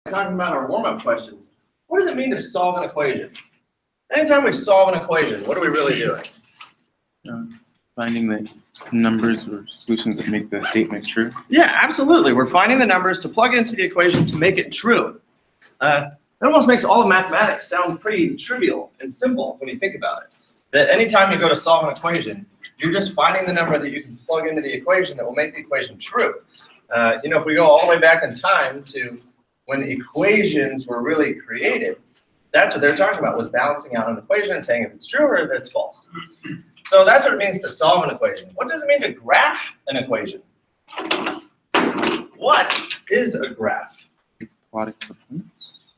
Talking about our warm-up questions. What does it mean to solve an equation? Anytime we solve an equation, what are we really doing? Finding the numbers or solutions that make the statement true. Yeah, absolutely. We're finding the numbers to plug into the equation to make it true. It almost makes all of mathematics sound pretty trivial and simple when you think about it. That anytime you go to solve an equation, you're just finding the number that you can plug into the equation that will make the equation true. If we go all the way back in time to when equations were really created, that's what they're talking about, was balancing out an equation and saying if it's true or if it's false. So that's what it means to solve an equation. What does it mean to graph an equation? What is a graph? Plotting the points?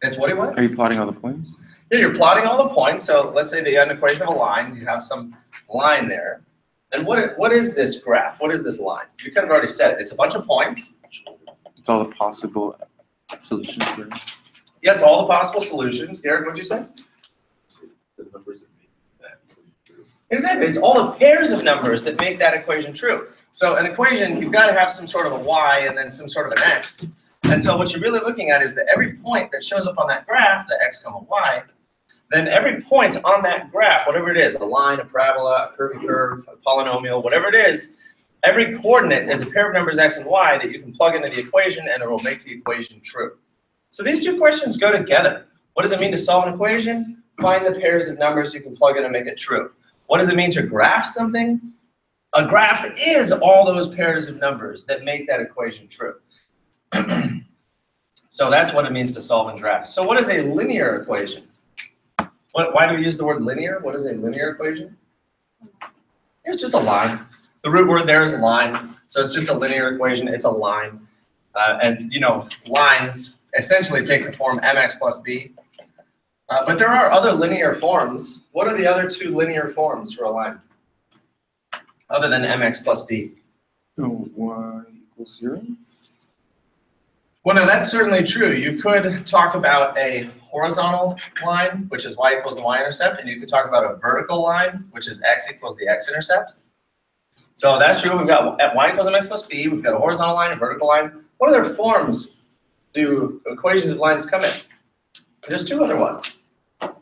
It's what? Are you plotting all the points? Yeah, you're plotting all the points. So let's say that you have an equation of a line. You have some line there. And what is this graph? What is this line? You kind of already said it. It's a bunch of points. It's all the possible solutions. Right? Yeah, it's all the possible solutions. Garrett, what'd you say? The numbers that make that equation true. Exactly. It's all the pairs of numbers that make that equation true. So an equation, you've got to have some sort of a y and then some sort of an x. And so what you're really looking at is that every point that shows up on that graph, the x, y, then every point on that graph, whatever it is, a line, a parabola, a curvy curve, a polynomial, whatever it is, every coordinate is a pair of numbers x and y that you can plug into the equation and it will make the equation true. So these two questions go together. What does it mean to solve an equation? Find the pairs of numbers you can plug in and make it true. What does it mean to graph something? A graph is all those pairs of numbers that make that equation true. So that's what it means to solve and graph. So what is a linear equation? Why do we use the word linear? What is a linear equation? It's just a line. The root word there is line. So it's just a linear equation. It's a line. And lines essentially take the form mx plus b. But there are other linear forms. What are the other two linear forms for a line? Other than mx plus b? So y equals 0? Well, no, that's certainly true. You could talk about a horizontal line, which is y equals the y-intercept, and you could talk about a vertical line, which is x equals the x-intercept. So that's true. We've got y equals mx plus b. We've got a horizontal line, a vertical line. What other forms do equations of lines come in? There's two other ones. Oh.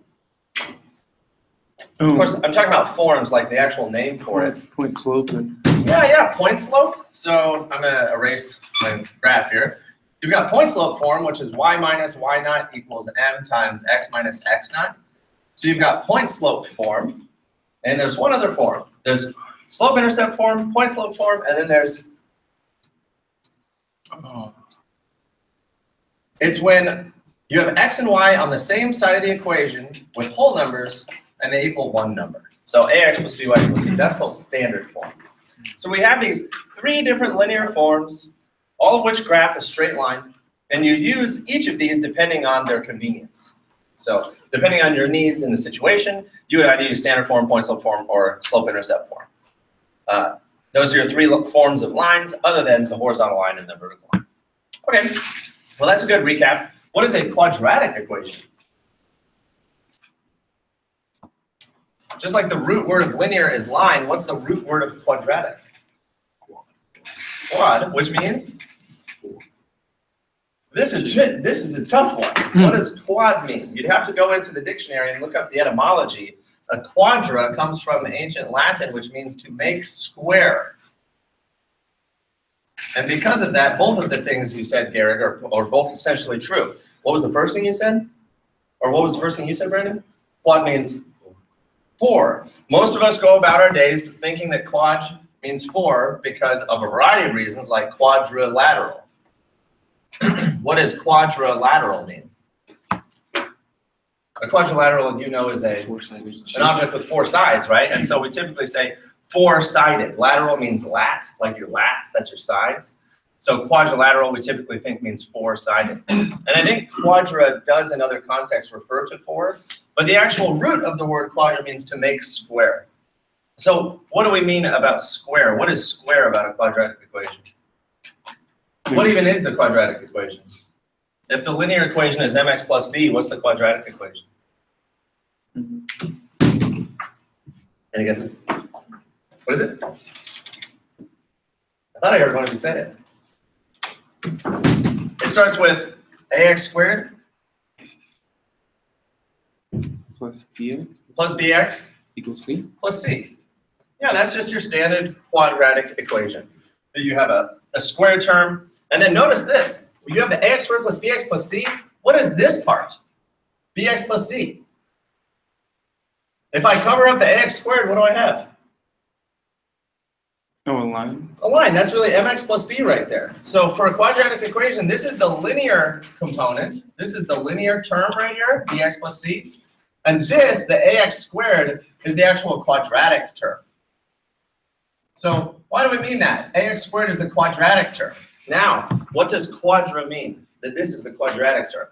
Of course, I'm talking about forms like the actual name for it. Point slope. And Yeah, point slope. So I'm going to erase my graph here. You've got point slope form, which is y minus y naught equals m times x minus x naught. So you've got point slope form, and there's one other form. There's slope intercept form, point slope form, and then there's it's when you have x and y on the same side of the equation with whole numbers, and they equal one number. So ax plus by equals c. That's called standard form. So we have these three different linear forms, all of which graph a straight line, and you use each of these depending on their convenience. So depending on your needs in the situation, you would either use standard form, point slope form, or slope intercept form. Those are your three forms of lines, other than the horizontal line and the vertical line. Okay, well that's a good recap. What is a quadratic equation? Just like the root word of linear is line, what's the root word of quadratic? Quad, which means? This is a tough one. What does quad mean? You'd have to go into the dictionary and look up the etymology. A quadra comes from ancient Latin, which means to make square. And because of that, both of the things you said, Garrett, are both essentially true. What was the first thing you said? Or what was the first thing you said, Brandon? Quad means 4. Most of us go about our days thinking that quad means 4 because of a variety of reasons, like quadrilateral. What does quadrilateral mean? A quadrilateral, is an object with 4 sides, right? And so we typically say 4-sided. Lateral means lat, like your lats, that's your sides. So quadrilateral, we typically think means 4-sided. And I think quadra does in other contexts refer to 4, but the actual root of the word quadra means to make square. So what do we mean about square? What is square about a quadratic equation? What even is the quadratic equation? If the linear equation is mx plus b, what's the quadratic equation? Any guesses? What is it? I thought I heard one of you say it. It starts with ax squared Plus bx plus bx equals c. plus c. Yeah, that's just your standard quadratic equation. You have a square term, and then notice this. You have the ax squared plus bx plus c. What is this part? Bx plus c. If I cover up the ax squared, what do I have? Oh, a line. A line. That's really mx plus b right there. So for a quadratic equation, this is the linear component. This is the linear term right here, bx plus c. And this, the ax squared, is the actual quadratic term. So why do we mean that? Ax squared is the quadratic term. Now, what does quadra mean? That this is the quadratic term.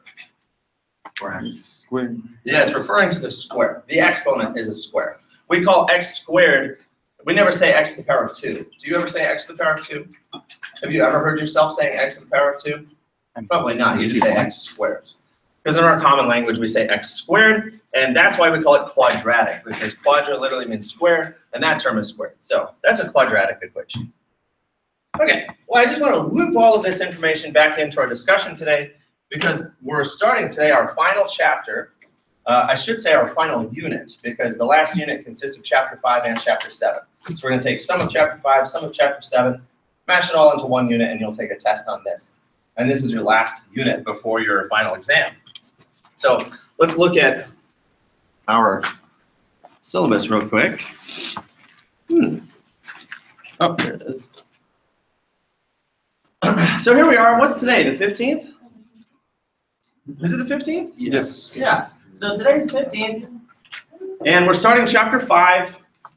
Squared. Yeah, it's referring to the square. The exponent is a square. We call x squared, we never say x to the power of 2. Do you ever say x to the power of 2? Have you ever heard yourself saying x to the power of 2? Probably not. You just say x squared. Because in our common language, we say x squared, and that's why we call it quadratic, because quadra literally means square, and that term is squared. So that's a quadratic equation. Okay, well, I just want to loop all of this information back into our discussion today, because we're starting today our final chapter. I should say our final unit, because the last unit consists of chapter 5 and chapter 7. So we're going to take some of chapter 5, some of chapter 7, mash it all into one unit, and you'll take a test on this. And this is your last unit before your final exam. So let's look at our syllabus real quick. Oh, there it is. So here we are. What's today, the 15th? Is it the 15th? Yes. Yeah. So today's the 15th, and we're starting chapter 5.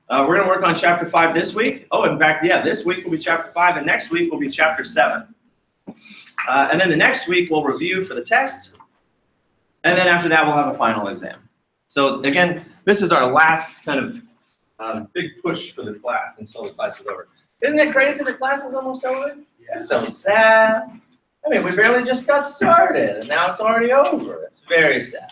We're going to work on chapter 5 this week. Oh, in fact, yeah, this week will be chapter 5, and next week will be chapter 7. And then the next week we'll review for the test. And then after that, we'll have a final exam. So again, this is our last kind of big push for the class until the class is over. Isn't it crazy the class is almost over? Yeah. It's so sad. I mean, we barely just got started, and now it's already over. It's very sad.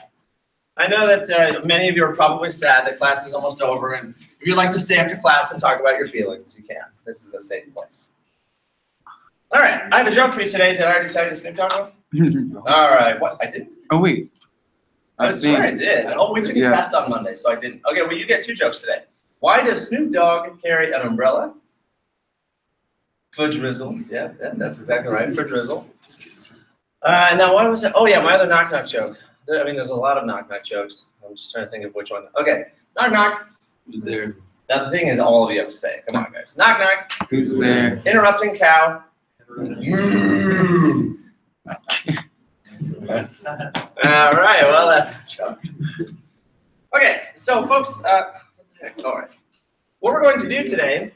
I know that many of you are probably sad that class is almost over, and if you'd like to stay after class and talk about your feelings, you can. This is a safe place. All right, I have a joke for you today. Did I already tell you the Snoop Dogg one? All right, what? I didn't? Oh, wait. I swear I did. Oh, we took a test on Monday, so I didn't. Okay, well, you get 2 jokes today. Why does Snoop Dogg carry an umbrella? For drizzle. Yeah, that's exactly right. For drizzle. Now, what was it? Oh, yeah, my other knock-knock joke. I mean, there's a lot of knock-knock jokes. I'm just trying to think of which one. Okay, knock-knock. Who's there? Now, the thing is, all of you have to say it. Come on, guys. Knock-knock. Who's there? Interrupting cow. Moo. All right, well, that's a joke. Okay, so folks, all right. What we're going to do today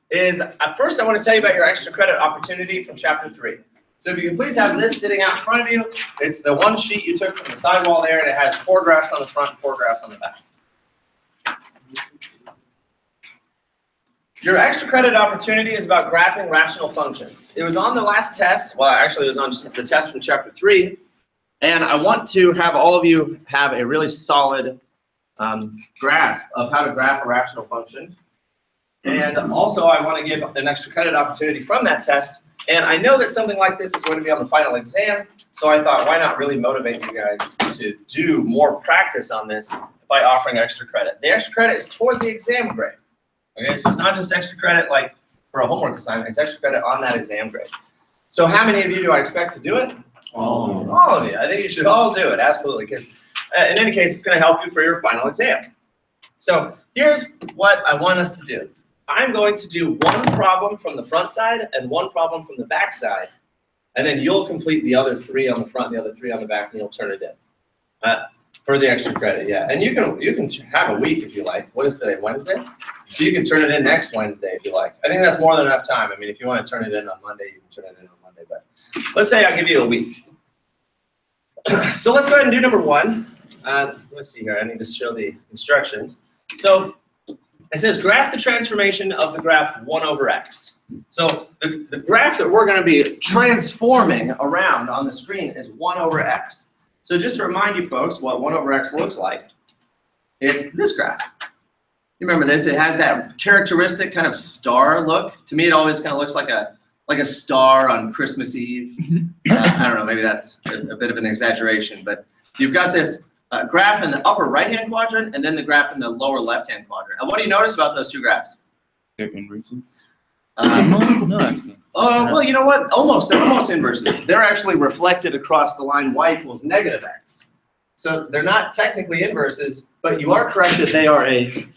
is, first I want to tell you about your extra credit opportunity from chapter 3. So if you can please have this sitting out in front of you. It's the one sheet you took from the sidewall there, and it has 4 graphs on the front and 4 graphs on the back. Your extra credit opportunity is about graphing rational functions. It was on the last test. Well, actually, it was on the test from chapter 3. And I want to have all of you have a really solid grasp of how to graph a rational function. And also, I want to give an extra credit opportunity from that test. And I know that something like this is going to be on the final exam, so I thought, why not really motivate you guys to do more practice on this by offering extra credit. The extra credit is toward the exam grade. Okay, so it's not just extra credit like for a homework assignment, it's extra credit on that exam grade. So how many of you do I expect to do it? All of you. I think you should all do it, absolutely, because in any case, it's going to help you for your final exam. So here's what I want us to do. I'm going to do 1 problem from the front side and 1 problem from the back side, and then you'll complete the other 3 on the front, the other 3 on the back, and you'll turn it in for the extra credit. Yeah, and you can have a week if you like. What is today? Wednesday? So you can turn it in next Wednesday if you like. I think that's more than enough time. I mean, if you want to turn it in on Monday, you can turn it in on Monday. But let's say I'll give you a week. So let's go ahead and do number 1. Let's see here. I need to show the instructions. So it says graph the transformation of the graph 1 over x. So the graph that we're going to be transforming around on the screen is 1 over x. So just to remind you folks what 1 over x looks like, it's this graph. You remember this? It has that characteristic kind of star look. To me, it always kind of looks like a like a star on Christmas Eve. I don't know, maybe that's a bit of an exaggeration, but you've got this graph in the upper right-hand quadrant and then the graph in the lower left-hand quadrant. And what do you notice about those two graphs? They're inverses? No, actually. Oh, well, you know what? Almost. They're almost inverses. They're actually reflected across the line y equals negative x. So they're not technically inverses, but you are correct that they are a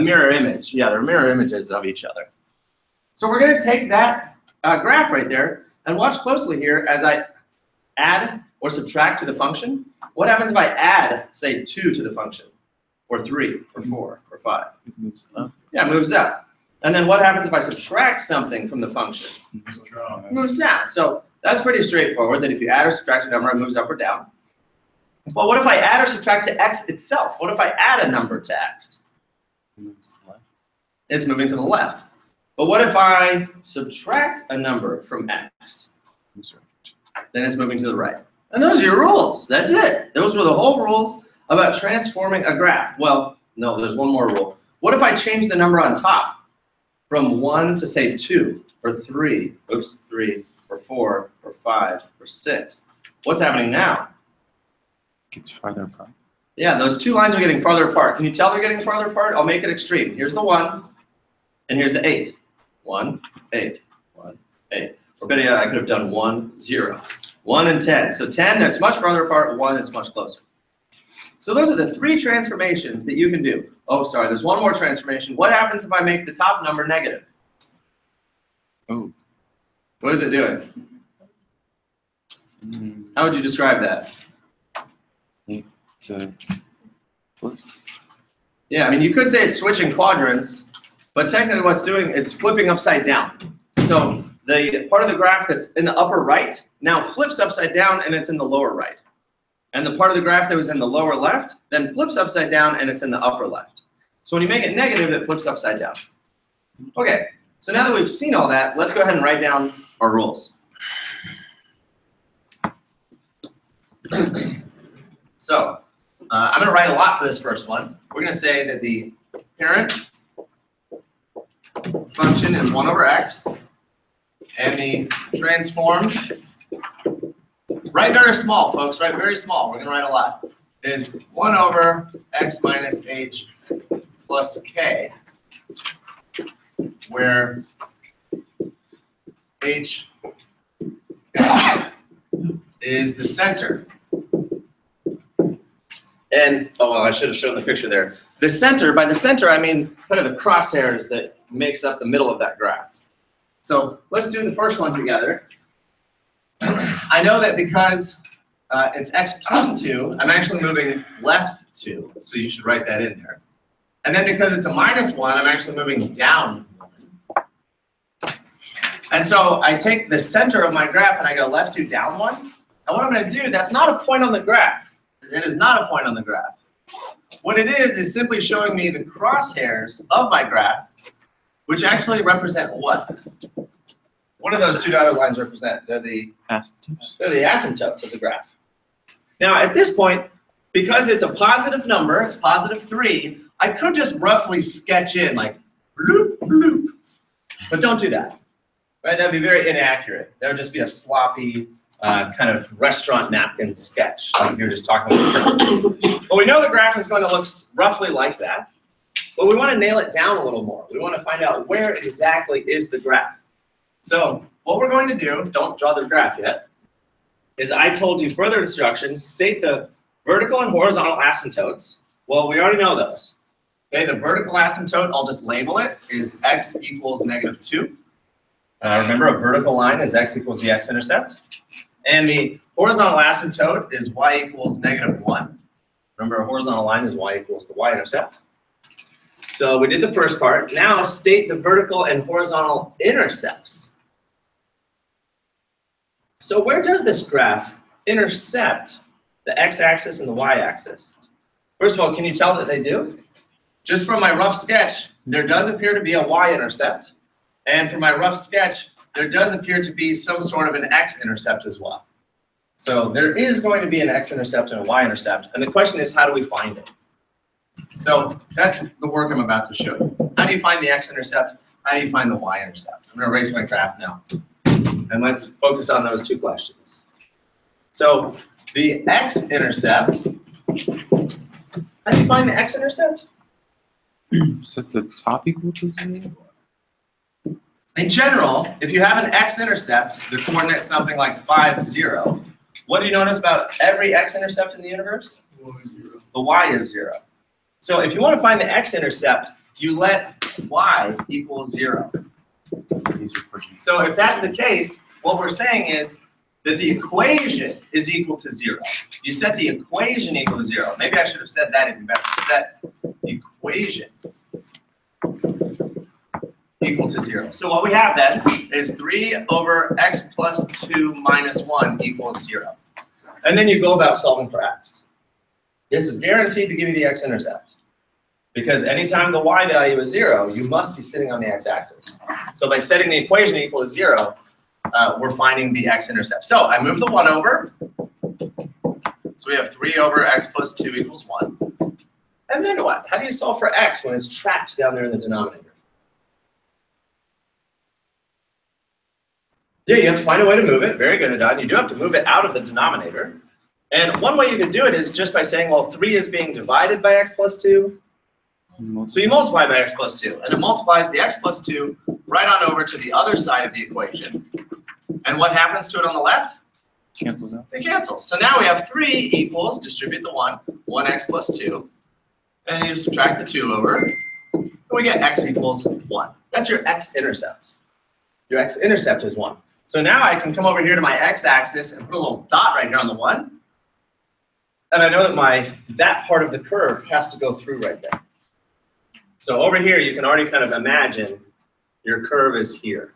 mirror image. Yeah, they're mirror images of each other. So we're going to take that graph right there and watch closely here as I add or subtract to the function. What happens if I add, say, 2 to the function, or 3, or 4, or 5? It moves up. Yeah, it moves up. And then what happens if I subtract something from the function? It moves down. So that's pretty straightforward, that if you add or subtract a number, it moves up or down. But what if I add or subtract to x itself? What if I add a number to x? It moves left. It's moving to the left. But what if I subtract a number from x? Moves right. Then it's moving to the right. And those are your rules. That's it. Those were the whole rules about transforming a graph. Well, no, there's one more rule. What if I change the number on top from 1 to, say, 2, or 3, or 4, or 5, or 6? What's happening now? Gets farther apart. Yeah, those two lines are getting farther apart. Can you tell they're getting farther apart? I'll make it extreme. Here's the 1, and here's the 8. 1, 8, 1, 8. Or better yet, I could have done 1, 0. 1 and 10. So 10, that's much farther apart. 1, it's much closer. So those are the 3 transformations that you can do. Oh, sorry, there's one more transformation. What happens if I make the top number negative? Oh. What is it doing? How would you describe that? It's a flip. Yeah, I mean, you could say it's switching quadrants, but technically what's doing is flipping upside down. So the part of the graph that's in the upper right now flips upside down and it's in the lower right. And the part of the graph that was in the lower left then flips upside down and it's in the upper left. So when you make it negative, it flips upside down. Okay, so now that we've seen all that, let's go ahead and write down our rules. So I'm going to write a lot for this first one. We're going to say that the parent function is 1 over x, and the transformed, write very small, folks, write very small, we're going to write a lot, is 1 over x minus h plus k, where h is the center. And, oh, well, I should have shown the picture there. The center, by the center, I mean kind of the crosshairs that makes up the middle of that graph. So let's do the first one together. I know that because it's x plus 2, I'm actually moving left 2, so you should write that in there. And then because it's a minus 1, I'm actually moving down 1. And so I take the center of my graph and I go left 2, down 1. And what I'm going to do, that's not a point on the graph. It is not a point on the graph. What it is simply showing me the crosshairs of my graph, which actually represent what? What do those 2 dotted lines represent? They're the asymptotes of the graph. Now, at this point, because it's a positive number, it's positive 3, I could just roughly sketch in like bloop, bloop. But don't do that. Right? That'd be very inaccurate. That would just be a sloppy kind of restaurant napkin sketch, like you're just talking about. Well, we know the graph is going to look roughly like that, but we want to nail it down a little more. We want to find out where exactly is the graph. So what we're going to do, don't draw the graph yet, is I told you further instructions, state the vertical and horizontal asymptotes. Well, we already know those. Okay, the vertical asymptote, I'll just label it, is x equals negative 2. Remember, a vertical line is x equals the x-intercept. And the horizontal asymptote is y equals negative 1. Remember, a horizontal line is y equals the y-intercept. So we did the first part. Now state the vertical and horizontal intercepts. So where does this graph intercept the x-axis and the y-axis? First of all, can you tell that they do? Just from my rough sketch, there does appear to be a y-intercept. And for my rough sketch, there does appear to be some sort of an x-intercept as well. So there is going to be an x-intercept and a y-intercept. And the question is, how do we find it? So that's the work I'm about to show you. How do you find the x-intercept? how do you find the y-intercept? I'm going to erase my graph now. And let's focus on those two questions. So the x-intercept, how do you find the x-intercept? Set the top equal to 0? In general, if you have an x-intercept, the coordinate something like 5, 0, what do you notice about every x-intercept in the universe? The y is 0. So if you want to find the x-intercept, you let y equal 0. So if that's the case, what we're saying is that the equation is equal to 0. You set the equation equal to 0. Maybe I should have said that even better. Set equation equal to 0. So what we have then is 3 over x plus 2 minus 1 equals 0. And then you go about solving for x. This is guaranteed to give you the x-intercept. Because anytime the y value is 0, you must be sitting on the x-axis. So by setting the equation equal to 0, we're finding the x-intercept. So I move the 1 over. So we have 3 over x plus 2 equals 1. And then what? How do you solve for x when it's trapped down there in the denominator? Yeah, you have to find a way to move it. Very good, Adon. You do have to move it out of the denominator. And one way you can do it is just by saying, well, 3 is being divided by x plus 2. So you multiply by x plus 2. And it multiplies the x plus 2 right on over to the other side of the equation. And what happens to it on the left? Cancels out. They cancel. So now we have 3 equals, distribute the 1, 1x plus 2. And you subtract the 2 over. And we get x equals 1. That's your x-intercept. Your x-intercept is 1. So now I can come over here to my x-axis and put a little dot right here on the 1. And I know that that part of the curve has to go through right there. So over here, you can already kind of imagine your curve is here.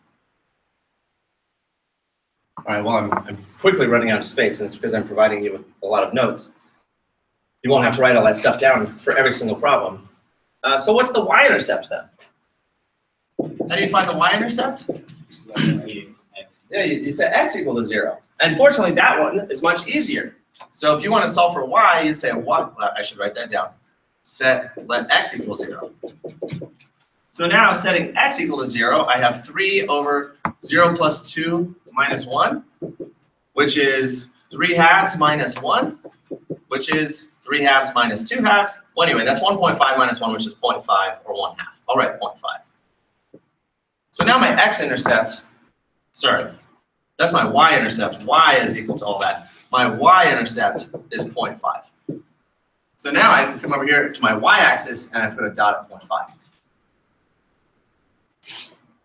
All right, well, I'm quickly running out of space, and it's because I'm providing you with a lot of notes. You won't have to write all that stuff down for every single problem. So what's the y-intercept then? How do you find the y-intercept? Yeah, you set x equal to 0. And fortunately, that one is much easier. So if you want to solve for y, you'd say, what? I should write that down. Let x equal 0. So now setting x equal to 0, I have 3 over 0 plus 2 minus 1, which is 3 halves minus 1, which is 3 halves minus 2 halves. Well, anyway, that's 1.5 minus 1, which is 0.5 or 1 half. I'll write 0.5. So now my x-intercept, sorry, that's my y-intercept. Y is equal to all that. My y-intercept is 0.5. So now I can come over here to my y-axis and I put a dot at 0.5.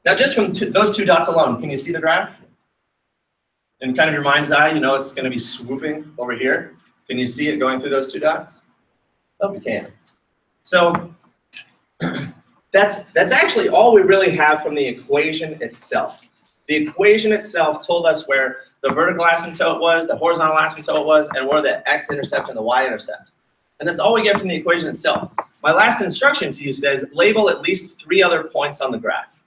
Now just from those 2 dots alone, can you see the graph? In kind of your mind's eye, you know it's going to be swooping over here. Can you see it going through those 2 dots? Oh, you can. So that's actually all we really have from the equation itself. The equation itself told us where the vertical asymptote was, the horizontal asymptote was, and where the x-intercept and the y-intercept. And that's all we get from the equation itself. My last instruction to you says label at least 3 other points on the graph.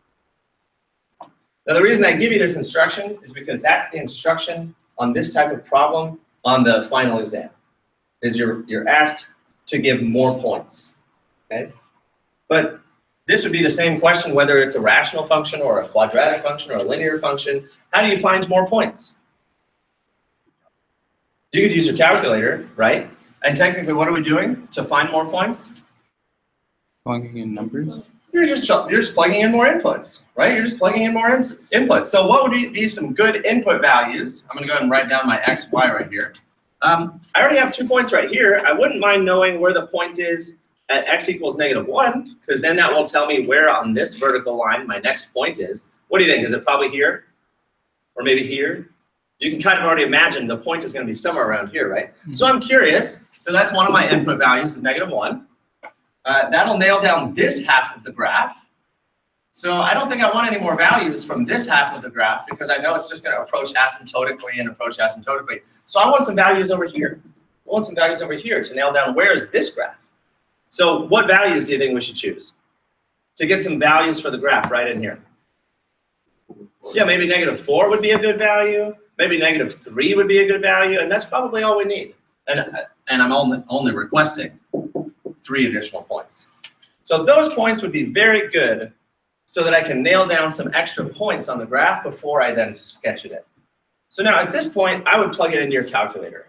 Now the reason I give you this instruction is because that's the instruction on this type of problem on the final exam. Is you're asked to give more points. Okay? But this would be the same question whether it's a rational function or a quadratic function or a linear function. How do you find more points? You could use your calculator, right? And technically, what are we doing to find more points? Plugging in numbers? You're just plugging in more inputs, right? You're just plugging in more inputs. So what would be some good input values? I'm going to go ahead and write down my x, y right here. I already have 2 points right here. I wouldn't mind knowing where the point is at x equals -1, because then that will tell me where on this vertical line my next point is. What do you think? Is it probably here? Or maybe here? You can kind of already imagine the point is going to be somewhere around here, right? So I'm curious. So that's one of my input values is -1. That'll nail down this half of the graph. So I don't think I want any more values from this half of the graph because I know it's just going to approach asymptotically and approach asymptotically. So I want some values over here. I want some values over here to nail down where is this graph. So what values do you think we should choose? To get some values for the graph right in here. Yeah, maybe -4 would be a good value. Maybe -3 would be a good value. And that's probably all we need. And I'm only requesting 3 additional points. So those points would be very good so that I can nail down some extra points on the graph before I then sketch it in. So now at this point, I would plug it into your calculator,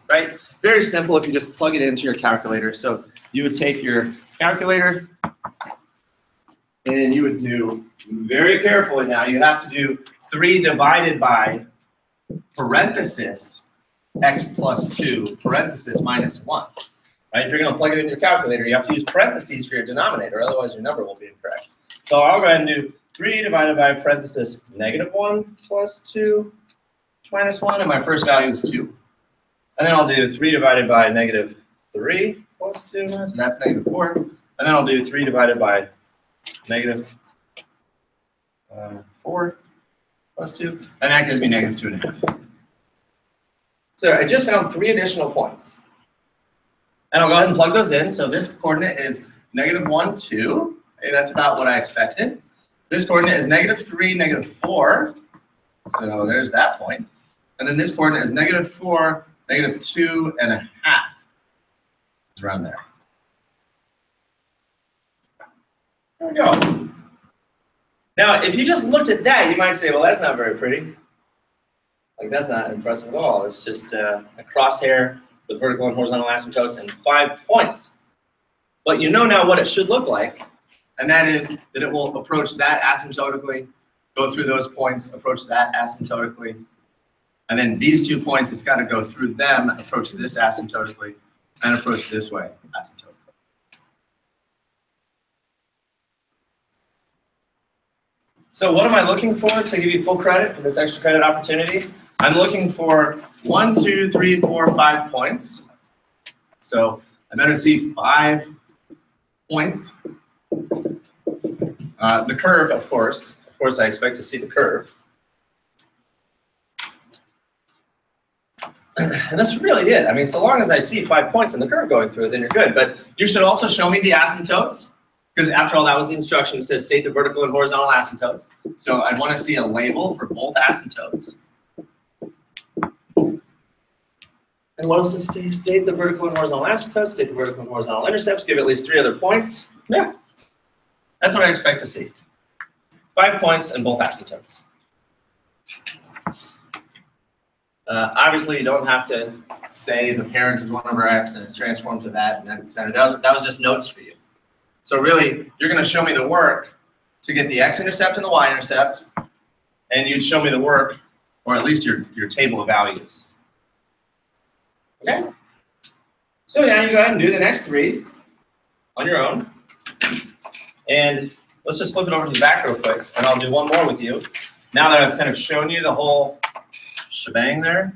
right? Very simple if you just plug it into your calculator. So you would take your calculator and you would do, very carefully now, you have to do 3 divided by parenthesis x plus 2 parenthesis minus 1. Right? If you're going to plug it into your calculator, you have to use parentheses for your denominator, otherwise your number will be incorrect. So I'll go ahead and do 3 divided by parenthesis -1 plus 2 minus 1, and my first value is 2. And then I'll do 3 divided by -3 plus 2, and that's -4. And then I'll do 3 divided by -4 plus 2, and that gives me -2.5. So I just found 3 additional points. And I'll go ahead and plug those in. So this coordinate is -1, 2. Okay, that's about what I expected. This coordinate is -3, -4. So there's that point. And then this coordinate is -4, -2.5. It's around there. There we go. Now, if you just looked at that, you might say, well, that's not very pretty. Like, that's not impressive at all. It's just a crosshair with vertical and horizontal asymptotes and 5 points. But you know now what it should look like, and that is that it will approach that asymptotically, go through those points, approach that asymptotically, and then these 2 points, it's got to go through them, approach this asymptotically, and approach this way asymptotically. So what am I looking for to give you full credit for this extra credit opportunity? I'm looking for 1, 2, 3, 4, 5 points. So I better see 5 points. The curve, of course. Of course, I expect to see the curve. And that's really it. I mean, so long as I see 5 points in the curve going through it, then you're good. But you should also show me the asymptotes, because after all, that was the instruction. It says state the vertical and horizontal asymptotes. So I'd want to see a label for both asymptotes. And what else is state the vertical and horizontal asymptotes, state the vertical and horizontal intercepts, give at least 3 other points. Yeah, that's what I expect to see. 5 points and both asymptotes. Obviously, you don't have to say the parent is 1 over x and it's transformed to that, and that's the center. That was just notes for you. So really, you're going to show me the work to get the x-intercept and the y-intercept, and you'd show me the work, or at least your table of values. Okay? So yeah, you go ahead and do the next 3 on your own. And let's just flip it over to the back real quick, and I'll do one more with you. Now that I've kind of shown you the whole shebang there.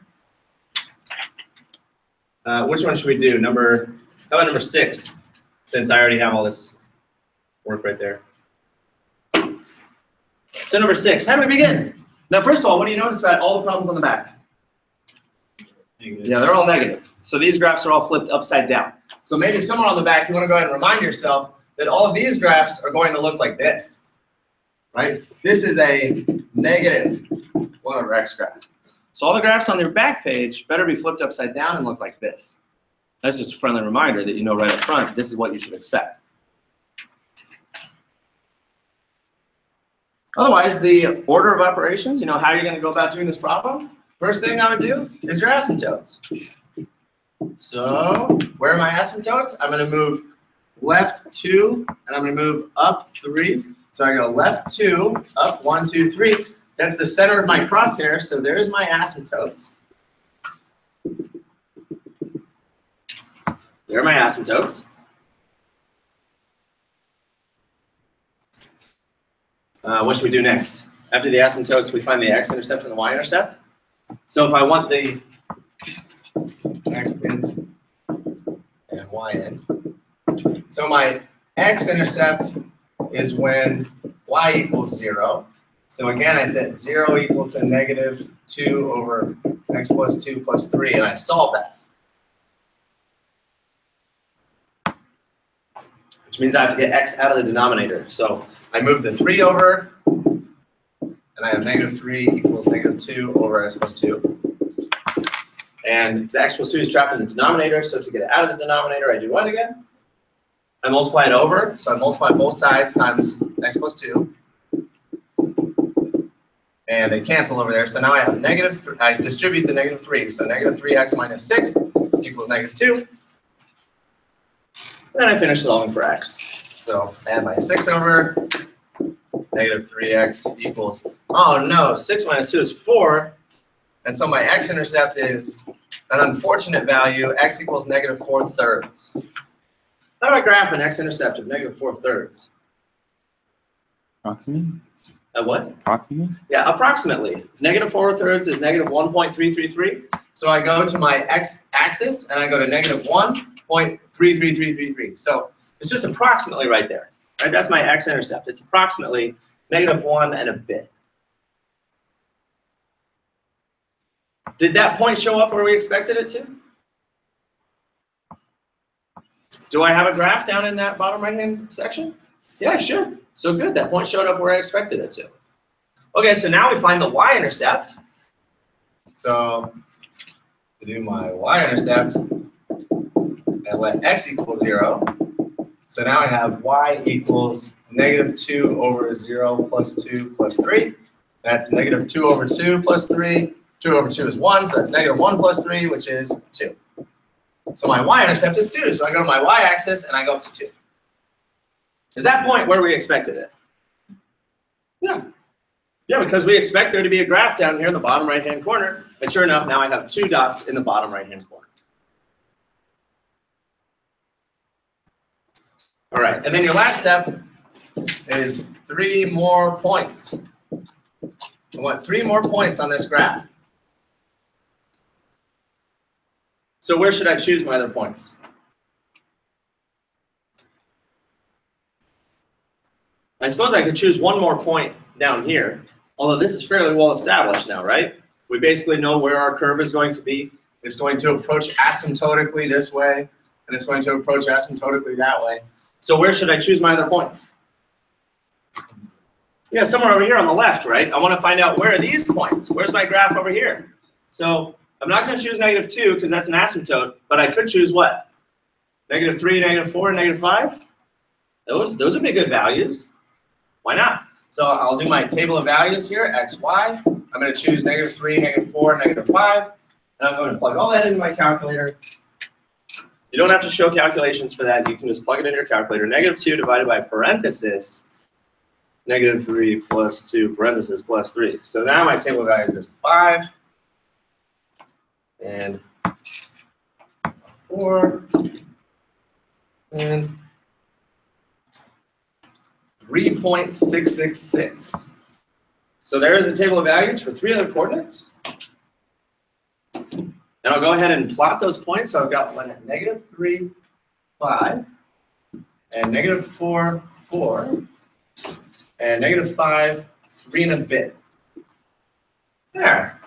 Which one should we do? How about number 6, since I already have all this work right there. So number 6, how do we begin? Now, first of all, what do you notice about all the problems on the back? Negative. Yeah, they're all negative. So these graphs are all flipped upside down. So maybe somewhere on the back, you want to go ahead and remind yourself that all of these graphs are going to look like this, right? This is a -1 over x graph. So all the graphs on your back page better be flipped upside down and look like this. That's just a friendly reminder that you know right up front, this is what you should expect. Otherwise, the order of operations, you know how you're going to go about doing this problem? First thing I would do is your asymptotes. So where are my asymptotes? I'm going to move left 2, and I'm going to move up 3. So I go left 2, up 1, 2, 3. That's the center of my crosshair, so there's my asymptotes. There are my asymptotes. What should we do next? After the asymptotes, we find the x-intercept and the y-intercept. So if I want the x-int and y-int, so my x-intercept is when y equals 0. So again, I set 0 equal to -2 over x plus 2 plus 3, and I solve that. Which means I have to get x out of the denominator. So I move the 3 over, and I have -3 equals -2 over x plus 2. And the x plus 2 is trapped in the denominator, so to get it out of the denominator, I do what again? I multiply it over, so I multiply both sides times x plus 2. And they cancel over there. So now I have negative, I distribute the negative 3. So negative 3x minus 6 equals negative 2. Then I finish solving for x. So add my 6 over, negative 3x equals, oh no, 6 minus 2 is 4. And so my x-intercept is an unfortunate value, x equals negative 4/3. How do I graph an x-intercept of negative 4/3? Approximate? A what? Approximate? Yeah, approximately. Negative 4/3 is negative 1.333. So I go to my x-axis and I go to negative 1.33333. So it's just approximately right there. Right? That's my x-intercept. It's approximately negative 1 and a bit. Did that point show up where we expected it to? Do I have a graph down in that bottom right-hand section? Yeah, I should. So good, that point showed up where I expected it to. Okay, so now we find the y-intercept. So to do my y-intercept, and let x equal 0. So now I have y equals negative 2 over 0 plus 2 plus 3. That's negative 2 over 2 plus 3. 2 over 2 is 1, so that's negative 1 plus 3, which is 2. So my y-intercept is 2. So I go to my y-axis and I go up to 2. Is that point where we expected it? Yeah. Yeah, because we expect there to be a graph down here in the bottom right-hand corner. And sure enough, now I have 2 dots in the bottom right-hand corner. All right, and then your last step is 3 more points. I want 3 more points on this graph. So where should I choose my other points? I suppose I could choose 1 more point down here, although this is fairly well established now, right? We basically know where our curve is going to be. It's going to approach asymptotically this way, and it's going to approach asymptotically that way. So where should I choose my other points? Yeah, somewhere over here on the left, right? I want to find out where are these points? Where's my graph over here? So I'm not going to choose negative 2 because that's an asymptote, but I could choose what? Negative 3, negative 4, negative 5? Those would be good values. Why not? So I'll do my table of values here, x, y. I'm going to choose negative 3, negative 4, negative 5. And I'm going to plug all that into my calculator. You don't have to show calculations for that. You can just plug it in your calculator. Negative 2 divided by parenthesis, negative 3 plus 2 parenthesis plus 3. So now my table of values is 5 and 4 and 3.666. So there is a table of values for 3 other coordinates. And I'll go ahead and plot those points. So I've got one at negative 3, 5, and negative 4, 4, and negative 5, 3 and a bit. There.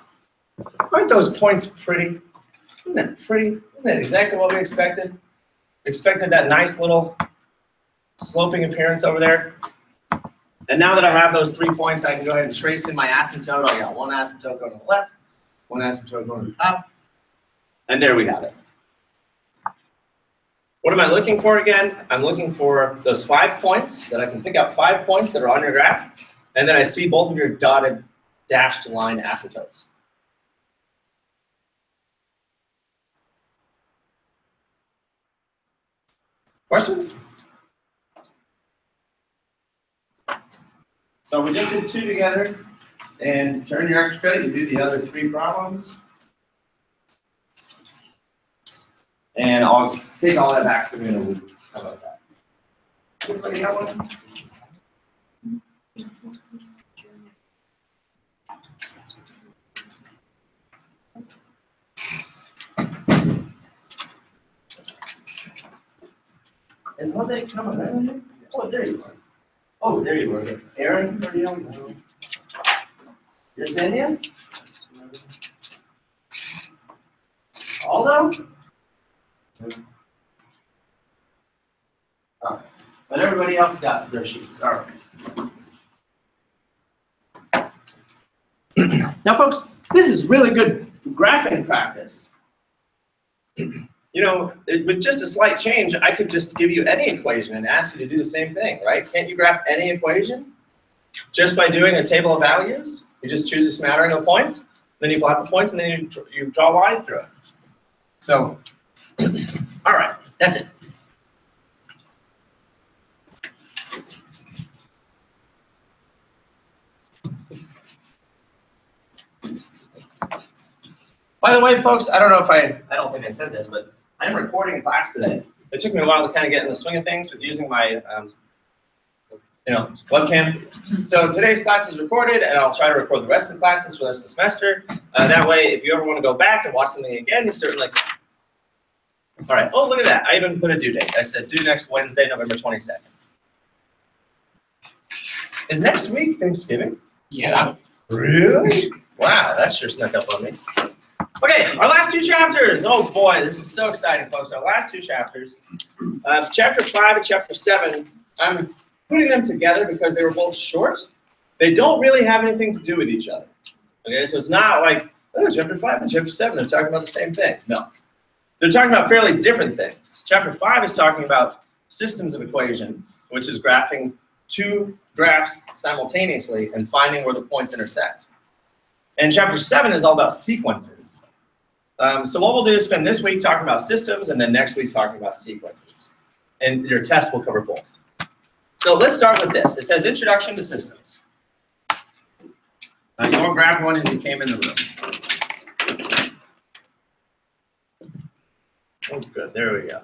Aren't those points pretty? Isn't it pretty? Isn't it exactly what we expected? We expected that nice little sloping appearance over there. And now that I have those 3 points, I can go ahead and trace in my asymptote. I got one asymptote going to the left, one asymptote going to the top. And there we have it. What am I looking for again? I'm looking for those 5 points, that I can pick out 5 points that are on your graph. And then I see both of your dotted dashed line asymptotes. Questions? So we just did 2 together, and turn your extra credit, you do the other 3 problems. And I'll take all that back to you in a week. How about that? Anybody have one? Is Jose coming in? Oh, there you are. Oh, there you are. Aaron, are you on? Yesenia? Aldo? All right. But everybody else got their sheets. All right. Now, folks, this is really good graphing practice. You you know, with just a slight change, I could just give you any equation and ask you to do the same thing, right? Can't you graph any equation just by doing a table of values? You just choose a smattering of points, then you plot the points, and then you draw a line through it. So, all right, that's it. By the way, folks, I don't know if I don't think I said this, but I'm recording class today. It took me a while to kind of get in the swing of things with using my, webcam. So today's class is recorded, and I'll try to record the rest of the classes for the rest of the semester. That way, if you ever want to go back and watch something again, you certainly can. All right. Oh, look at that. I even put a due date. I said due next Wednesday, November 22nd. Is next week Thanksgiving? Yeah. Really? Wow, that sure snuck up on me. Okay, our last two chapters. Oh boy, this is so exciting, folks. Our last two chapters, chapter 5 and chapter 7, I'm putting them together because they were both short. They don't really have anything to do with each other. Okay, so it's not like, oh, chapter 5 and chapter 7, they're talking about the same thing. No. They're talking about fairly different things. Chapter 5 is talking about systems of equations, which is graphing two graphs simultaneously and finding where the points intersect. And chapter 7 is all about sequences. So what we'll do is spend this week talking about systems and then next week talking about sequences. And your test will cover both. So let's start with this. It says Introduction to Systems. You all grabbed one as you came in the room. Oh, good. There we go.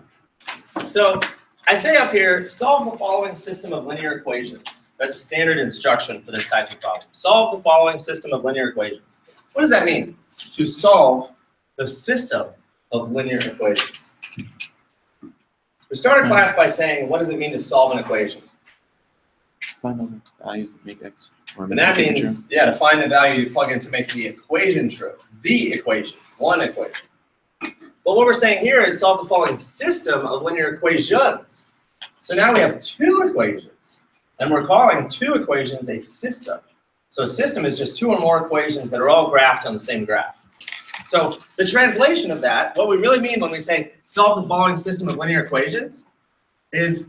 So I say up here, solve the following system of linear equations. That's a standard instruction for this type of problem. Solve the following system of linear equations. What does that mean? To solve the system of linear equations. We started class by saying, what does it mean to solve an equation? Find all the values that make x or And that means, yeah, to find the value you plug in to make the equation true. The equation, one equation. But what we're saying here is solve the following system of linear equations. So now we have two equations, and we're calling two equations a system. So a system is just two or more equations that are all graphed on the same graph. So the translation of that, what we really mean when we say solve the following system of linear equations, is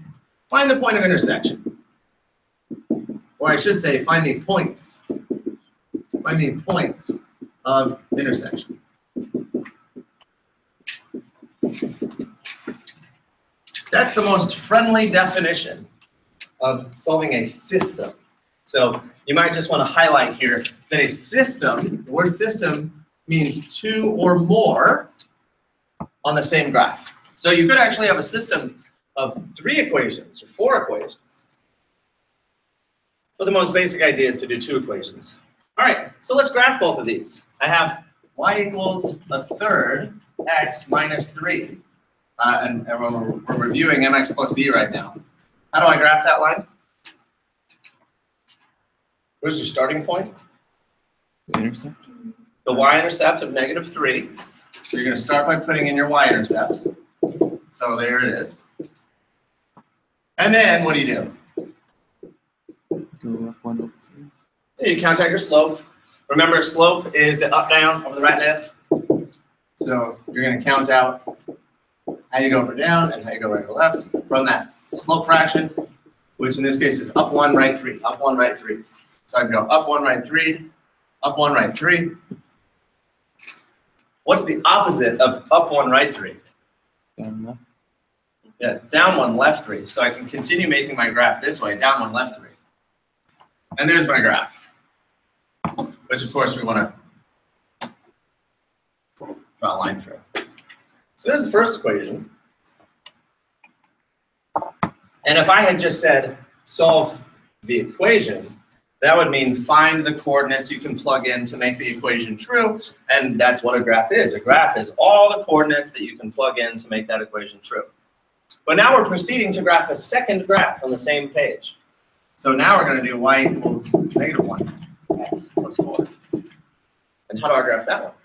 find the point of intersection. Or I should say, find the points. Find the points of intersection. That's the most friendly definition of solving a system. So you might just want to highlight here that a system, the word system means two or more on the same graph. So you could actually have a system of 3 equations or 4 equations. But the most basic idea is to do 2 equations. All right, so let's graph both of these. I have y equals a third x minus 3. And we're reviewing mx plus b right now. How do I graph that line? Where's your starting point? The intercept. The y-intercept of -3. So you're going to start by putting in your y-intercept. So there it is. And then what do? Go up 1 over 3. You count out your slope. Remember, slope is the up, down, over the right, left. So you're going to count out how you go up or down and how you go right or left from that slope fraction, which in this case is up 1, right 3, up 1, right 3. So I can go up 1, right 3, up 1, right 3. What's the opposite of up 1, right 3? Down left. Yeah, down 1, left 3. So I can continue making my graph this way, down 1, left 3. And there's my graph, which of course we want to draw a line through. So there's the first equation. And if I had just said solve the equation, that would mean find the coordinates you can plug in to make the equation true. And that's what a graph is. A graph is all the coordinates that you can plug in to make that equation true. But now we're proceeding to graph a second graph on the same page. So now we're going to do y equals -1, x plus 4. And how do I graph that one?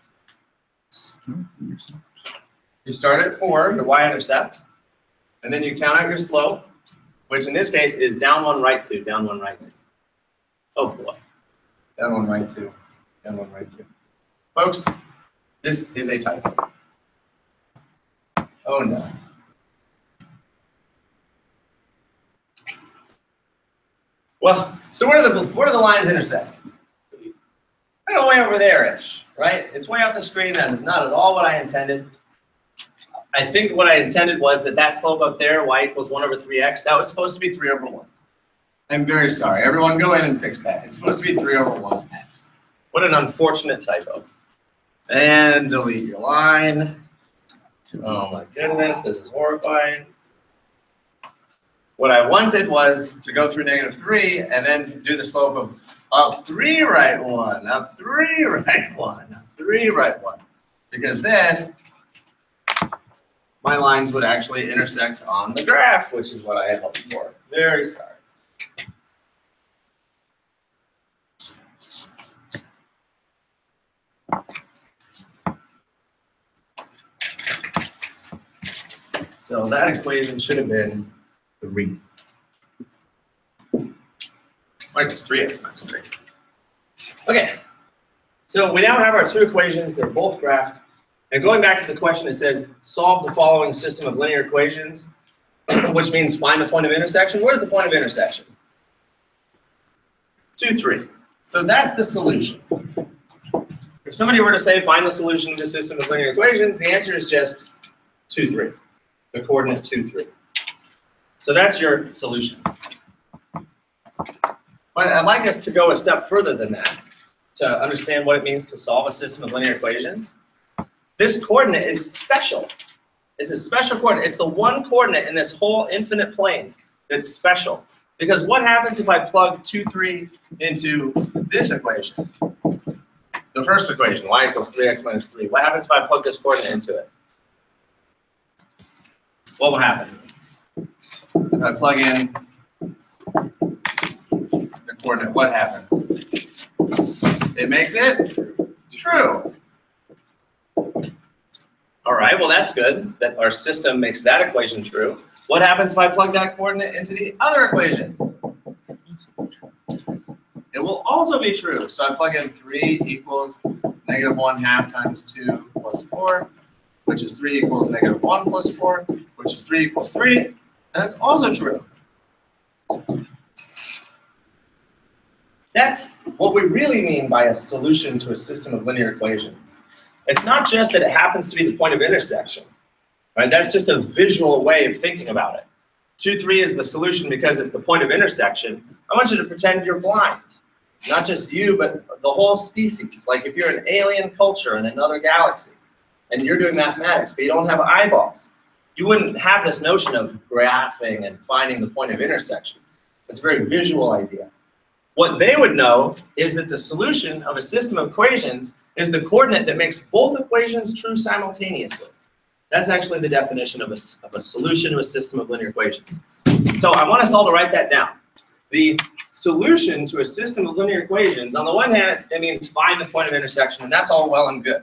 You start at 4, the y-intercept, and then you count out your slope, which in this case is down 1, right 2, down 1, right 2. Oh boy. Down 1, right 2, down 1, right 2. Folks, this is a typo. Oh no. Well, so where do the lines intersect? Kind of way over there-ish, right? It's way off the screen. That is not at all what I intended. I think what I intended was that slope up there, y equals 1 over 3x, that was supposed to be 3 over 1. I'm very sorry. Everyone go in and fix that. It's supposed to be 3 over 1x. What an unfortunate typo. And delete your line. Oh my goodness, this is horrifying. What I wanted was to go through -3 and then do the slope of up 3 right 1, up 3 right 1, up 3 right 1. Because then my lines would actually intersect on the graph, which is what I had hoped for. Very sorry. So that equation should have been 3. Minus 3x minus 3. Okay, so we now have our two equations. They're both graphed. And going back to the question, it says, solve the following system of linear equations, which means find the point of intersection. Where's the point of intersection? 2, 3. So that's the solution. If somebody were to say, find the solution to the system of linear equations, the answer is just 2, 3. The coordinate 2, 3. So that's your solution. But I'd like us to go a step further than that to understand what it means to solve a system of linear equations. This coordinate is special. It's a special coordinate. It's the one coordinate in this whole infinite plane that's special. Because what happens if I plug 2, 3 into this equation? The first equation, y equals 3x minus 3. What happens if I plug this coordinate into it? What will happen? If I plug in the coordinate, what happens? It makes it true. All right, well that's good that our system makes that equation true. What happens if I plug that coordinate into the other equation? It will also be true. So I plug in 3 equals -1/2 times 2 plus 4, which is 3 equals -1 plus 4, which is 3 equals 3, and that's also true. That's what we really mean by a solution to a system of linear equations. It's not just that it happens to be the point of intersection, right? That's just a visual way of thinking about it. 2, 3 is the solution because it's the point of intersection. I want you to pretend you're blind. Not just you, but the whole species. Like if you're an alien culture in another galaxy, and you're doing mathematics, but you don't have eyeballs, you wouldn't have this notion of graphing and finding the point of intersection. It's a very visual idea. What they would know is that the solution of a system of equations is the coordinate that makes both equations true simultaneously. That's actually the definition of a solution to a system of linear equations. So I want us all to write that down. The solution to a system of linear equations, on the one hand, it means find the point of intersection, and that's all well and good.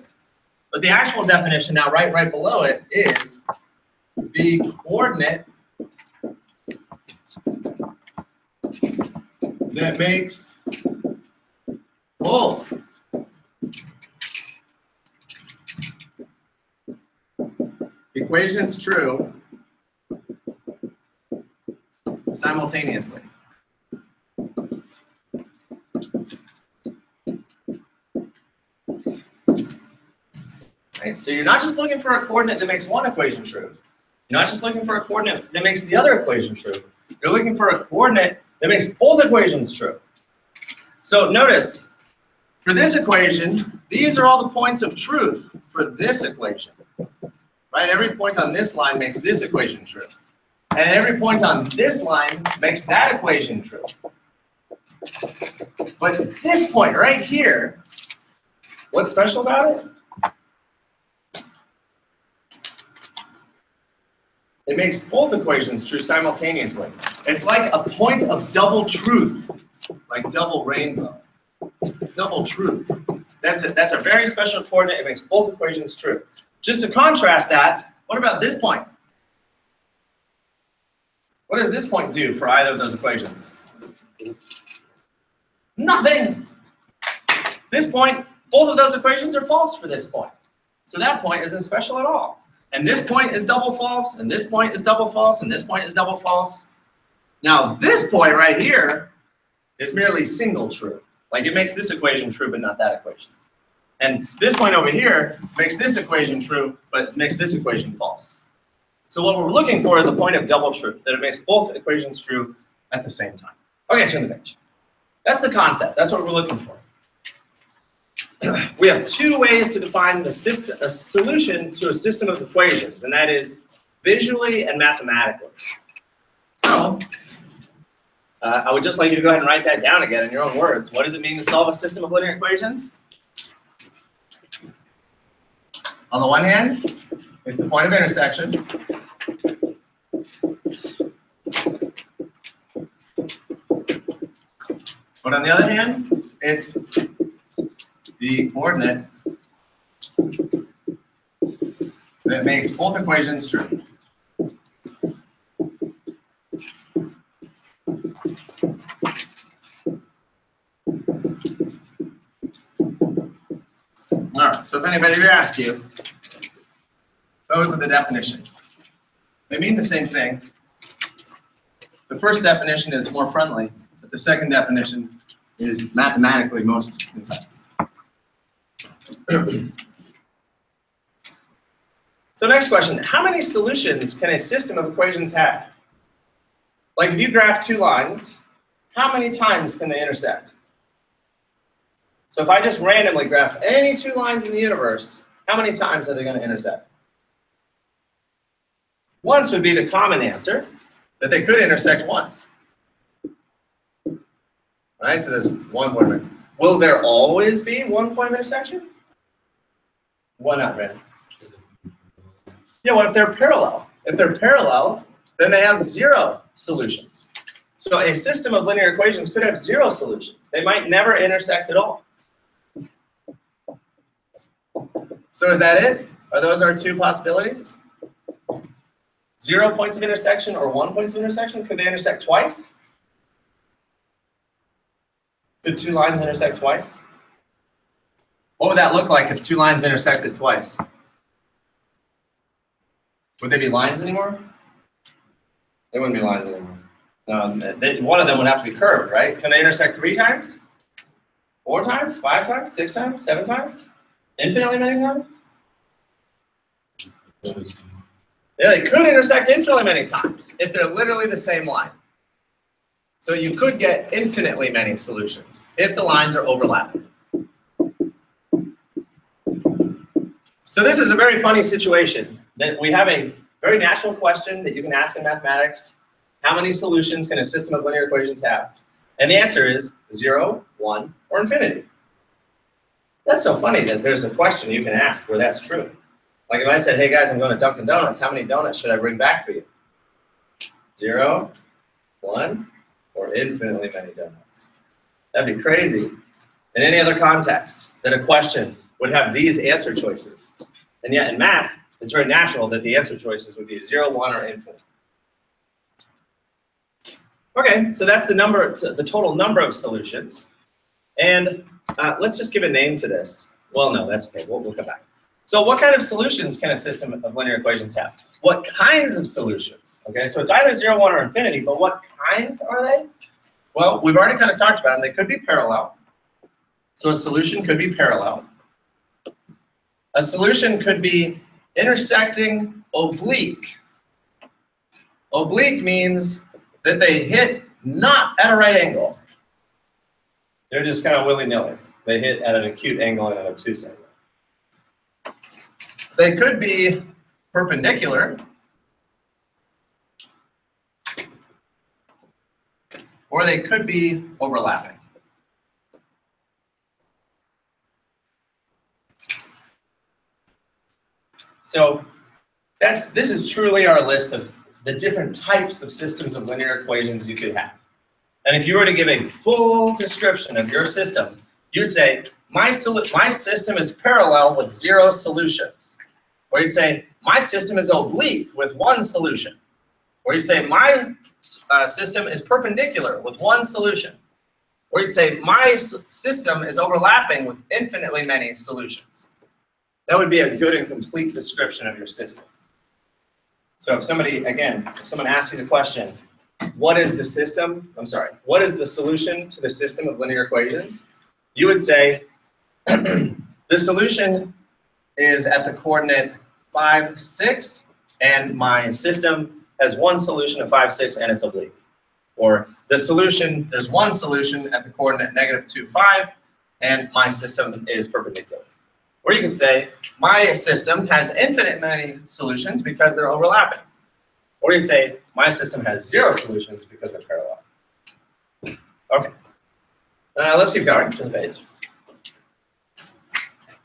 But the actual definition now, right below it, is the coordinate that makes both equations true simultaneously. Right? So you're not just looking for a coordinate that makes one equation true. You're not just looking for a coordinate that makes the other equation true. You're looking for a coordinate that makes both equations true. So notice, for this equation, these are all the points of truth for this equation. Right? Every point on this line makes this equation true. And every point on this line makes that equation true. But this point right here, what's special about it? It makes both equations true simultaneously. It's like a point of double truth, like double rainbow. Double truth. That's a very special coordinate. It makes both equations true. Just to contrast that, what about this point? What does this point do for either of those equations? Nothing. This point, both of those equations are false for this point. So that point isn't special at all. And this point is double false, and this point is double false, and this point is double false. Now this point right here is merely single true. Like it makes this equation true, but not that equation. And this point over here makes this equation true, but makes this equation false. So what we're looking for is a point of double truth, that it makes both equations true at the same time. Okay, turn the page. That's the concept. That's what we're looking for. We have two ways to define the system, a solution to a system of equations, and that is visually and mathematically. So I would just like you to go ahead and write that down again in your own words. What does it mean to solve a system of linear equations? On the one hand, it's the point of intersection. But on the other hand, it's the coordinate that makes both equations true. All right, so if anybody ever asked you, those are the definitions. They mean the same thing. The first definition is more friendly, but the second definition is mathematically most concise. So next question, how many solutions can a system of equations have? Like if you graph two lines, how many times can they intersect? So if I just randomly graph any two lines in the universe, how many times are they going to intersect? Once would be the common answer, that they could intersect once. All right, so there's one point of intersection. Will there always be one point of intersection? Why not, Brandon? Yeah, what if they're parallel? If they're parallel, then they have zero solutions. So a system of linear equations could have zero solutions. They might never intersect at all. So is that it? Are those our two possibilities? 0 points of intersection or 1 point of intersection? Could they intersect twice? Could two lines intersect twice? What would that look like if two lines intersected twice? Would they be lines anymore? They wouldn't be lines anymore. No, one of them would have to be curved, right? Can they intersect 3 times? 4 times? 5 times? 6 times? 7 times? Infinitely many times? Yeah, they could intersect infinitely many times if they're literally the same line. So you could get infinitely many solutions if the lines are overlapping. So this is a very funny situation that we have a very natural question that you can ask in mathematics. How many solutions can a system of linear equations have? And the answer is 0, 1, or infinity. That's so funny that there's a question you can ask where that's true. Like if I said, hey guys, I'm going to Dunkin' Donuts, how many donuts should I bring back for you? 0, 1, or infinitely many donuts. That'd be crazy in any other context that a question would have these answer choices. And yet in math, it's very natural that the answer choices would be 0, 1, or infinite. Okay, so that's the total number of solutions. And let's just give a name to this. Well, no, that's okay. We'll come back. So what kind of solutions can a system of linear equations have? What kinds of solutions? Okay, so it's either 0, 1, or infinity, but what kinds are they? Well, we've already kind of talked about them. They could be parallel. So a solution could be parallel. A solution could be intersecting oblique. Oblique means that they hit not at a right angle. They're just kind of willy-nilly. They hit at an acute angle and an obtuse angle. They could be perpendicular, or they could be overlapping. So this is truly our list of the different types of systems of linear equations you could have. And if you were to give a full description of your system, you'd say, my system is parallel with 0 solutions. Or you'd say, my system is oblique with 1 solution. Or you'd say, my system is perpendicular with 1 solution. Or you'd say, my system is overlapping with infinitely many solutions. That would be a good and complete description of your system. So if somebody, again, if someone asks you the question, what is the system, what is the solution to the system of linear equations? You would say, the solution is at the coordinate 5, 6, and my system has one solution of 5, 6, and it's oblique. Or the solution, there's one solution at the coordinate -2, 5, and my system is perpendicular. Or you could say, my system has infinite many solutions because they're overlapping. Or you'd say, my system has 0 solutions because they're parallel. Okay. Let's keep going to the page.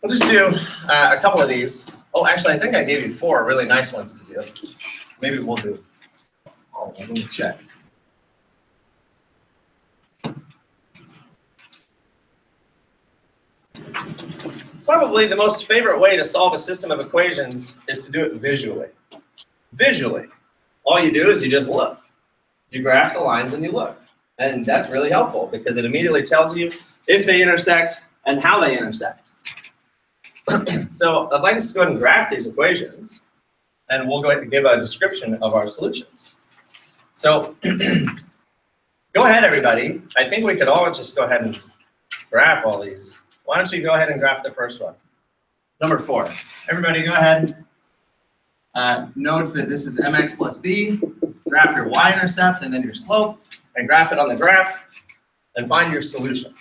We'll just do a couple of these. Oh, actually, I think I gave you 4 really nice ones to do. So maybe we'll do. Oh, let me check. Probably the most favorite way to solve a system of equations is to do it visually. Visually. All you do is you just look. You graph the lines and you look. And that's really helpful because it immediately tells you if they intersect and how they intersect. So I'd like us to go ahead and graph these equations, and we'll go ahead and give a description of our solutions. So go ahead, everybody. I think we could all just go ahead and graph all these. Why don't you go ahead and graph the first one? Number 4. Everybody go ahead. Note that this is mx plus b. Graph your y-intercept and then your slope, and graph it on the graph, and find your solution.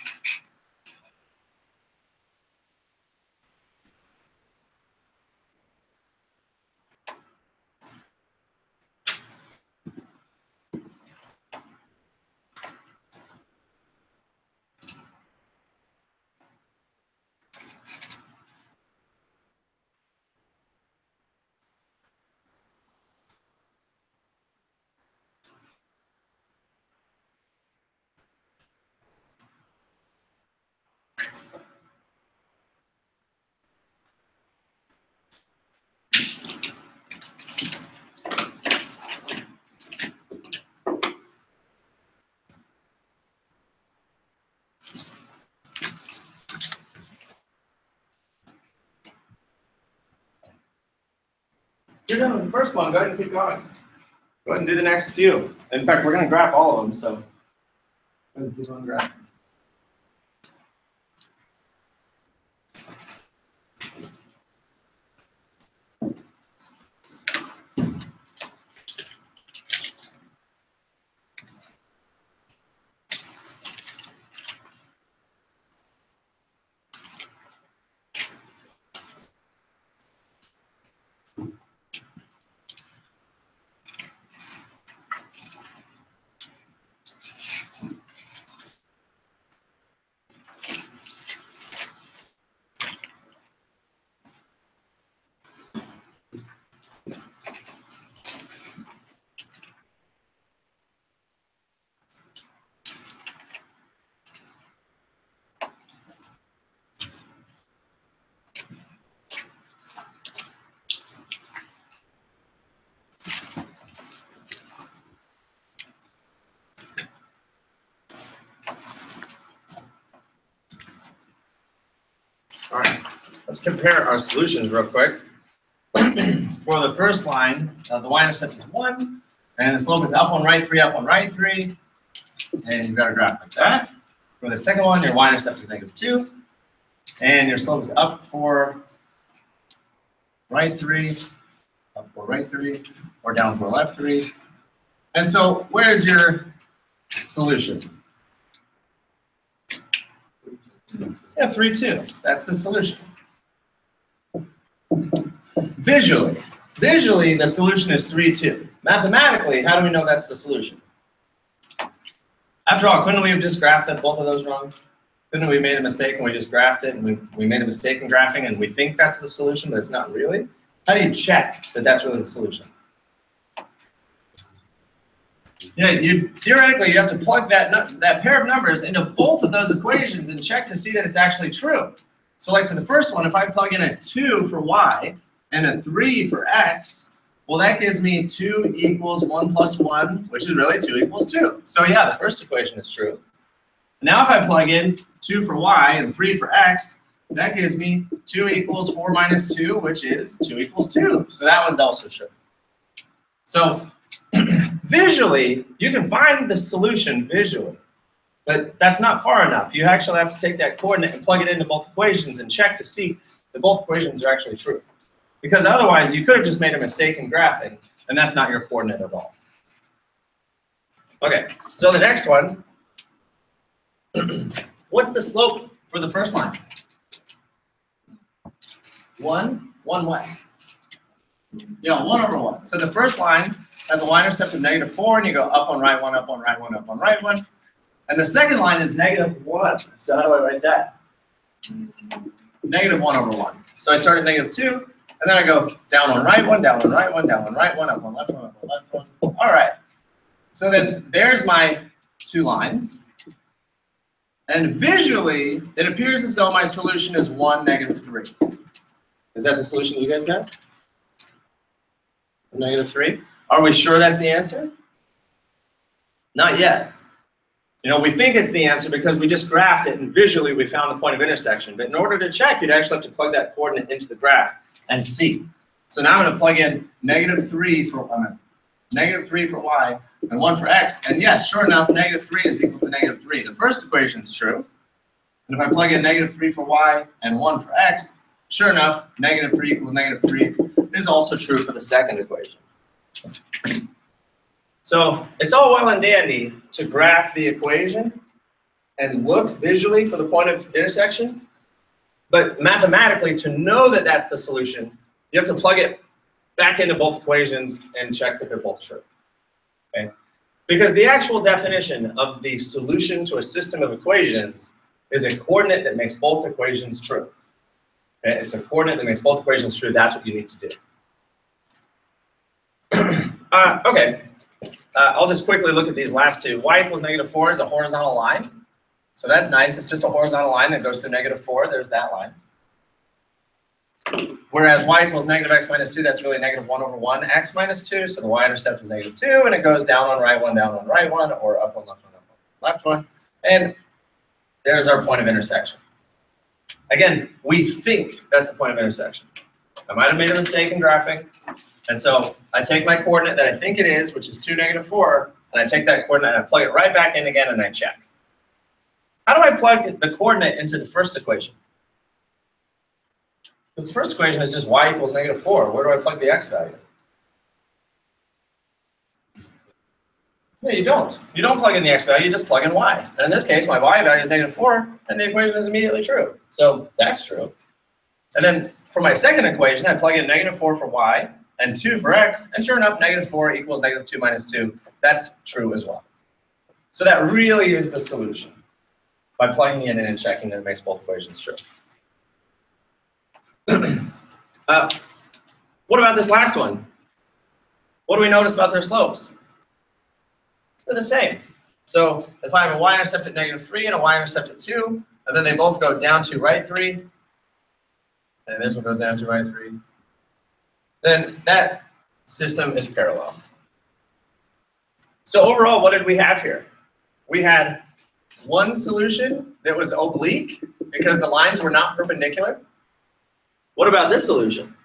You're done with the first one. Go ahead and keep going. Go ahead and do the next few. In fact, we're going to graph all of them, so go ahead and keep on graphing. All right, let's compare our solutions real quick. For the first line, the y-intercept is 1, and the slope is up 1, right 3, up 1, right 3, and you've got a graph like that. For the second one, your y-intercept is -2, and your slope is up 4, right 3, up 4, right 3, or down 4, left 3. And so, where's your solution? Yeah, 3, 2. That's the solution. Visually, the solution is 3, 2. Mathematically, how do we know that's the solution? After all, couldn't we have just graphed both of those wrong? Couldn't we have made a mistake and we just graphed it, and we made a mistake in graphing and we think that's the solution, but it's not really? How do you check that that's really the solution? Yeah, theoretically, you have to plug that pair of numbers into both of those equations and check to see that it's actually true. So like for the first one, if I plug in a 2 for y and a 3 for x, well, that gives me 2 equals 1 plus 1, which is really 2 equals 2. So yeah, the first equation is true. Now if I plug in 2 for y and 3 for x, that gives me 2 equals 4 minus 2, which is 2 equals 2. So that one's also true. So visually, you can find the solution visually, but that's not far enough. You actually have to take that coordinate and plug it into both equations and check to see that both equations are actually true. Because otherwise, you could have just made a mistake in graphing, and that's not your coordinate at all. Okay, so the next one, what's the slope for the first line? 1 what? Yeah, 1 over 1. So the first line has a y-intercept of -4, and you go up on right one, up on right one, up on right one. And the second line is -1. So how do I write that? -1 over 1. So I start at -2, and then I go down on right one, down on right one, down on right one, up on left one, up on left one. All right. So then there's my 2 lines. And visually, it appears as though my solution is 1, -3. Is that the solution you guys got? -3? Are we sure that's the answer? Not yet. You know, we think it's the answer because we just graphed it and visually we found the point of intersection. But in order to check, you'd actually have to plug that coordinate into the graph and see. So now I'm going to plug in -3 for y and 1 for x. And yes, sure enough, -3 is equal to -3. The first equation is true. And if I plug in -3 for y and 1 for x, sure enough, -3 equals -3 is also true for the second equation. So it's all well and dandy to graph the equation and look visually for the point of intersection, but mathematically, to know that that's the solution, you have to plug it back into both equations and check that they're both true. Okay? Because the actual definition of the solution to a system of equations is a coordinate that makes both equations true. Okay? It's a coordinate that makes both equations true. That's what you need to do. Okay. I'll just quickly look at these last two. Y equals -4 is a horizontal line. So that's nice. It's just a horizontal line that goes through -4. There's that line. Whereas y equals -x minus 2, that's really -1 over 1 x minus 2. So the y-intercept is -2, and it goes down on right one, or up on left one, up on left one. And there's our point of intersection. Again, we think that's the point of intersection. I might have made a mistake in graphing. And so I take my coordinate that I think it is, which is 2, -4, and I take that coordinate and I plug it right back in again and I check. How do I plug the coordinate into the first equation? Because the first equation is just y equals -4. Where do I plug the x value? No, you don't. You don't plug in the x value, you just plug in y. And in this case, my y value is -4, and the equation is immediately true. So that's true. And then for my second equation, I plug in -4 for y and 2 for x, and sure enough, -4 equals -2 minus 2. That's true as well. So that really is the solution, by plugging it in and checking that it makes both equations true. What about this last one? What do we notice about their slopes? They're the same. So if I have a y-intercept at -3 and a y-intercept at 2, and then they both go down to right 3, and this will go down to right 3, then that system is parallel. So overall, what did we have here? We had one solution that was oblique because the lines were not perpendicular. What about this solution?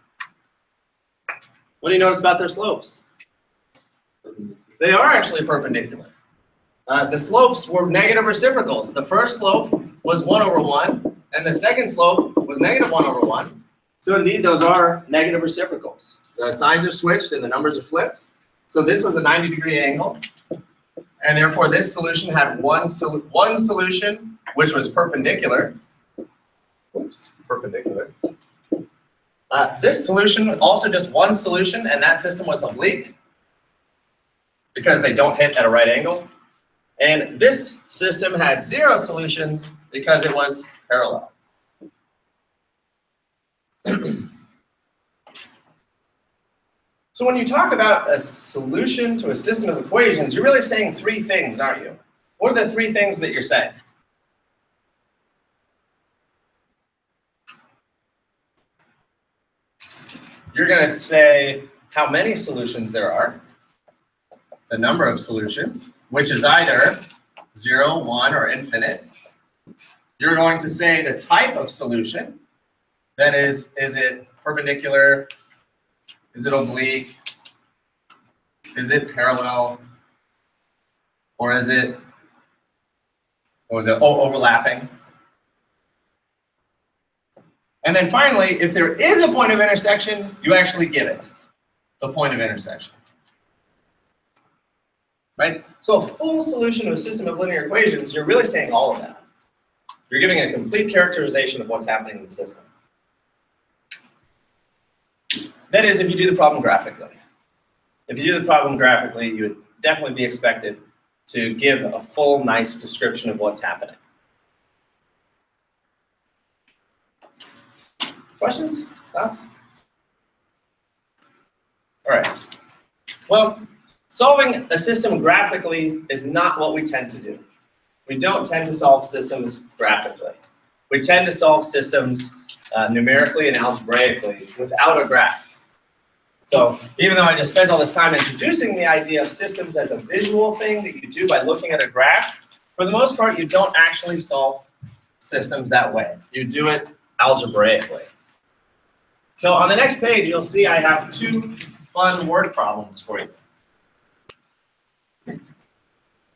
What do you notice about their slopes? They are actually perpendicular. The slopes were negative reciprocals. The first slope was 1 over 1, and the second slope was -1 over 1. So indeed, those are negative reciprocals. The signs are switched and the numbers are flipped. So this was a 90-degree angle. And therefore, this solution had one solution, which was perpendicular. Oops, perpendicular. This solution, also just one solution, and that system was oblique because they don't hit at a right angle. And this system had 0 solutions because it was parallel. So when you talk about a solution to a system of equations, you're really saying 3 things, aren't you? What are the 3 things that you're saying? You're going to say how many solutions there are, the number of solutions, which is either 0, 1, or infinite. You're going to say the type of solution, that is it perpendicular? Is it oblique? Is it parallel? Or is it overlapping? And then finally, if there is a point of intersection, you actually give it the point of intersection. Right? So a full solution to a system of linear equations, you're really saying all of that. You're giving a complete characterization of what's happening in the system. That is, if you do the problem graphically. If you do the problem graphically, you would definitely be expected to give a full, nice description of what's happening. Questions? Thoughts? All right. Well, solving a system graphically is not what we tend to do. We don't tend to solve systems graphically. We tend to solve systems numerically and algebraically without a graph. So even though I just spent all this time introducing the idea of systems as a visual thing that you do by looking at a graph, for the most part, you don't actually solve systems that way. You do it algebraically. So on the next page, you'll see I have two fun word problems for you.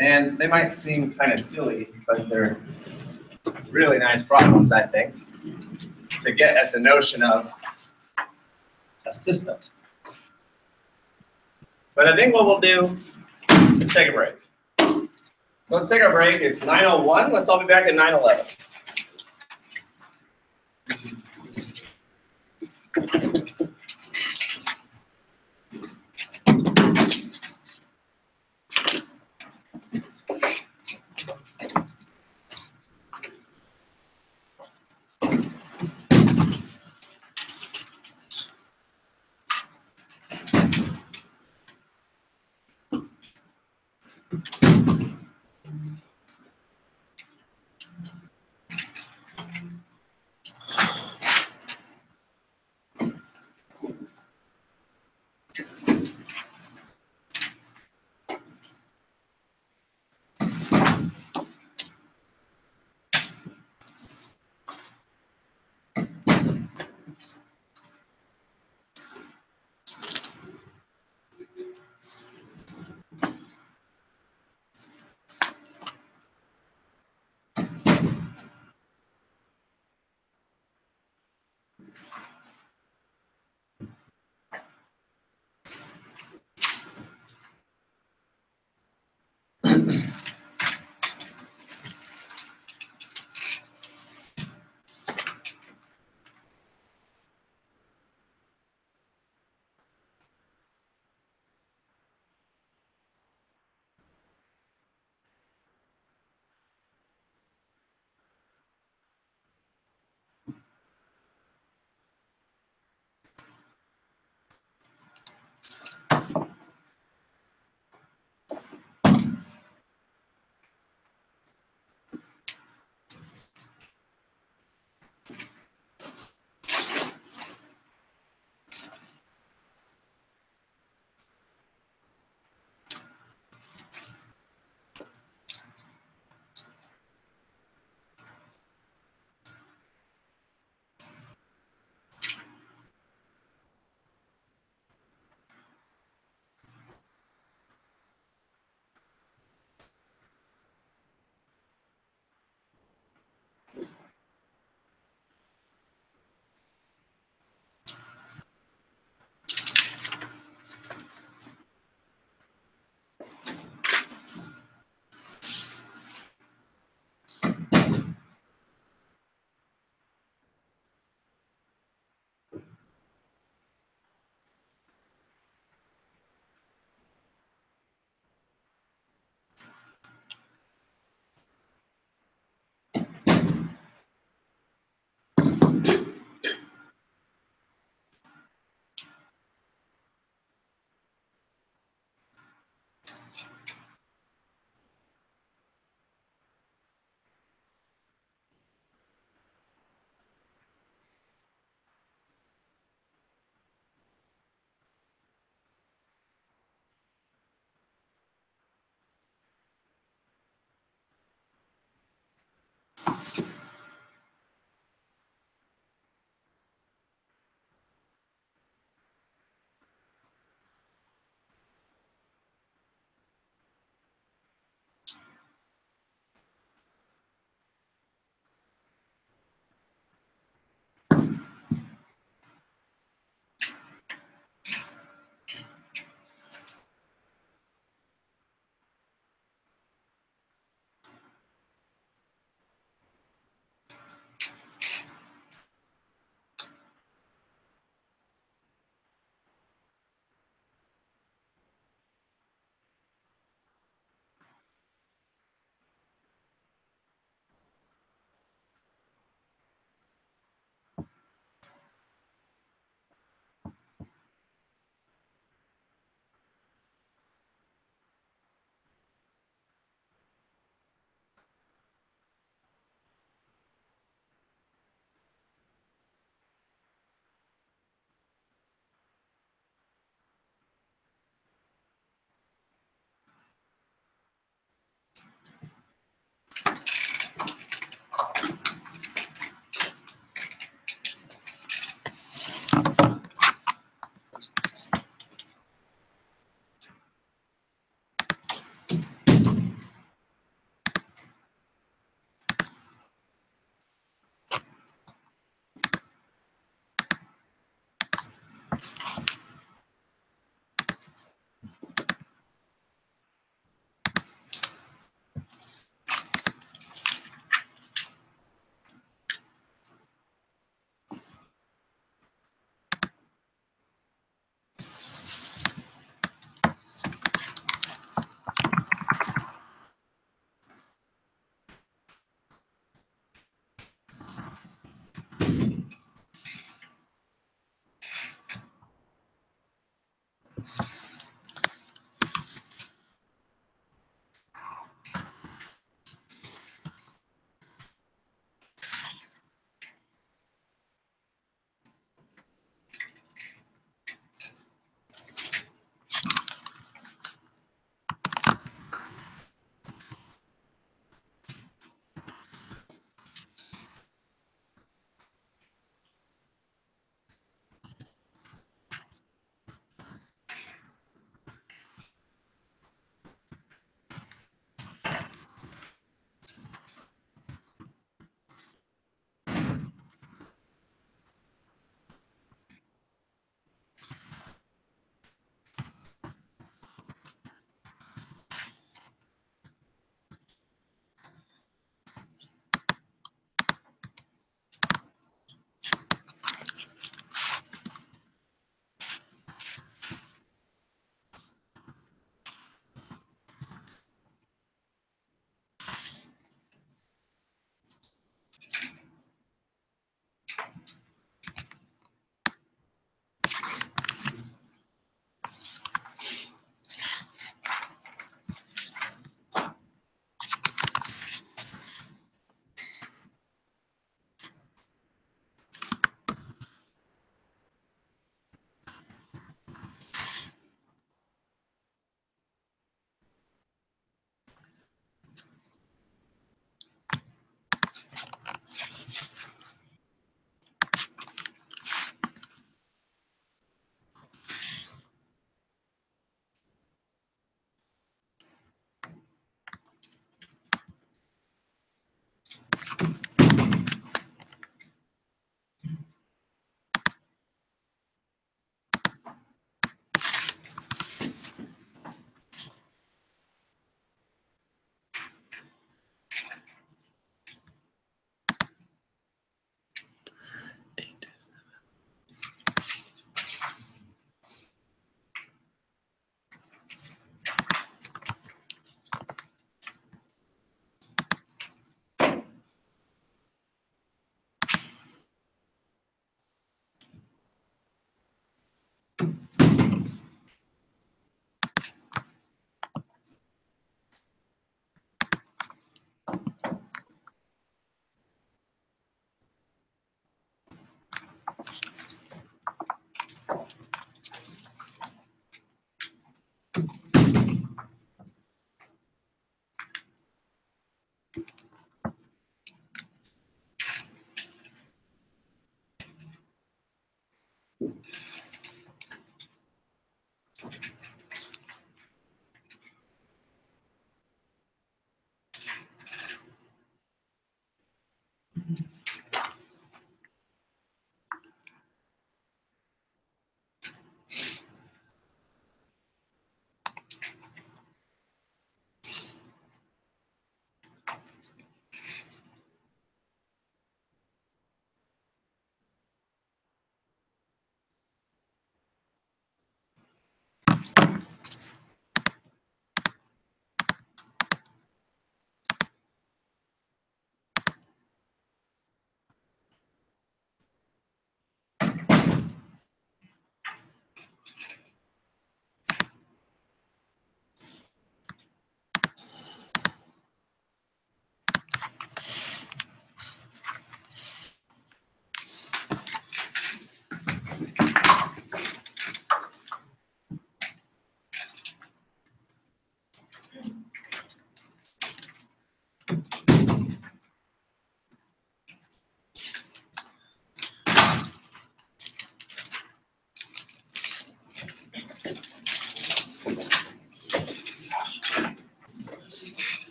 And they might seem kind of silly, but they're really nice problems, I think, to get at the notion of a system. But I think what we'll do is take a break. So let's take our break. It's 9:01. Let's all be back at 9:11.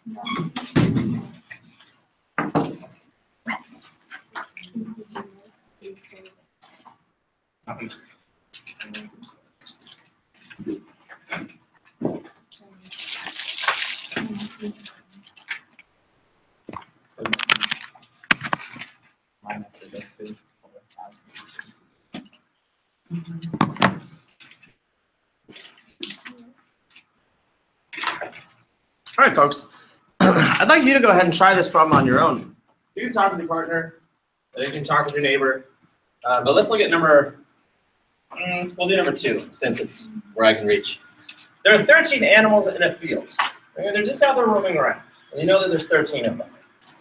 All right, folks. I'd like you to go ahead and try this problem on your own. You can talk with your partner, or you can talk with your neighbor. But let's look at number, we'll do number 2, since it's where I can reach. There are 13 animals in a field. They're just out there roaming around. And you know that there's 13 of them.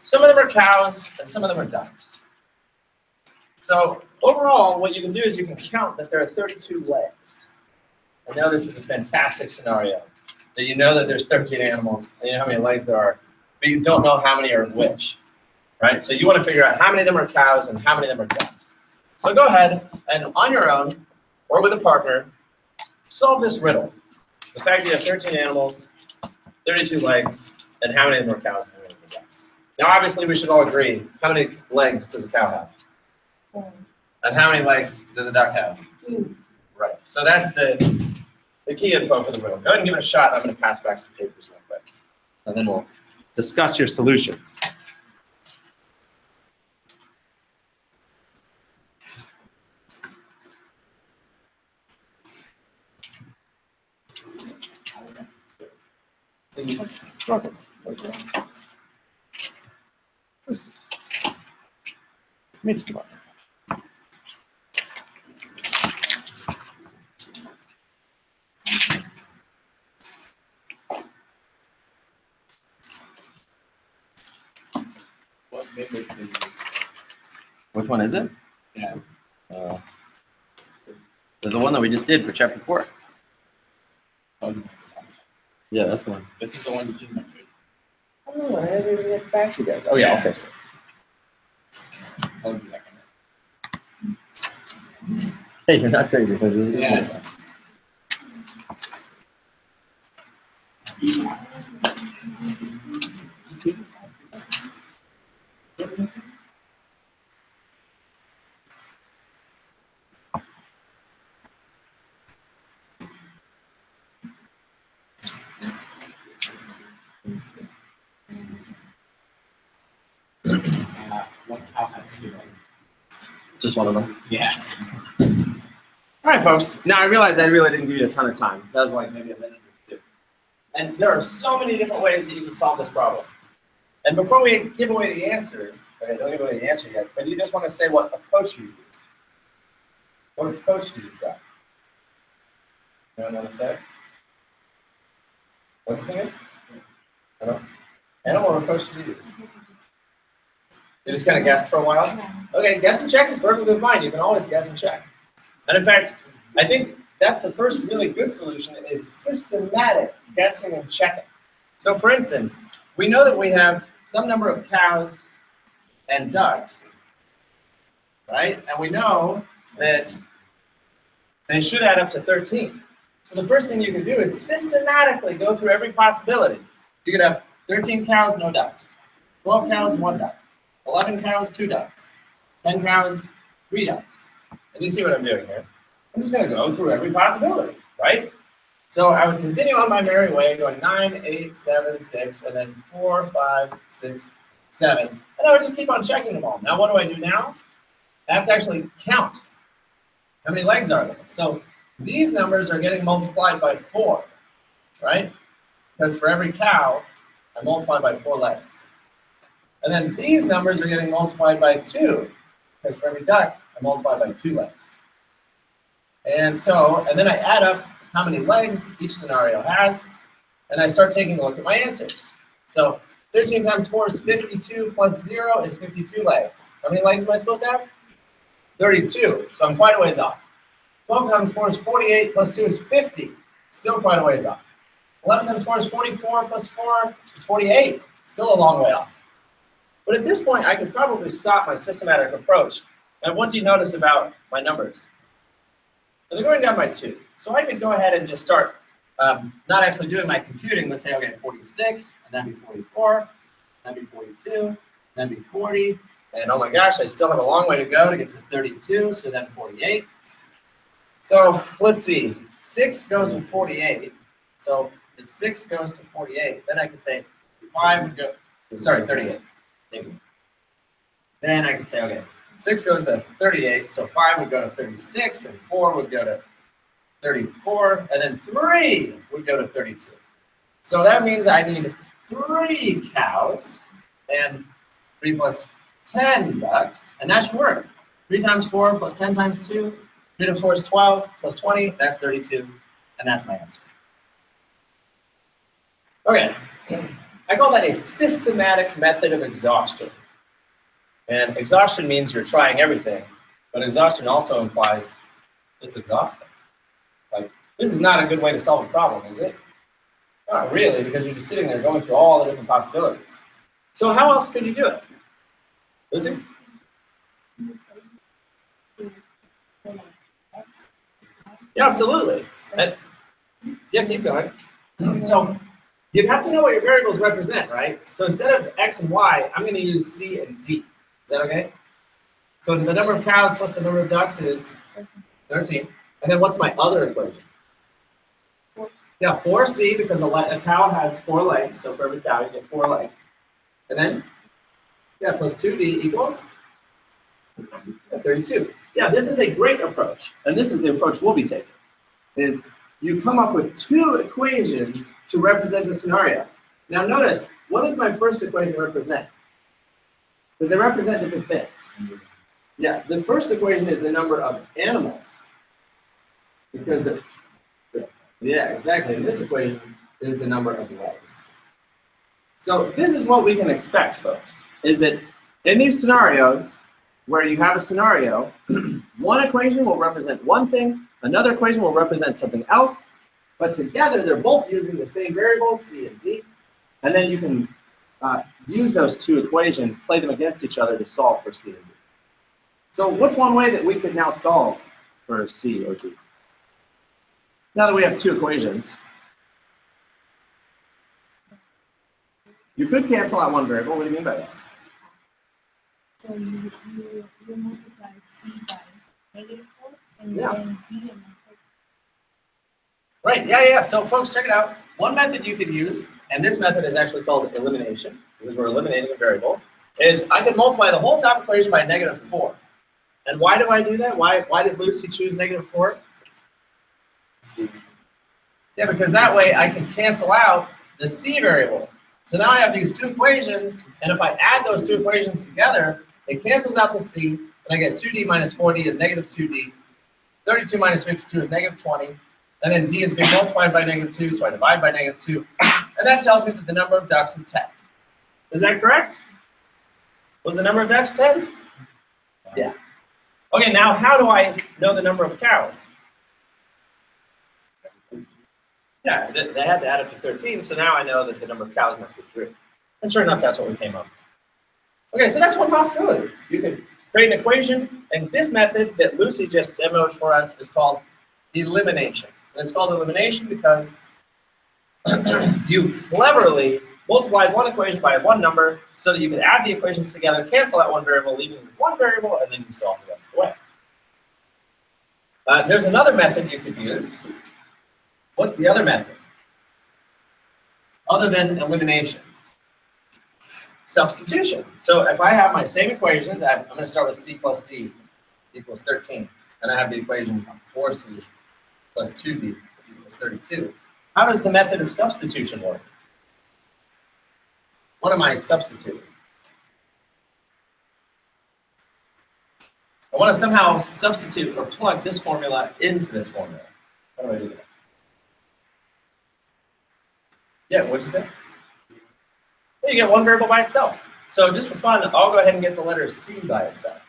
Some of them are cows, and some of them are ducks. So overall, what you can do is you can count that there are 32 legs. I know this is a fantastic scenario. That you know that there's 13 animals, and you know how many legs there are, but you don't know how many are which, right? So you want to figure out how many of them are cows and how many of them are ducks. So go ahead and on your own, or with a partner, solve this riddle. The fact that you have 13 animals, 32 legs, and how many of them are cows and how many of them are ducks. Now obviously we should all agree, how many legs does a cow have? And how many legs does a duck have? Right, so that's the key info for the riddle. Go ahead and give it a shot. I'm going to pass back some papers real quick. And then we'll discuss your solutions. What method do you use? Which one is it? Yeah. The one that we just did for chapter 4. Yeah, that's the one. This is the one you just mentioned. Oh, I didn't even get back to you guys. Oh yeah, I'll fix it. I told you that kind Hey, you're not crazy. of. Yeah. One cow has 2 legs. Just one of them. Yeah. All right, folks. Now I realize I really didn't give you a ton of time. That was like maybe a minute or 2. And there are so many different ways that you can solve this problem. And before we give away the answer, okay, don't give away the answer yet, but you just want to say what approach you used. What approach did you try? You want to say? What's the name? Anna? Anna, what approach did you use? You just kind of guessed for a while? Okay, guess and check is perfectly fine. You can always guess and check. And in fact, I think that's the first really good solution is systematic guessing and checking. So for instance, we know that we have some number of cows and ducks, right? And we know that they should add up to 13. So the first thing you can do is systematically go through every possibility. You could have 13 cows, no ducks. 12 cows, 1 duck. 11 cows, 2 ducks. 10 cows, 3 ducks. And you see what I'm doing here. I'm just going to go through every possibility, right? So I would continue on my merry way, going 9, 8, 7, 6, and then 4, 5, 6, 7. And I would just keep on checking them all. Now what do I do now? I have to actually count. How many legs are there? So these numbers are getting multiplied by 4, right? Because for every cow, I multiply by 4 legs. And then these numbers are getting multiplied by 2, because for every duck, I multiply by 2 legs. And then I add up how many legs each scenario has, and I start taking a look at my answers. So 13 times 4 is 52, plus 0 is 52 legs. How many legs am I supposed to have? 32, so I'm quite a ways off. 12 times 4 is 48, plus 2 is 50, still quite a ways off. 11 times 4 is 44, plus 4 is 48, still a long way off. But at this point, I could probably stop my systematic approach. And what do you notice about my numbers? They're going down by 2. So I could go ahead and just start not actually doing my computing, let's say, okay, 46, and that'd be 44, that'd be 42, that'd be 40, and oh my gosh, I still have a long way to go to get to 32, so then 48. So let's see, 6 goes with 48. So if 6 goes to 48, then I can say 5 would go, sorry, 38. Maybe. Then I can say, okay, 6 goes to 38, so 5 would go to 36, and 4 would go to 34, and then 3 would go to 32. So that means I need 3 cows and 3 plus 10 ducks, and that should work. 3 times 4 plus 10 times 2, 3 times 4 is 12, plus 20, that's 32, and that's my answer. Okay, I call that a systematic method of exhaustion. And exhaustion means you're trying everything, but exhaustion also implies it's exhausting. Like, this is not a good way to solve a problem, is it? Not really, because you're just sitting there going through all the different possibilities. So how else could you do it? Lucy? Yeah, absolutely. Yeah, keep going. So you have to know what your variables represent, right? So instead of x and y, I'm going to use c and d. Is that okay? So the number of cows plus the number of ducks is 13. And then what's my other equation? Yeah, 4c, because a cow has 4 legs. So for every cow, you get 4 legs. And then, yeah, plus 2d equals 32. Yeah, this is a great approach. And this is the approach we'll be taking. Is you come up with 2 equations to represent the scenario. Now notice, what does my first equation represent? Because they represent different things. Yeah, the first equation is the number of animals. Because yeah, exactly. And this equation is the number of legs. So this is what we can expect, folks, is that in these scenarios, where you have a scenario, one equation will represent one thing, another equation will represent something else, but together they're both using the same variables, c and d, and then you can use those 2 equations, play them against each other to solve for c and d. So what's one way that we could now solve for c or d? Now that we have 2 equations, you could cancel out one variable. What do you mean by that? So you multiply c by -4 and Yeah. then d and then 13. Right, yeah. So folks, check it out. One method you could use, and this method is actually called elimination, because we're eliminating a variable, is I could multiply the whole top equation by -4. And why do I do that? Why did Lucy choose -4? Yeah, because that way I can cancel out the c variable. So now I have these 2 equations, and if I add those 2 equations together, it cancels out the c, and I get 2d minus 4d is -2d, 32 minus 52 is -20, and then d is being multiplied by -2, so I divide by -2, and that tells me that the number of ducks is 10. Is that correct? Was the number of ducks 10? Yeah. Okay, now how do I know the number of cows? Yeah, they had to add up to 13, so now I know that the number of cows must be 3. And sure enough, that's what we came up with. Okay, so that's one possibility. You could create an equation, and this method that Lucy just demoed for us is called elimination. And it's called elimination because you cleverly multiplied one equation by one number so that you could add the equations together, cancel out one variable, leaving with one variable, and then you solve the rest of the way. There's another method you could use. What's the other method? Other than elimination. Substitution. So if I have my same equations, I'm going to start with c plus d equals 13. And I have the equation 4c plus 2d equals 32. How does the method of substitution work? What am I substituting? I want to somehow substitute or plug this formula into this formula. How do I do that? Yeah, what'd you say? You get one variable by itself. So just for fun, I'll go ahead and get the letter c by itself.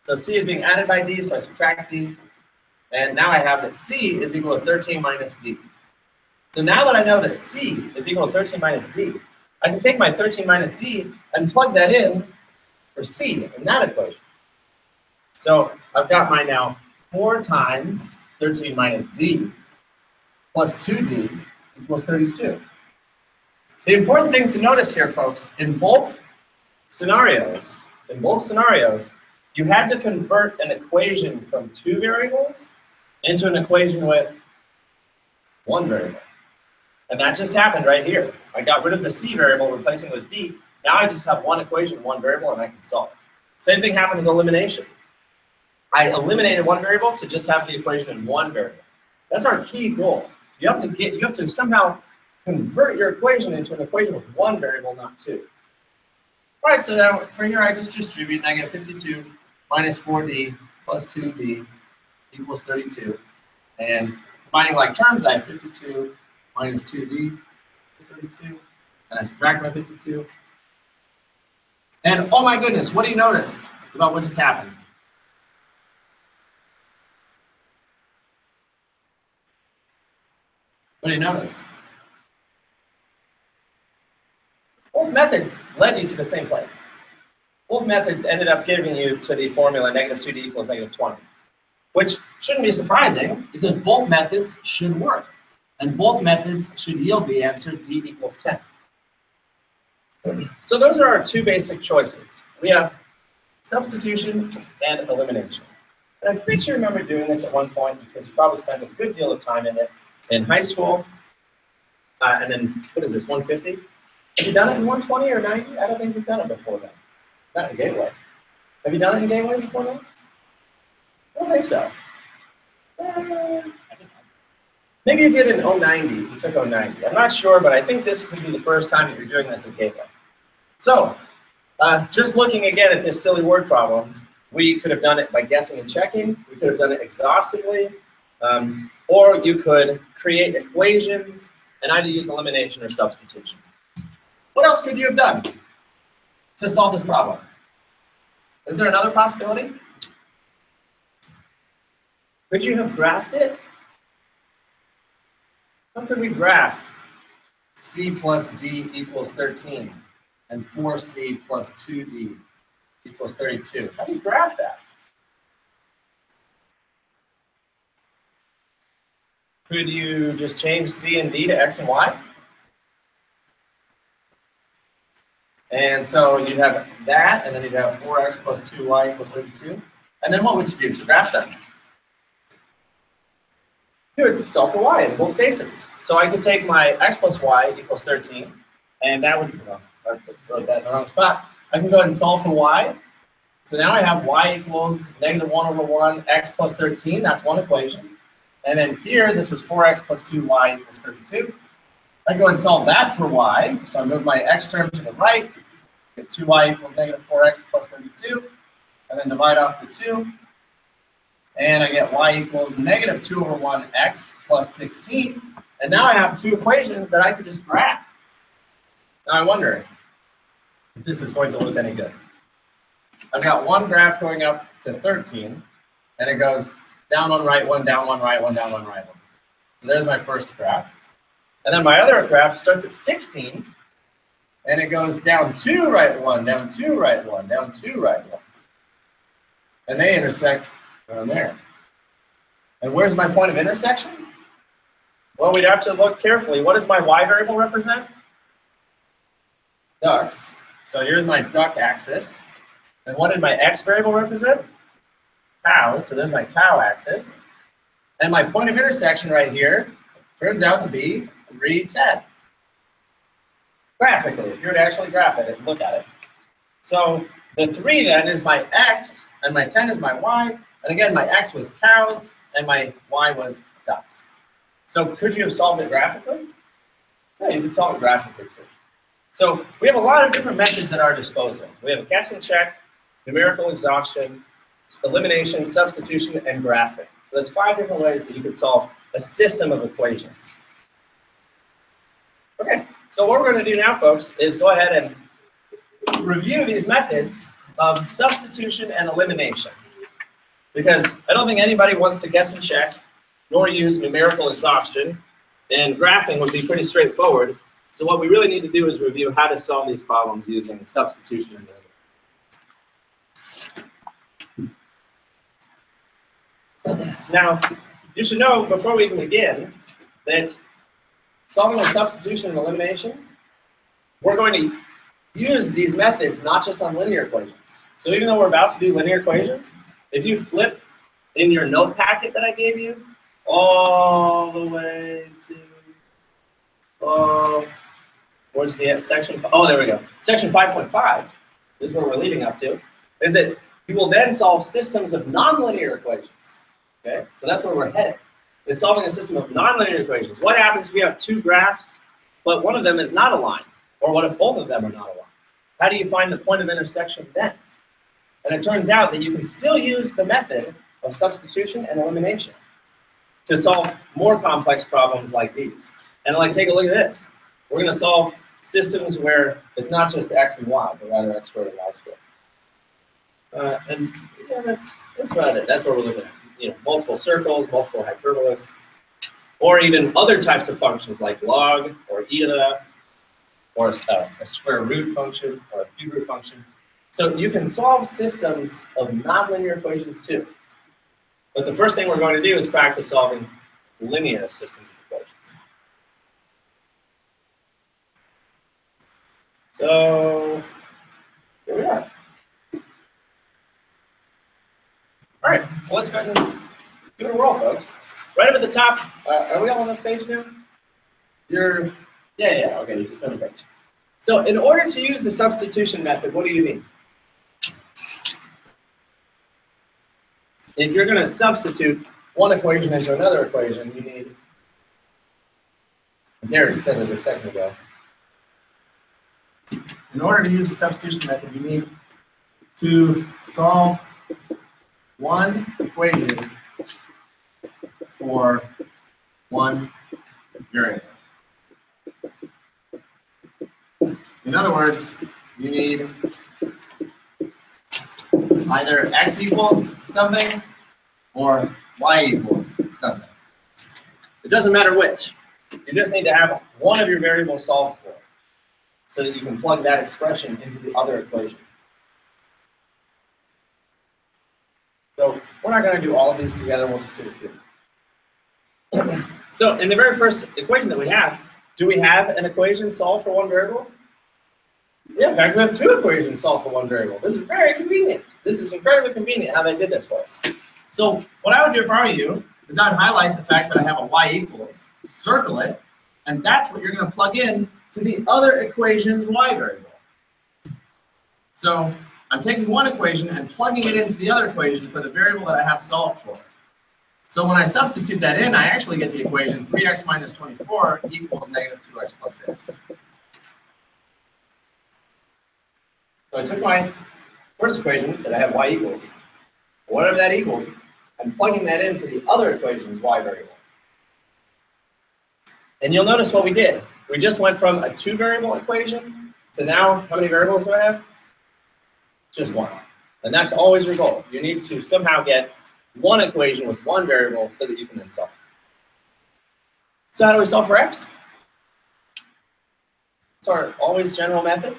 So c is being added by d, so I subtract d. And now I have that c is equal to 13 minus d. So now that I know that c is equal to 13 minus d, I can take my 13 minus d and plug that in for c in that equation. So I've got my now 4 times 13 minus d plus 2d equals 32. The important thing to notice here, folks, in both scenarios, you had to convert an equation from 2 variables into an equation with 1 variable. And that just happened right here. I got rid of the C variable, replacing it with D. Now I just have 1 equation, 1 variable, and I can solve it. Same thing happened with elimination. I eliminated 1 variable to just have the equation in 1 variable. That's our key goal. You have to somehow convert your equation into an equation with 1 variable, not 2. All right, so now for here I just distribute, and I get 52 minus 4D plus 2D equals 32. And combining like terms, I have 52 minus 2D is 32. And I subtract my 52. And oh my goodness, what do you notice about what just happened? What do you notice? Both methods led you to the same place. Both methods ended up giving you to the formula negative 2D equals negative 20, which shouldn't be surprising because both methods should work. And both methods should yield the answer D equals 10. So those are our 2 basic choices. We have substitution and elimination. And I bet you remember doing this at one point because you probably spent a good deal of time in it in high school. And then, what is this, 150? Have you done it in 120 or 90? I don't think you've done it before then. Not in Gateway. Have you done it in Gateway before then? I don't think so. Maybe you did in 090. You took 090. I'm not sure, but I think this could be the first time that you're doing this at Gateway. So, just looking again at this silly word problem, we could have done it by guessing and checking. We could have done it exhaustively. Or you could create equations and either use elimination or substitution. What else could you have done to solve this problem? Is there another possibility? Could you have graphed it? How could we graph C plus D equals 13 and 4C plus 2D equals 32? How do you graph that? Could you just change C and D to X and Y? And so you'd have that, and then you'd have 4x plus 2y equals 32. And then what would you do to graph them? You would solve for y in both cases. So I could take my x plus y equals 13, and that would, I wrote that in the wrong spot. I can go ahead and solve for y. So now I have y equals negative 1 over 1, x plus 13. That's one equation. And then here, this was 4x plus 2y equals 32. I go and solve that for y. So I move my x term to the right, get 2y equals negative 4x plus 32, and then divide off the 2. And I get y equals negative 2 over 1x plus 16. And now I have 2 equations that I could just graph. Now I wonder if this is going to look any good. I've got one graph going up to 13, and it goes down 1, right 1, down 1, right 1, down 1, right 1. And there's my first graph. And then my other graph starts at 16, and it goes down 2, right 1, down 2, right 1, down 2, right 1. And they intersect around there. And where's my point of intersection? Well, we'd have to look carefully. What does my y variable represent? Ducks. So here's my duck axis. And what did my x variable represent? Cows. So there's my cow axis. And my point of intersection right here turns out to be 3, 10. Graphically, if you were to actually graph it and look at it. So the 3 then is my x, and my 10 is my y. And again, my x was cows, and my y was ducks. So could you have solved it graphically? Yeah, you could solve it graphically too. So we have a lot of different methods at our disposal. We have a guess and check, numerical exhaustion, elimination, substitution, and graphing. So that's 5 different ways that you could solve a system of equations. Okay, so what we're going to do now, folks, is go ahead and review these methods of substitution and elimination. Because I don't think anybody wants to guess and check, nor use numerical exhaustion, and graphing would be pretty straightforward. So what we really need to do is review how to solve these problems using substitution and elimination. Now, you should know before we even begin that solving with substitution and elimination, we're going to use these methods not just on linear equations. So even though we're about to do linear equations, if you flip in your note packet that I gave you, all the way to, towards the section, oh, there we go. Section 5.5 is where we're leading up to, is that you will then solve systems of nonlinear equations. Okay, so that's where we're headed, is solving a system of nonlinear equations. What happens if we have two graphs, but one of them is not aligned? Or what if both of them are not aligned? How do you find the point of intersection then? And it turns out that you can still use the method of substitution and elimination to solve more complex problems like these. And like, take a look at this. We're going to solve systems where it's not just x and y, but rather x squared and y squared. And yeah, that's about it. That's what we're looking at. You know, multiple circles, multiple hyperbolas, or even other types of functions like log or e to the, or a square root function or a cube root function. So you can solve systems of nonlinear equations too. But the first thing we're going to do is practice solving linear systems of equations. So here we are. All right, well, let's go ahead and give it a roll, folks. Right up at the top, are we all on this page now? Yeah, okay, you just found the page. So in order to use the substitution method, what do you need? If you're going to substitute one equation into another equation, you need, Gary said it a second ago, in order to use the substitution method, you need to solve one equation for one variable. In other words, you need either x equals something or y equals something. It doesn't matter which. You just need to have one of your variables solved for so that you can plug that expression into the other equation. So we're not going to do all of these together, we'll just do a few. So in the very first equation that we have, do we have an equation solved for one variable? Yeah, in fact, we have two equations solved for one variable. This is very convenient. This is incredibly convenient how they did this for us. So what I would do if I were you is I would highlight the fact that I have a y equals, circle it, and that's what you're going to plug in to the other equation's y variable. So I'm taking one equation and plugging it into the other equation for the variable that I have solved for. So when I substitute that in, I actually get the equation 3x minus 24 equals negative 2x plus 6. So I took my first equation that I have y equals, whatever that equals, I'm plugging that in for the other equation's y variable. And you'll notice what we did. We just went from a two-variable equation to now, how many variables do I have? Just one. And that's always your goal. You need to somehow get one equation with one variable so that you can then solve. So how do we solve for x? It's our always general method.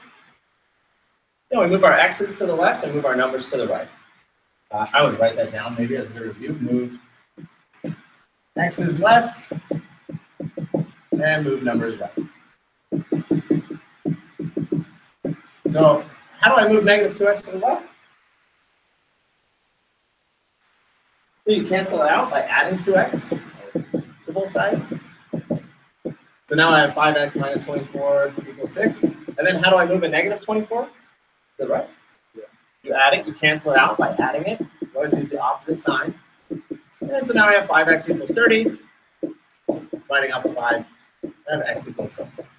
You know, we move our x's to the left and move our numbers to the right. I would write that down maybe as a good review. Move x's left and move numbers right. So how do I move negative 2x to the left? You cancel it out by adding 2x to both sides. So now I have 5x minus 24 equals 6. And then how do I move a negative 24? To the right. You add it, you cancel it out by adding it. You always use the opposite sign. And so now I have 5x equals 30. Dividing up 5, I have x equals 6.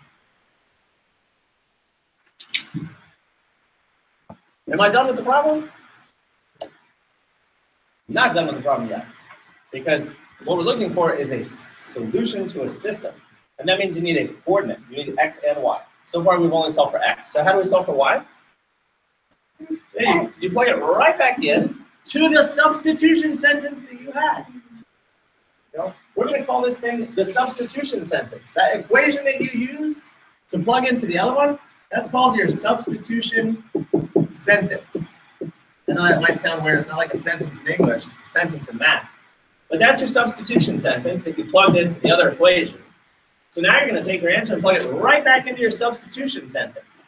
Am I done with the problem? Not done with the problem yet. Because what we're looking for is a solution to a system. And that means you need a coordinate. You need x and y. So far, we've only solved for x. So how do we solve for y? You plug it right back in to the substitution sentence that you had. You know, we're going to call this thing the substitution sentence. That equation that you used to plug into the other one, that's called your substitution sentence. I know that might sound weird. It's not like a sentence in English. It's a sentence in math. But that's your substitution sentence that you plugged into the other equation So now you're going to take your answer and plug it right back into your substitution sentence,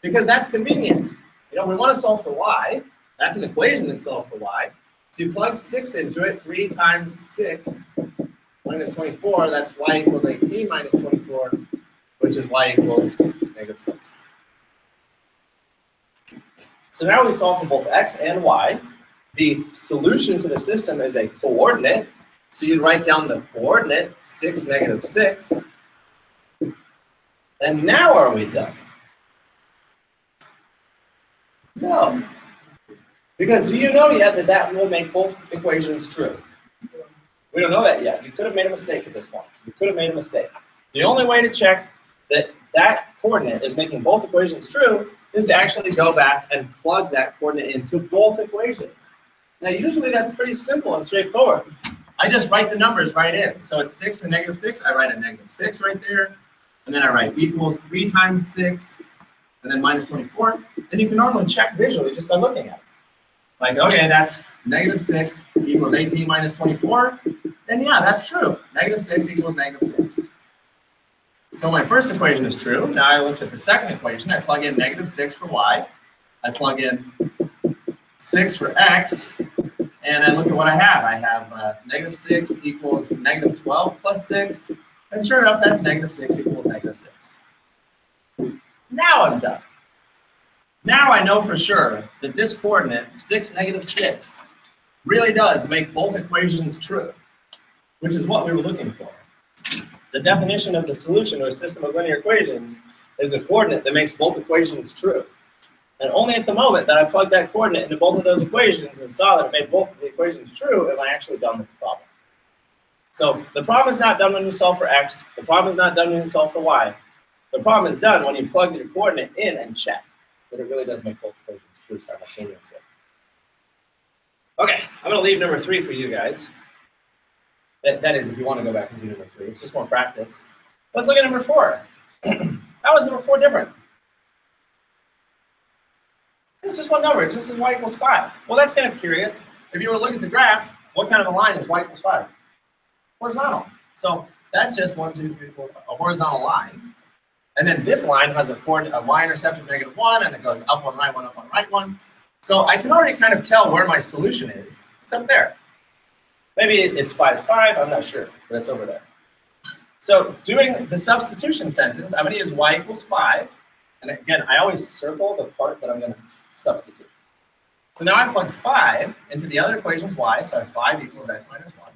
because that's convenient. You know, we want to solve for y. That's an equation that solves for y. So you plug 6 into it. 3 times 6 minus 24. That's y equals 18 minus 24, which is y equals -6. So now we solve for both x and y. The solution to the system is a coordinate. So you'd write down the coordinate, 6, -6. And now are we done? No. Because do you know yet that that will make both equations true? We don't know that yet. You could have made a mistake at this point. You could have made a mistake. The only way to check that that coordinate is making both equations true is to actually go back and plug that coordinate into both equations. Now, usually that's pretty simple and straightforward. I just write the numbers right in. So it's 6 and -6. I write a -6 right there. And then I write equals 3 times 6, and then minus 24. And you can normally check visually just by looking at it. Like, okay, that's -6 equals 18 minus 24. And yeah, that's true. -6 equals -6. So my first equation is true. Now I looked at the second equation. I plug in -6 for y. I plug in 6 for x. And I look at what I have. I have -6 equals -12 plus 6. And sure enough, that's -6 equals -6. Now I'm done. Now I know for sure that this coordinate, 6, -6, really does make both equations true, which is what we were looking for. The definition of the solution to a system of linear equations is a coordinate that makes both equations true. And only at the moment that I plugged that coordinate into both of those equations and saw that it made both of the equations true am I actually done with the problem. So the problem is not done when you solve for x. The problem is not done when you solve for y. The problem is done when you plug your coordinate in and check that it really does make both equations true simultaneously. Okay, I'm going to leave number 3 for you guys. That is, if you want to go back and do number 3. It's just more practice. Let's look at number 4. How is number 4 different? It's just one number. It just says y equals 5. Well, that's kind of curious. If you were to look at the graph, what kind of a line is y equals 5? Horizontal. So that's just 1, 2, 3, 4, 5, a horizontal line. And then this line has a y-intercept of -1, and it goes up one, right one, up one, right one. So I can already kind of tell where my solution is. It's up there. Maybe it's 5, 5, I'm not sure, but it's over there. So doing the substitution sentence, I'm going to use y equals 5. And again, I always circle the part that I'm going to substitute. So now I plug 5 into the other equation's y, so I have 5 equals x minus 1.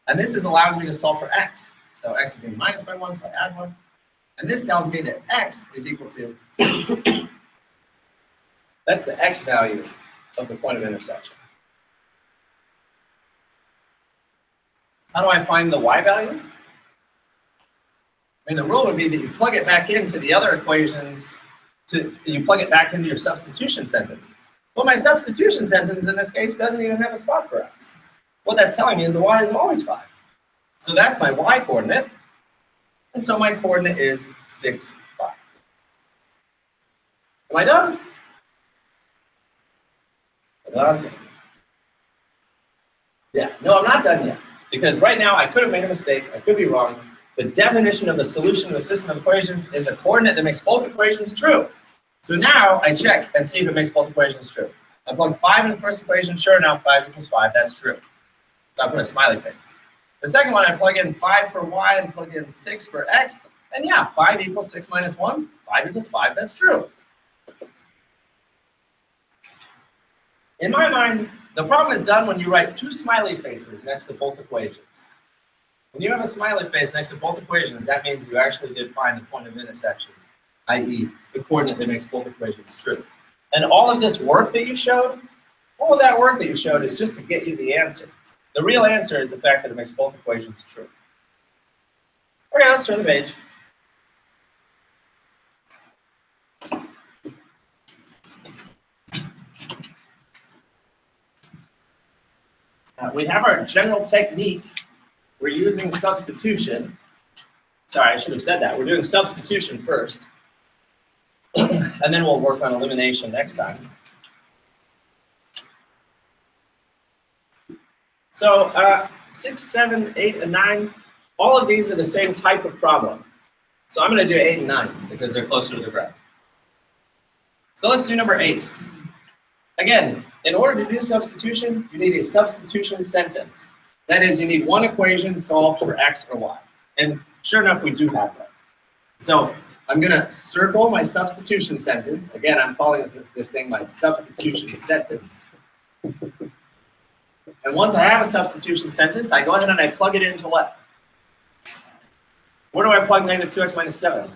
And this is allowing me to solve for x. So x is being minus by 1, so I add 1. And this tells me that x is equal to 6. That's the x value of the point of intersection. How do I find the y value? I mean, the rule would be that you plug it back into the other equations, you plug it back into your substitution sentence. Well, my substitution sentence in this case doesn't even have a spot for x. What that's telling me is the y is always 5. So that's my y coordinate. And so my coordinate is 6, 5. Am I done? Am I done? Yeah, no, I'm not done yet. Because right now I could have made a mistake. I could be wrong. The definition of the solution to a system of equations is a coordinate that makes both equations true. So now I check and see if it makes both equations true. I plug 5 in the first equation. Sure enough, 5 equals 5. That's true. So I put a smiley face. The second one, I plug in 5 for y and plug in 6 for x. And yeah, 5 equals 6 minus 1. 5 equals 5. That's true. In my mind, the problem is done when you write 2 smiley faces next to both equations. When you have a smiley face next to both equations, that means you actually did find the point of intersection, i.e. the coordinate that makes both equations true. And all of this work that you showed, all of that work that you showed is just to get you the answer. The real answer is the fact that it makes both equations true. Okay, let's turn the page. We have our general technique. We're using substitution. Sorry, I should have said that. We're doing substitution first. And then we'll work on elimination next time. So 6, 7, 8, and 9, all of these are the same type of problem. So I'm going to do 8 and 9 because they're closer to the graph. So let's do number 8. Again, in order to do substitution, you need a substitution sentence. That is, you need one equation solved for x or y. And sure enough, we do have that. So I'm going to circle my substitution sentence. Again, I'm calling this thing my substitution sentence. And once I have a substitution sentence, I go ahead and I plug it into what? Where do I plug negative 2x minus 7?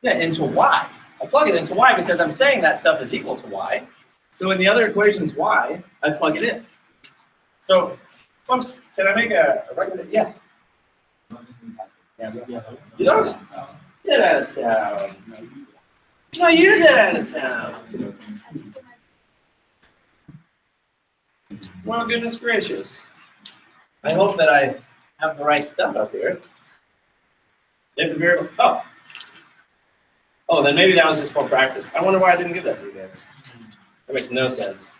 Yeah, into y. I plug it into y because I'm saying that stuff is equal to y. So in the other equations y, I plug it in. So, folks, can I make a recommendation? Yes? You don't? Get out of town. No, you get out of town. Well, goodness gracious. I hope that I have the right stuff up here. If the variable, oh, then maybe that was just for practice. I wonder why I didn't give that to you guys. That makes no sense.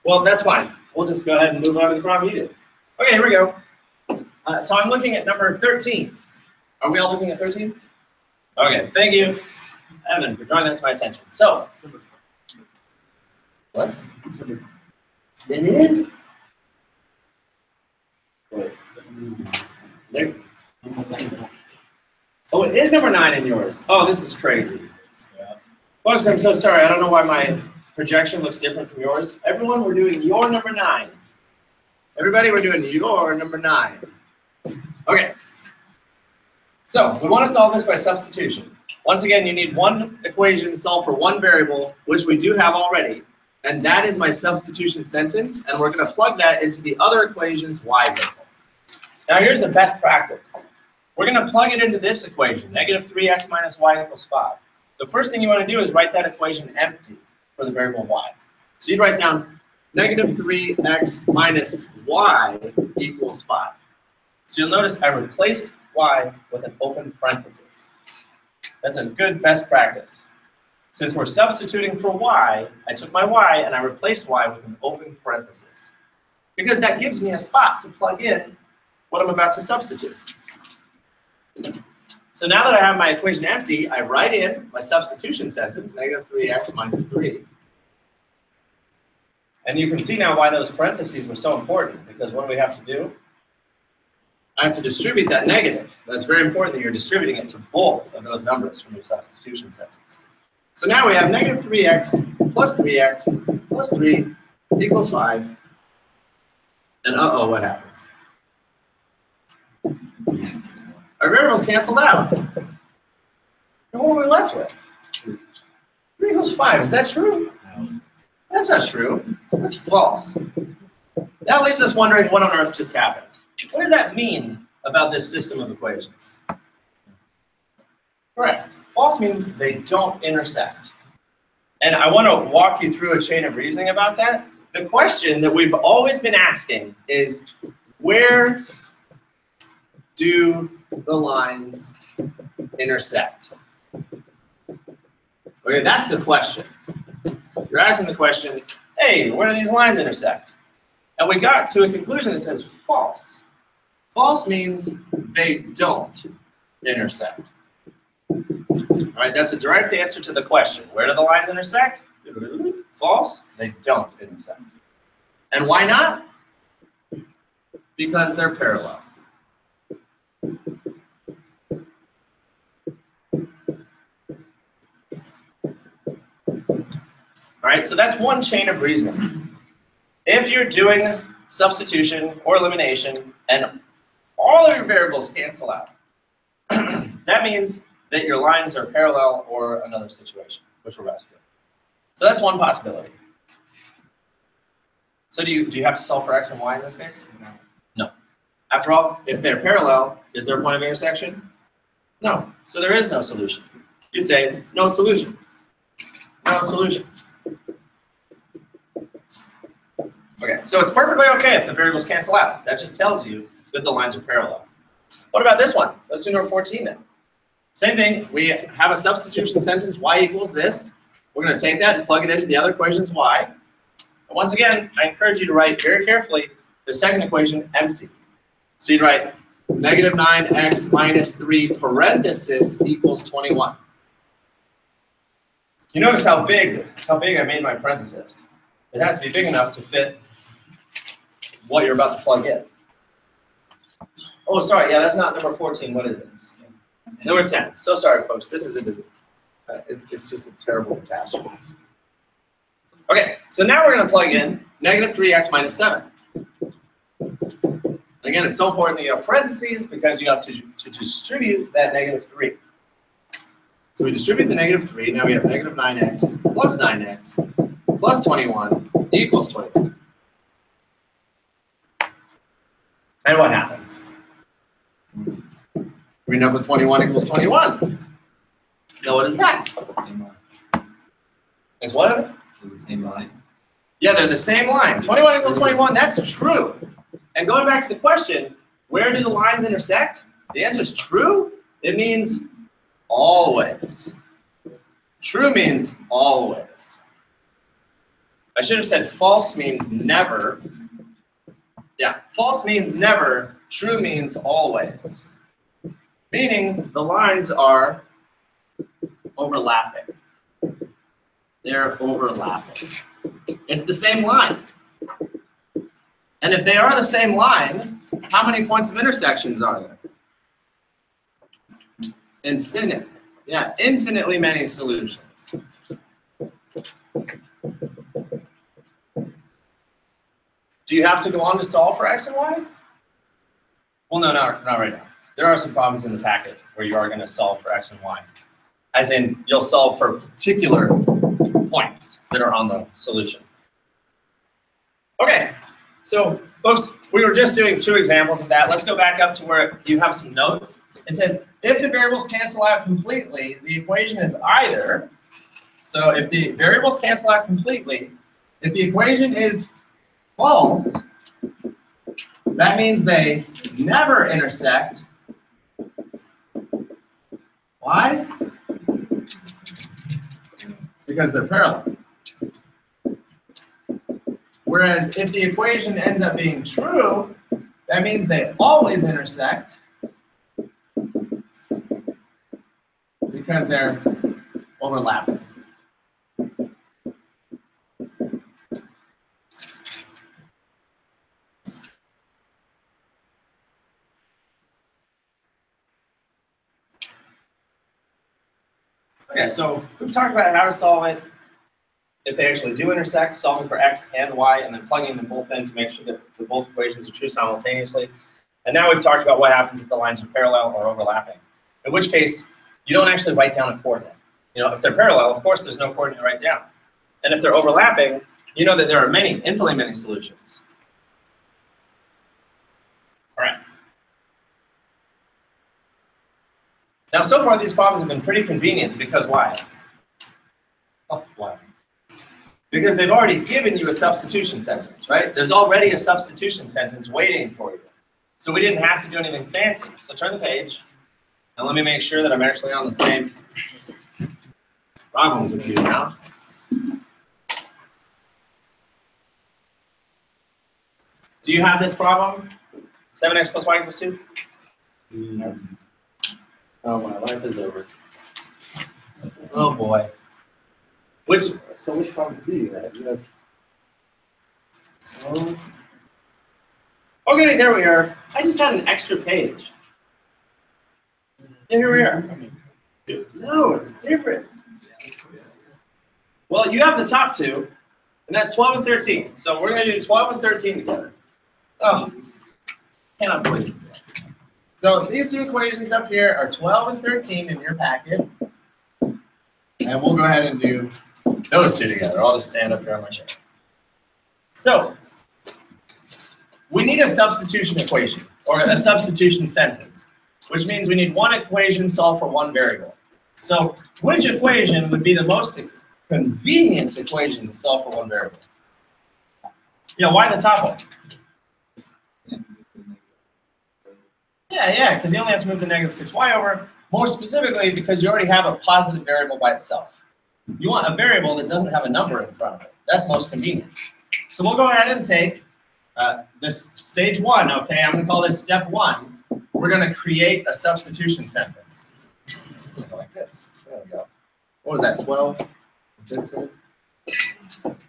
Well, that's fine. We'll just go ahead and move on to the problem you did. Okay, here we go. So I'm looking at number 13. Are we all looking at 13? Okay, thank you, Evan, for drawing that to my attention. So, what? It is? Wait. There. Oh, it is number 9 in yours. Oh, this is crazy. Folks, I'm so sorry. I don't know why my projection looks different from yours. Everyone, we're doing your number 9. Everybody, we're doing your number 9. Okay. So, we want to solve this by substitution. Once again, you need one equation to solve for one variable, which we do have already. And that is my substitution sentence. And we're going to plug that into the other equation's y variable. Now, here's the best practice. We're going to plug it into this equation, negative 3x minus y equals 5. The first thing you want to do is write that equation empty for the variable y. So you'd write down negative 3x minus y equals 5. So you'll notice I replaced y with an open parenthesis. That's a good best practice. Since we're substituting for y, I took my y and I replaced y with an open parenthesis. Because that gives me a spot to plug in what I'm about to substitute. So now that I have my equation empty, I write in my substitution sentence, negative 3x minus 3. And you can see now why those parentheses were so important, because what do we have to do? I have to distribute that negative. That's very important that you're distributing it to both of those numbers from your substitution sentence. So now we have negative 3x plus 3x plus 3 equals 5. And uh-oh, what happens? Our variables canceled out. And what are we left with? 3 equals 5. Is that true? That's not true. That's false. That leaves us wondering what on earth just happened. What does that mean about this system of equations? Correct. False means they don't intersect. And I want to walk you through a chain of reasoning about that. The question that we've always been asking is, where do the lines intersect? Okay, that's the question. You're asking the question, hey, where do these lines intersect? And we got to a conclusion that says false. False means they don't intersect. All right, that's a direct answer to the question. Where do the lines intersect? False, they don't intersect. And why not? Because they're parallel. All right, so that's one chain of reasoning. If you're doing substitution or elimination and all of your variables cancel out, that means that your lines are parallel or another situation, which we're about to do. So that's one possibility. So do you have to solve for x and y in this case? No. After all, if they're parallel, is there a point of intersection? No. So there is no solution. You'd say no solution. No solution. Okay, so it's perfectly okay if the variables cancel out. That just tells you that the lines are parallel. What about this one? Let's do number 14 now. Same thing, we have a substitution sentence, y equals this. We're going to take that and plug it into the other equation's y. And once again, I encourage you to write very carefully the second equation empty. So you'd write negative 9x minus 3 parenthesis equals 21. You notice how big I made my parenthesis. It has to be big enough to fit what you're about to plug in. Oh, sorry, yeah, that's not number 14. What is it? Number 10. So sorry, folks. This is it's just a terrible catastrophe. Okay, so now we're going to plug in negative 3x minus 7. Again, it's so important that you have parentheses because you have to distribute that negative 3. So we distribute the negative 3. Now we have negative 9x plus 9x plus 21 equals 21. And what happens? We end up with 21 equals 21. Now what is that? Is what? The same line. Yeah, they're the same line. 21 equals 21, that's true. And going back to the question, where do the lines intersect? The answer is true. It means always. True means always. I should have said false means never. Yeah, false means never. True means always. Meaning the lines are overlapping. They're overlapping. It's the same line. And if they are the same line, how many points of intersections are there? Infinite. Yeah, infinitely many solutions. Do you have to go on to solve for x and y? Well, no, not right now. There are some problems in the packet where you are going to solve for x and y. As in, you'll solve for particular points that are on the solution. Okay, so folks, we were just doing 2 examples of that. Let's go back up to where you have some notes. It says, if the variables cancel out completely, the equation is either, so if the variables cancel out completely, if the equation is false, that means they never intersect. Why? Because they're parallel. Whereas if the equation ends up being true, that means they always intersect because they're overlapping. Okay, so we've talked about how to solve it. If they actually do intersect, solving for x and y, and then plugging them both in to make sure that the both equations are true simultaneously. And now we've talked about what happens if the lines are parallel or overlapping. In which case, you don't actually write down a coordinate. You know, if they're parallel, of course, there's no coordinate to write down. And if they're overlapping, you know that there are many, infinitely many solutions. All right. Now, so far, these problems have been pretty convenient because why? Oh, why? Because they've already given you a substitution sentence, right? There's already a substitution sentence waiting for you. So we didn't have to do anything fancy. So turn the page, and let me make sure that I'm actually on the same problems with you now. Do you have this problem? 7x plus y equals 2? No. Oh, my life is over. Oh, boy. Which problems do you have? You have okay, there we are. I just had an extra page. And here we are. No, it's different. Well, you have the top 2, and that's 12 and 13. So we're going to do 12 and 13 together. Oh, cannot believe it. So these 2 equations up here are 12 and 13 in your packet. And we'll go ahead and do those 2 together. I'll just stand up here on my chair. So we need a substitution equation, or a substitution sentence, which means we need one equation solved for one variable. So which equation would be the most convenient equation to solve for one variable? Yeah, why the top one? Yeah, because you only have to move the negative 6y over. More specifically, because you already have a positive variable by itself. You want a variable that doesn't have a number in front of it. That's most convenient. So we'll go ahead and take this stage 1, okay? I'm going to call this step 1. We're we're going to create a substitution sentence. Like this. There we go. What was that, 12?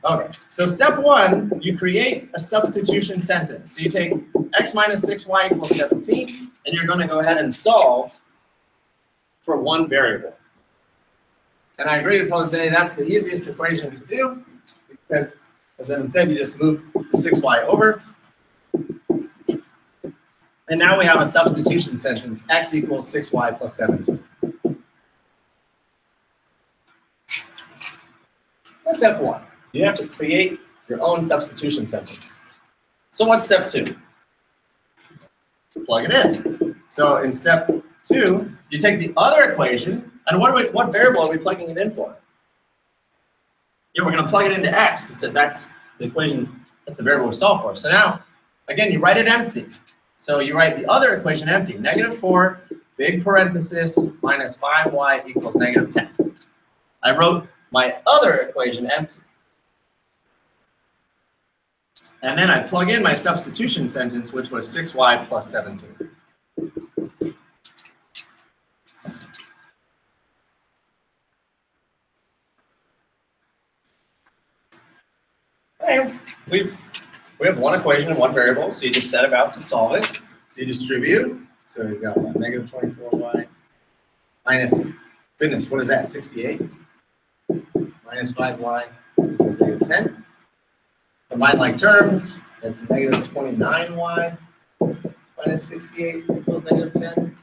Okay, so step 1, you create a substitution sentence. So you take x minus 6y equals 17, and you're going to go ahead and solve for one variable. And I agree with Jose, that's the easiest equation to do, because, as Evan said, you just move the 6y over. And now we have a substitution sentence, x equals 6y plus 17. That's step 1. You have to create your own substitution sentence. So what's step 2? Plug it in. So in step 2, you take the other equation, and what variable are we plugging it in for? Yeah, we're going to plug it into x, because that's the equation, that's the variable we solve for. So now, again, you write it empty. So you write the other equation empty, -4, big parenthesis, minus 5y equals -10. I wrote my other equation empty. And then I plug in my substitution sentence, which was 6y plus 17. Okay, we have one equation and one variable, so you just set about to solve it. So you distribute. So you've got -24y minus, goodness, what is that, 68? Minus 5y equals -10. Combine like terms, that's -29y minus 68 equals -10.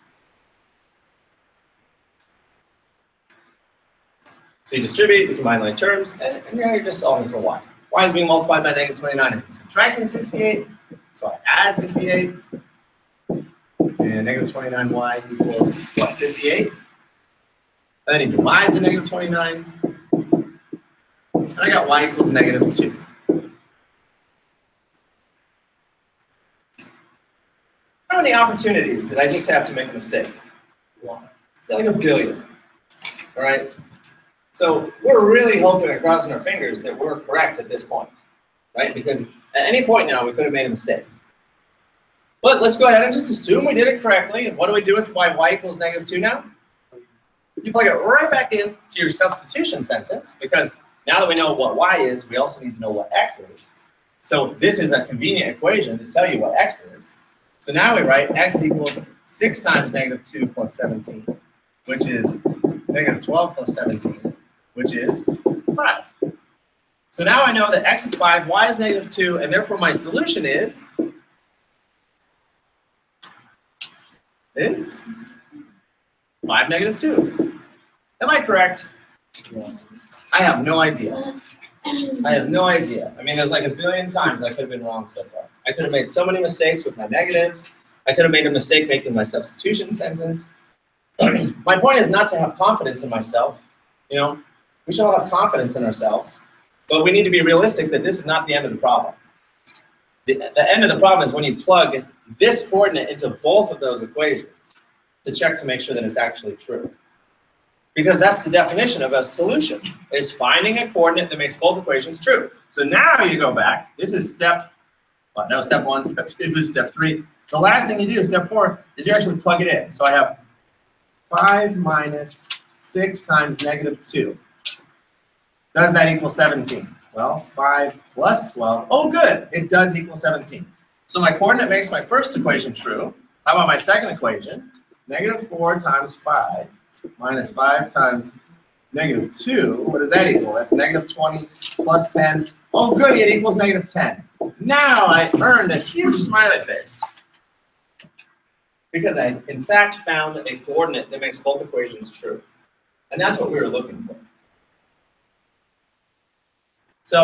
So you distribute, you combine like terms, and now you're just solving for y. Y is being multiplied by -29 and subtracting 68, so I add 68, and -29y equals what, 58? And then you divide the -29, and I got y equals -2. How many opportunities did I just have to make a mistake? One. Like a billion. All right? So we're really hoping and crossing our fingers that we're correct at this point, right? Because at any point now, we could have made a mistake. But let's go ahead and just assume we did it correctly. And what do we do with y equals -2 now? You plug it right back into your substitution sentence, because now that we know what y is, we also need to know what x is. So this is a convenient equation to tell you what x is. So now we write x equals 6 times -2 plus 17, which is -12 plus 17, which is 5. So now I know that x is 5, y is -2, and therefore my solution is 5, -2. Am I correct? I have no idea. I have no idea. I mean, there's like a billion times I could have been wrong so far. I could have made so many mistakes with my negatives. I could have made a mistake making my substitution sentence. My point is not to have confidence in myself. You know, we should all have confidence in ourselves, but we need to be realistic that this is not the end of the problem. The end of the problem is when you plug this coordinate into both of those equations to check to make sure that it's actually true. Because that's the definition of a solution, is finding a coordinate that makes both equations true. So now you go back. This is step 1, step 2, step 3. The last thing you do, step 4, is you actually plug it in. So I have 5 minus 6 times -2. Does that equal 17? Well, 5 plus 12. Oh, good. It does equal 17. So my coordinate makes my first equation true. How about my second equation? -4 times 5 minus 5 times -2. What does that equal? That's -20 plus 10. Oh, good. It equals -10. Now I earned a huge smiley face, because I, in fact, found a coordinate that makes both equations true. And that's what we were looking for. So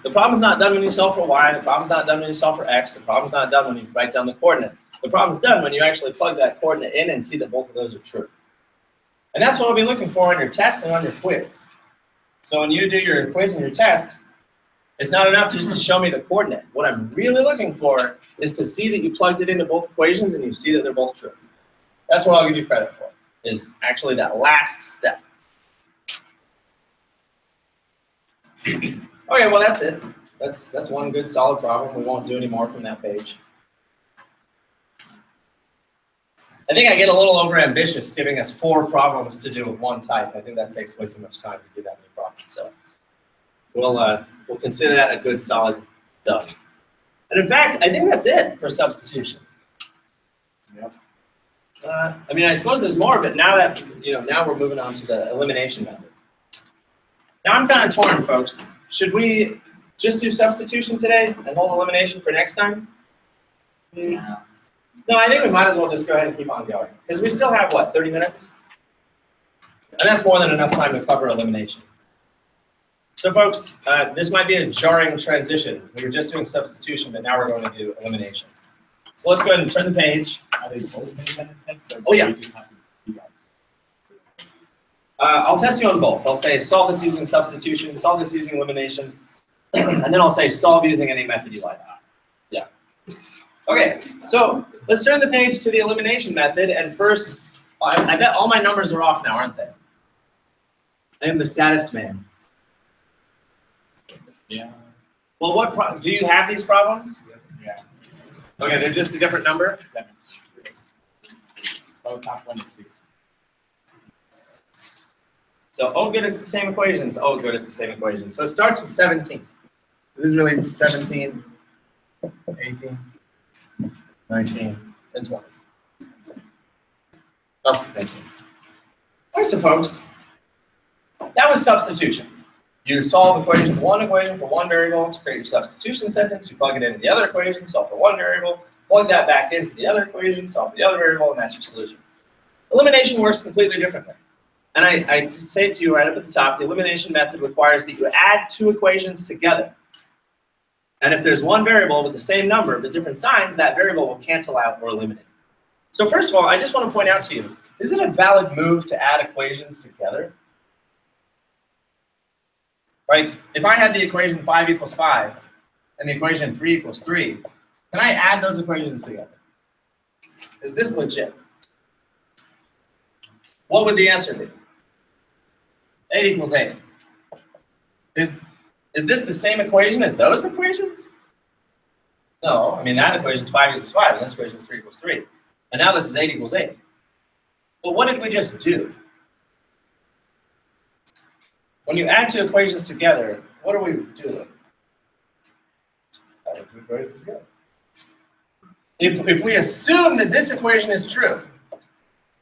the problem's not done when you solve for y, the problem's not done when you solve for x, the problem's not done when you write down the coordinate. The problem's done when you actually plug that coordinate in and see that both of those are true. And that's what we'll be looking for on your test and on your quiz. So when you do your quiz and your test, it's not enough just to show me the coordinate. What I'm really looking for is to see that you plugged it into both equations and you see that they're both true. That's what I'll give you credit for, is actually that last step. Okay, well that's it. That's one good solid problem. We won't do any more from that page. I think I get a little overambitious giving us 4 problems to do with one type. I think that takes way too much time to do that many problems. So we'll consider that a good solid done. And in fact, I think that's it for substitution. Yep. I mean, I suppose there's more, but now that now we're moving on to the elimination method. Now I'm kind of torn, folks. Should we just do substitution today and hold elimination for next time? Yeah. No, I think we might as well just go ahead and keep on going. Because we still have, what, 30 minutes? And that's more than enough time to cover elimination. So folks, this might be a jarring transition. We were just doing substitution, but now we're going to do elimination. So let's go ahead and turn the page. Are they both independent tests? Or Oh, yeah. do you just have to do that? I'll test you on both. I'll say solve this using substitution, solve this using elimination, and then I'll say solve using any method you like. Yeah. Okay, so let's turn the page to the elimination method, and first, I bet all my numbers are off now, aren't they? I am the saddest man. Yeah. Well, do you have these problems? Yeah. Okay, they're just a different number? 7. Oh, top one is 6. So, oh good, it's the same equations. Oh good, it's the same equation. So it starts with 17. This is really 17, 18, 19, and 20. Oh, thank you. All right, so folks, that was substitution. You solve equation for one variable to create your substitution sentence. You plug it into the other equation, solve for one variable, plug that back into the other equation, solve for the other variable, and that's your solution. Elimination works completely differently. And I say to you right up at the top, the elimination method requires that you add 2 equations together. And if there's one variable with the same number but different signs, that variable will cancel out or eliminate. So first of all, I just want to point out to you, is it a valid move to add equations together? Like, if I had the equation 5 equals 5 and the equation 3 equals 3, can I add those equations together? Is this legit? What would the answer be? 8 equals 8. Is this the same equation as those equations? No, I mean that equation is 5 equals 5, and this equation is 3 equals 3. And now this is 8 equals 8. Well, what did we just do? When you add 2 equations together, what are we doing? Add 2 equations together. If we assume that this equation is true,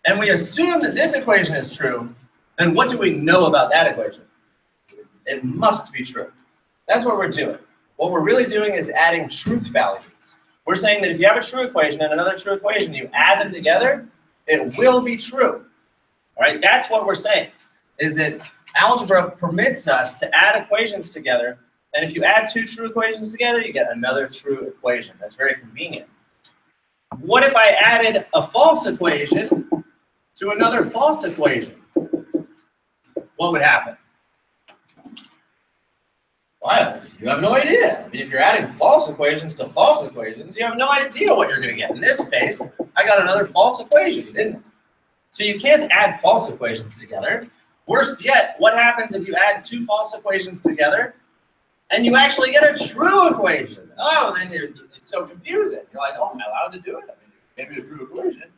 and we assume that this equation is true, then what do we know about that equation? It must be true. That's what we're doing. What we're really doing is adding truth values. We're saying that if you have a true equation and another true equation, you add them together, it will be true. All right, that's what we're saying, is that algebra permits us to add equations together, and if you add 2 true equations together, you get another true equation. That's very convenient. What if I added a false equation to another false equation? What would happen? Well, you have no idea. I mean, if you're adding false equations to false equations, you have no idea what you're going to get. In this case, I got another false equation, didn't I? So you can't add false equations together. Worst yet, what happens if you add 2 false equations together and you actually get a true equation? Oh, then it's so confusing. You're like, oh, am I allowed to do it? I mean, maybe a true equation.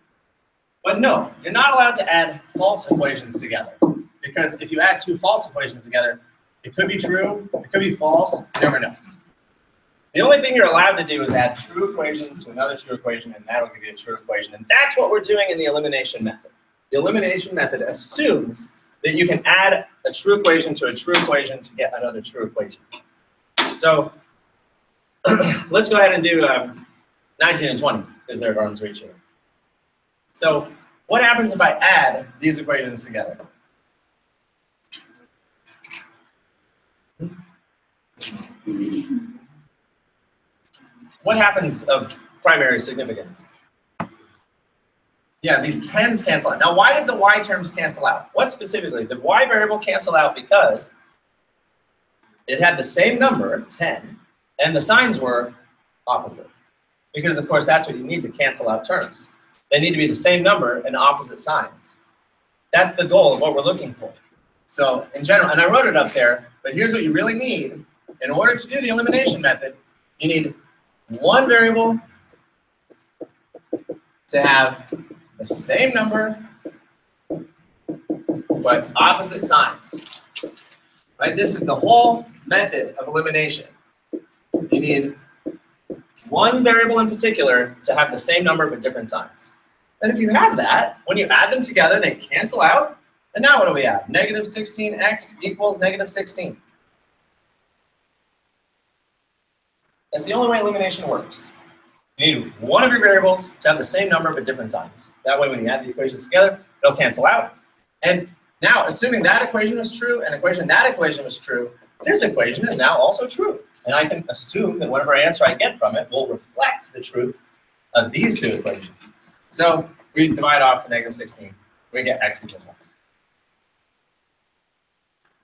But no, you're not allowed to add false equations together. Because if you add 2 false equations together, it could be true, it could be false, you never know. The only thing you're allowed to do is add true equations to another true equation, and that'll give you a true equation. And that's what we're doing in the elimination method. The elimination method assumes that you can add a true equation to a true equation to get another true equation. So let's go ahead and do 19 and 20, because they're arms reach here. So what happens if I add these equations together? What happens of primary significance? Yeah, these 10s cancel out. Now, why did the y terms cancel out? What specifically? The y variable canceled out because it had the same number, 10, and the signs were opposite. Because, of course, that's what you need to cancel out terms. They need to be the same number and opposite signs. That's the goal of what we're looking for. So, in general, and I wrote it up there, but here's what you really need. In order to do the elimination method, you need one variable to have the same number, but opposite signs. Right? This is the whole method of elimination. You need one variable in particular to have the same number but different signs. And if you have that, when you add them together, they cancel out. And now what do we have? Negative 16x equals negative 16. That's the only way elimination works. You need one of your variables to have the same number but different signs. That way when you add the equations together, they'll cancel out. And now, assuming that equation is true and that equation is true, this equation is now also true. And I can assume that whatever answer I get from it will reflect the truth of these two equations. So we divide off the negative 16. We get x equals 1.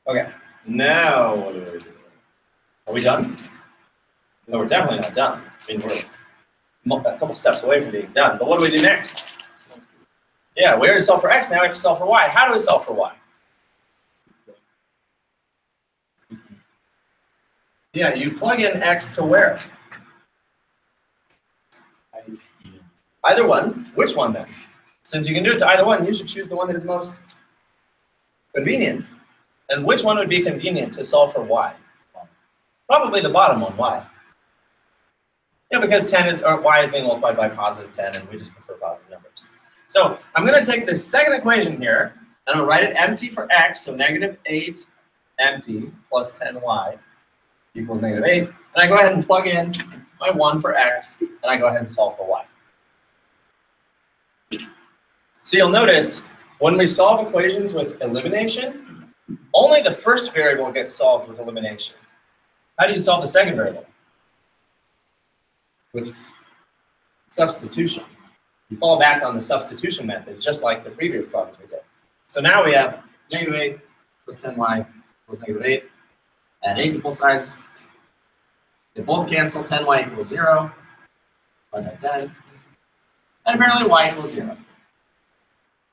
Okay, now what do we do? Are we done? No, we're definitely not done. I mean, we're a couple steps away from being done. But what do we do next? Yeah, we already solved for x, now we have to solve for y. How do we solve for y? Yeah, you plug in x to where? Either one. Which one then? Since you can do it to either one, you should choose the one that is most convenient. And which one would be convenient to solve for y? Probably the bottom one, y. Yeah, because 10 is, or y is being multiplied by positive 10, and we just prefer positive numbers. So I'm going to take this second equation here, and I'm going to write it empty for x, so negative 8 empty plus 10y equals negative 8. And I go ahead and plug in my 1 for x, and I go ahead and solve for y. So you'll notice when we solve equations with elimination, only the first variable gets solved with elimination. How do you solve the second variable? With substitution. You fall back on the substitution method, just like the previous problems we did. So now we have negative 8 plus 10y equals negative 8. Add 8 to both sides. They both cancel. 10y equals 0. 1 by 10. And apparently y equals 0.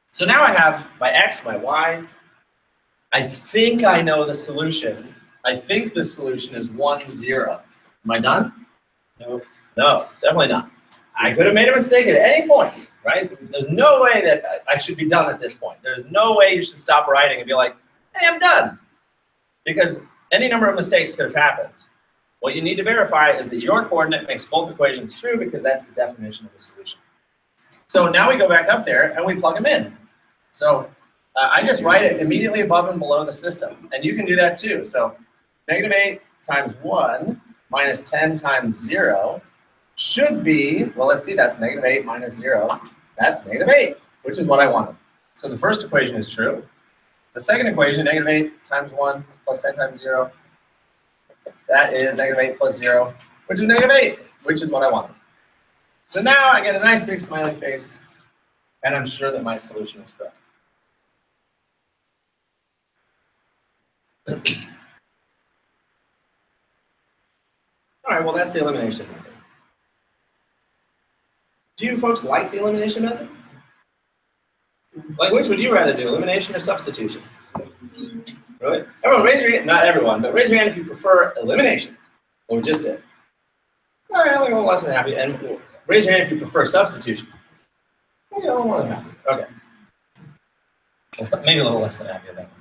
So now I have my x, my y. I think I know the solution. I think the solution is 1, 0. Am I done? No. No, definitely not. I could have made a mistake at any point, right? There's no way that I should be done at this point. There's no way you should stop writing and be like, hey, I'm done. Because any number of mistakes could have happened. What you need to verify is that your coordinate makes both equations true, because that's the definition of the solution. So now we go back up there and we plug them in. So I just write it immediately above and below the system. And you can do that too. So negative 8 times 1 minus 10 times 0 should be, well, let's see, that's negative 8 minus 0. That's negative 8, which is what I wanted. So the first equation is true. The second equation, negative 8 times 1 plus 10 times 0, that is negative 8 plus 0, which is negative 8, which is what I wanted. So now I get a nice big smiley face, and I'm sure that my solution is correct. All right, well, that's the elimination method. Do you folks like the elimination method? Like, which would you rather do, elimination or substitution? Really? Everyone, raise your hand. Not everyone, but raise your hand if you prefer elimination, what we just did. All right, only one less than happy. And raise your hand if you prefer substitution. Maybe a little more than happy. Okay. Maybe a little less than happy about that.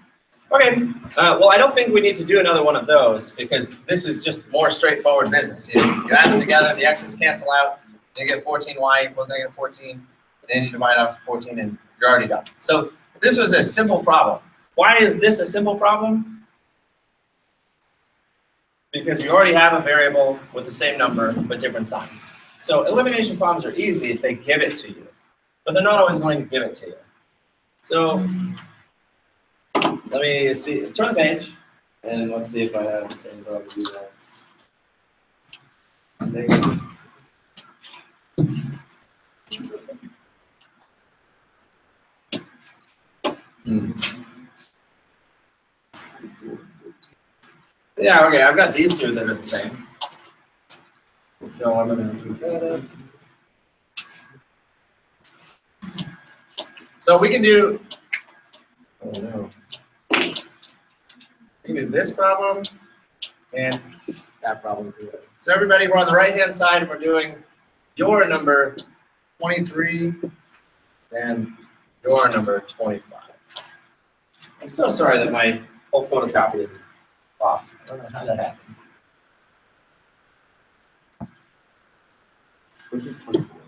Okay. Well, I don't think we need to do another one of those, because this is just more straightforward business. You add them together, the x's cancel out, you get 14y equals negative 14, then you divide off 14, and you're already done. So this was a simple problem. Why is this a simple problem? Because you already have a variable with the same number but different signs. So elimination problems are easy if they give it to you, but they're not always going to give it to you. So let me see, turn the page, and let's see if I have the same problem to do that. Yeah, okay, I've got these two that are the same. So I'm going to do that. So we can do, oh no. We can do this problem and that problem too. So everybody, we're on the right-hand side, and we're doing your number 23 and your number 25. I'm so sorry that my whole photocopy is off. I don't know how that happened. Where's your 24?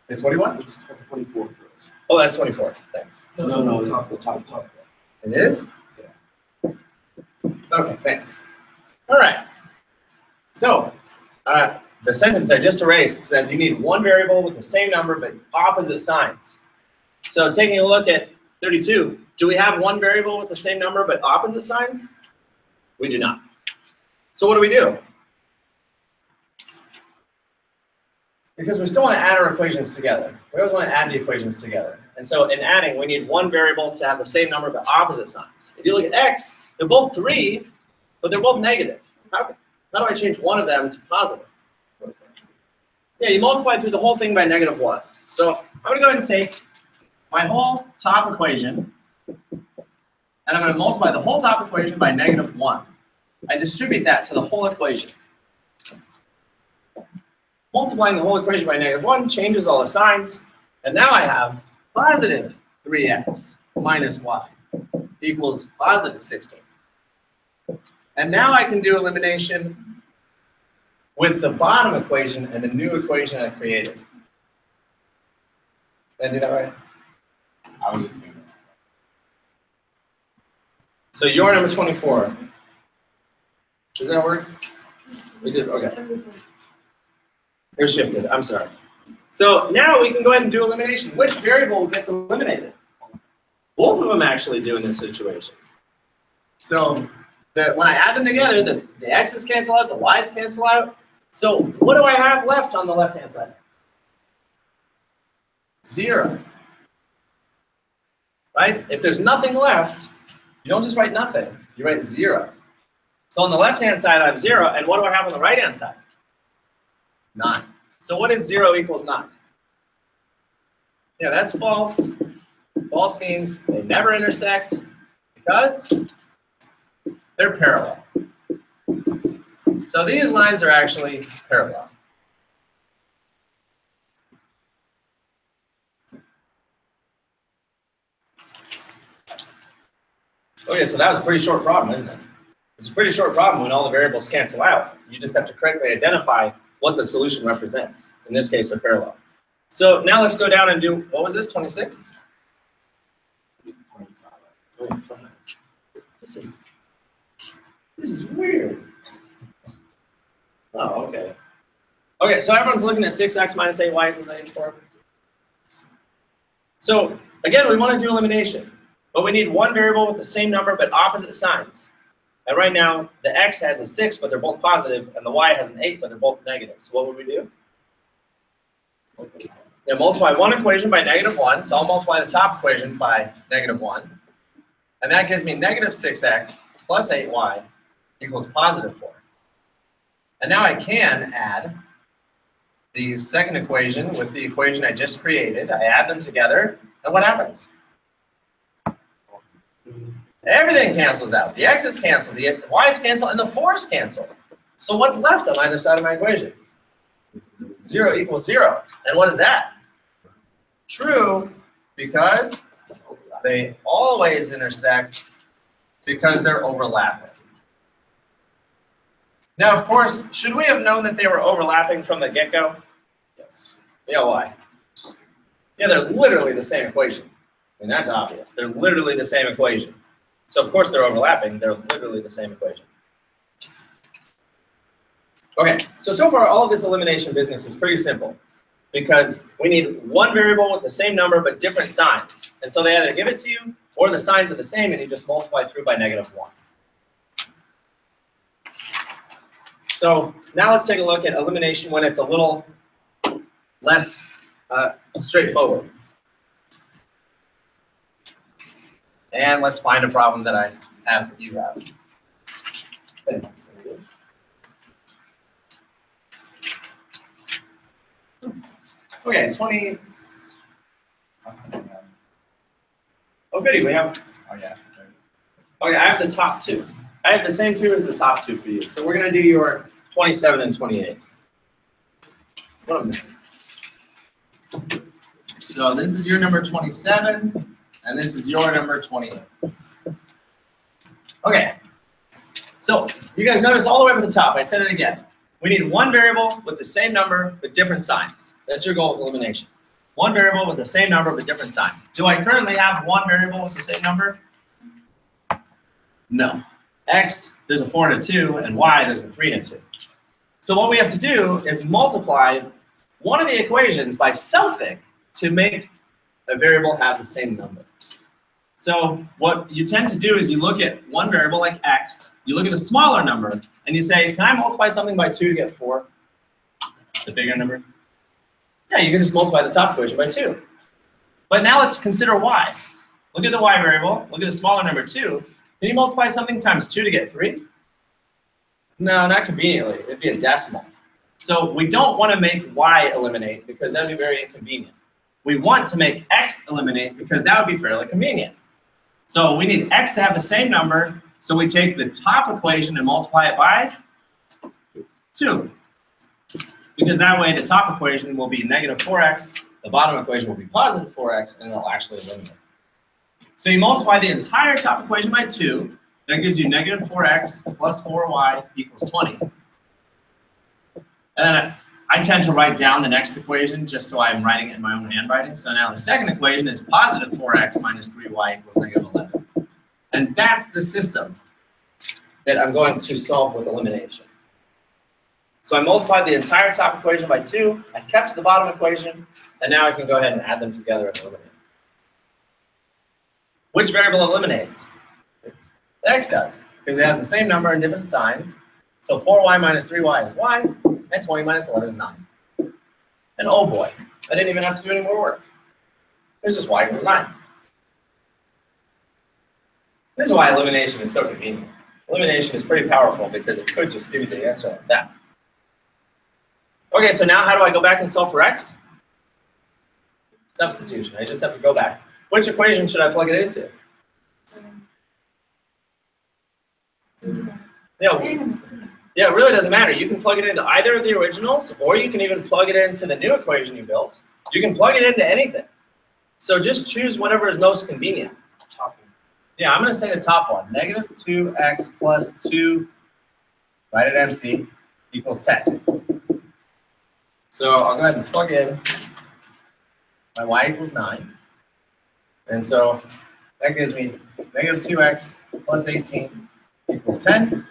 It's what do you want? It's 24 for us. Oh, that's 24. Thanks. No, the top. It is? Yeah. Okay, thanks. All right. So, the sentence I just erased said you need one variable with the same number but opposite signs. So, taking a look at 32, do we have one variable with the same number but opposite signs? We do not. So, what do? Because we still want to add our equations together. We always want to add the equations together. And so in adding, we need one variable to have the same number but opposite signs. If you look at x, they're both 3, but they're both negative. How do I change one of them to positive? Yeah, you multiply through the whole thing by -1. So I'm going to go ahead and take my whole top equation, and I'm going to multiply the whole top equation by -1. I distribute that to the whole equation. Multiplying the whole equation by -1 changes all the signs, and now I have positive 3x minus y equals positive 16. And now I can do elimination with the bottom equation and the new equation I created. Did I do that right? I was just doing that. So your number 24. Does that work? We did, okay. They're shifted, I'm sorry. So now we can go ahead and do elimination. Which variable gets eliminated? Both of them actually do in this situation. So when I add them together, the x's cancel out, the y's cancel out. So what do I have left on the left-hand side? 0. Right? If there's nothing left, you don't just write nothing, you write 0. So on the left-hand side, I have 0, and what do I have on the right-hand side? 9. So what is 0 equals 9? Yeah, that's false. False means they never intersect because they're parallel. So these lines are actually parallel. Okay, so that was a pretty short problem, isn't it? It's a pretty short problem when all the variables cancel out. You just have to correctly identify what the solution represents. In this case, a parallel. So now let's go down and do, what was this, 26? 25. This is weird. Oh, okay. Okay, so everyone's looking at 6x minus 8y equals 84. So again, we want to do elimination, but we need one variable with the same number but opposite signs. And right now, the x has a 6, but they're both positive, and the y has an 8, but they're both negative. So what would we do? Yeah, multiply one equation by -1, so I'll multiply the top equation by -1. And that gives me -6x plus 8y equals positive 4. And now I can add the second equation with the equation I just created. I add them together, and what happens? Everything cancels out. The x's cancel, the y's cancel, and the 4's cancel. So what's left on either side of my equation? 0 equals 0. And what is that? True, because they always intersect because they're overlapping. Now, of course, should we have known that they were overlapping from the get-go? Yes. Yeah, why? Yeah, they're literally the same equation. I mean, that's obvious. They're literally the same equation. So, of course, they're overlapping. They're literally the same equation. Okay, so far, all of this elimination business is pretty simple because we need one variable with the same number but different signs. And so they either give it to you or the signs are the same and you just multiply through by -1. So now let's take a look at elimination when it's a little less straightforward. And let's find a problem that I have that you have. Okay, 20. Oh, goody, we have. Oh, yeah. Okay, I have the top two. I have the same two as the top two for you. So we're going to do your 27 and 28. What a mess. So this is your number 27, and this is your number 28. Okay, so you guys notice all the way up at the top, I said it again. We need one variable with the same number but different signs. That's your goal with elimination. One variable with the same number but different signs. Do I currently have one variable with the same number? No. X, there's a 4 and a 2, and Y, there's a 3 and a 2. So what we have to do is multiply one of the equations by something to make a variable have the same number. So what you tend to do is you look at one variable like X, you look at the smaller number, and you say, can I multiply something by 2 to get 4? The bigger number? Yeah, you can just multiply the top equation by 2. But now let's consider Y. Look at the Y variable, look at the smaller number 2. Can you multiply something times 2 to get 3? No, not conveniently. It'd be a decimal. So we don't want to make Y eliminate because that would be very inconvenient. We want to make X eliminate because that would be fairly convenient. So we need X to have the same number, so we take the top equation and multiply it by 2. Because that way the top equation will be negative 4x, the bottom equation will be positive 4x, and it'll actually eliminate. So you multiply the entire top equation by 2, that gives you negative 4x plus 4y equals 20. And then I tend to write down the next equation just so I'm writing it in my own handwriting. So now the second equation is positive 4x minus 3y equals negative 11. And that's the system that I'm going to solve with elimination. So I multiplied the entire top equation by 2, I kept the bottom equation, and now I can go ahead and add them together and eliminate. Which variable eliminates? X does, because it has the same number and different signs. So 4y minus 3y is y, and 20 minus 11 is 9. And oh boy, I didn't even have to do any more work. There's just y equals 9. This is why elimination is so convenient. Elimination is pretty powerful because it could just give you the answer like that. Okay, so now how do I go back and solve for x? Substitution. I just have to go back. Which equation should I plug it into? Yeah, it really doesn't matter. You can plug it into either of the originals, or you can even plug it into the new equation you built. You can plug it into anything. So just choose whatever is most convenient. Yeah, I'm going to say the top one. Negative 2x plus 2, write it empty, equals 10. So I'll go ahead and plug in my y equals 9. And so that gives me negative 2x plus 18 equals 10.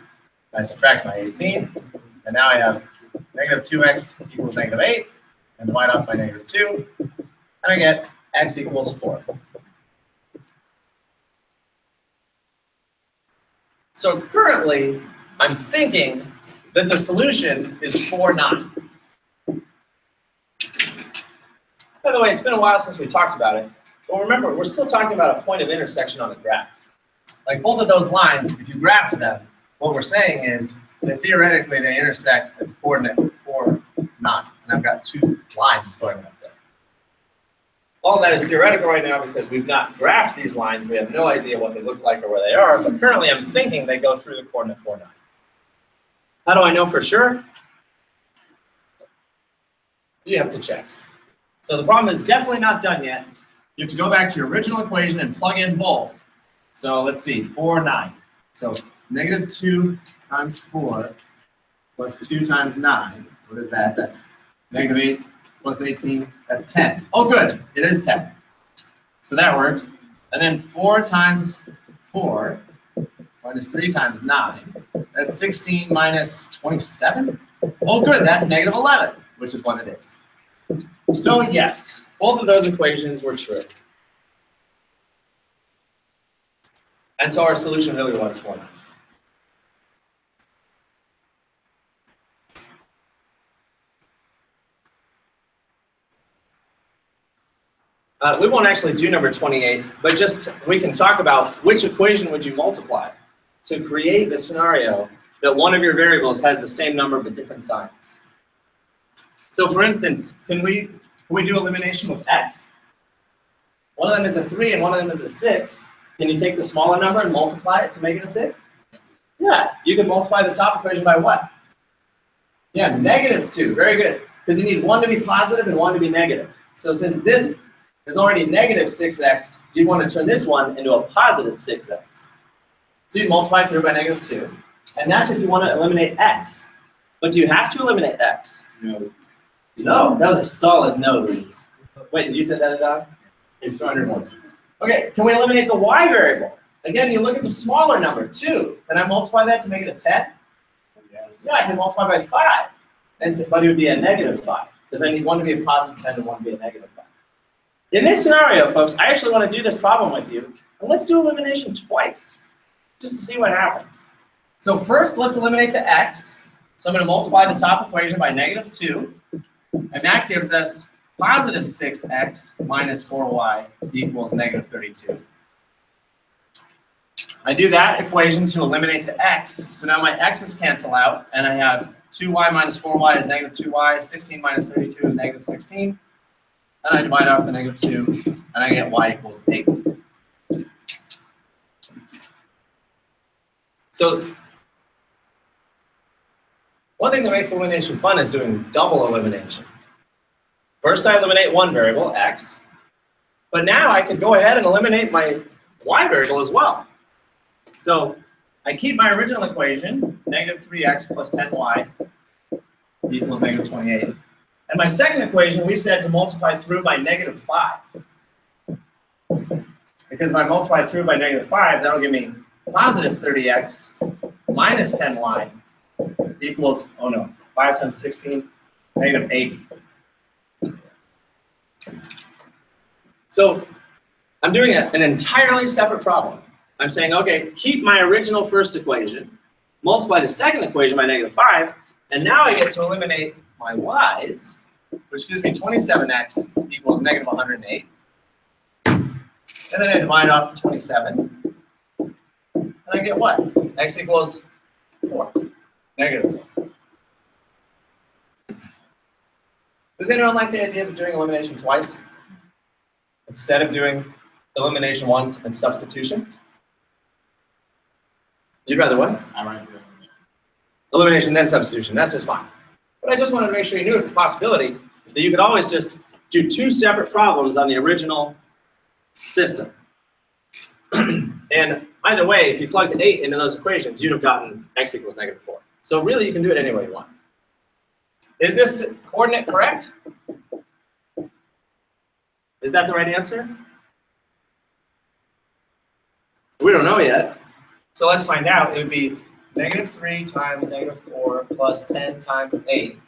I subtract my 18, and now I have negative 2x equals negative 8, and divide off by negative 2, and I get x equals 4. So currently, I'm thinking that the solution is 4, 9. By the way, it's been a while since we talked about it, but remember, we're still talking about a point of intersection on a graph. Like both of those lines, if you graphed them, what we're saying is that theoretically they intersect at the coordinate 4, 9. And I've got 2 lines going up there. All that is theoretical right now because we've not graphed these lines. We have no idea what they look like or where they are. But currently I'm thinking they go through the coordinate 4, 9. How do I know for sure? You have to check. So the problem is definitely not done yet. You have to go back to your original equation and plug in both. So let's see, 4, 9. So negative 2 times 4 plus 2 times 9. What is that? That's negative 8 plus 18. That's 10. Oh, good. It is 10. So that worked. And then 4 times 4 minus 3 times 9. That's 16 minus 27. Oh, good. That's negative 11, which is what it is. So yes, both of those equations were true. And so our solution really was 4, 9. We won't actually do number 28, but just we can talk about which equation would you multiply to create the scenario that one of your variables has the same number but different signs. So for instance, can we do elimination with x? One of them is a 3 and one of them is a 6. Can you take the smaller number and multiply it to make it a 6? Yeah, you can multiply the top equation by what? Yeah, negative 2. Very good. Because you need one to be positive and one to be negative. So since this is already negative 6x, you'd want to turn this one into a positive 6x. So you multiply through by negative 2. And that's if you want to eliminate x. But do you have to eliminate x? No. No, that was a solid no, Luis. Wait, you said that, Adon? In 200 voice. Okay, can we eliminate the y variable? Again, you look at the smaller number, 2. Can I multiply that to make it a 10? Yeah, I can multiply by 5. And so, but it would be a negative 5, because I need one to be a positive 10 and one to be a negative 5. In this scenario, folks, I actually want to do this problem with you. And let's do elimination twice, just to see what happens. So first, let's eliminate the x. So I'm going to multiply the top equation by negative 2. And that gives us positive 6x minus 4y equals negative 32. I do that equation to eliminate the x. So now my x's cancel out, and I have 2y minus 4y is negative 2y, 16 minus 32 is negative 16. And I divide off the negative 2, and I get y equals 8. So one thing that makes elimination fun is doing double elimination. First, I eliminate one variable, x. But now I could go ahead and eliminate my y variable as well. So I keep my original equation, negative 3x plus 10y equals negative 28. And my second equation, we said to multiply through by negative 5. Because if I multiply through by negative 5, that'll give me positive 30x minus 10y equals, oh no, 5 times 16, negative 80. So I'm doing an entirely separate problem. I'm saying, okay, keep my original first equation, multiply the second equation by negative 5, and now I get to eliminate my y's, which gives me 27x equals negative 108. And then I divide off the 27, and I get what? X equals 4, negative 4. Does anyone like the idea of doing elimination twice? Instead of doing elimination once and substitution? You'd rather what? I might do it. Elimination, then substitution. That's just fine. But I just wanted to make sure you knew it's a possibility that you could always just do two separate problems on the original system. And either way, if you plugged 8 into those equations, you'd have gotten x equals negative 4. So really, you can do it any way you want. Is this coordinate correct? Is that the right answer? We don't know yet. So let's find out. It would be negative 3 times negative 4 plus 10 times 8.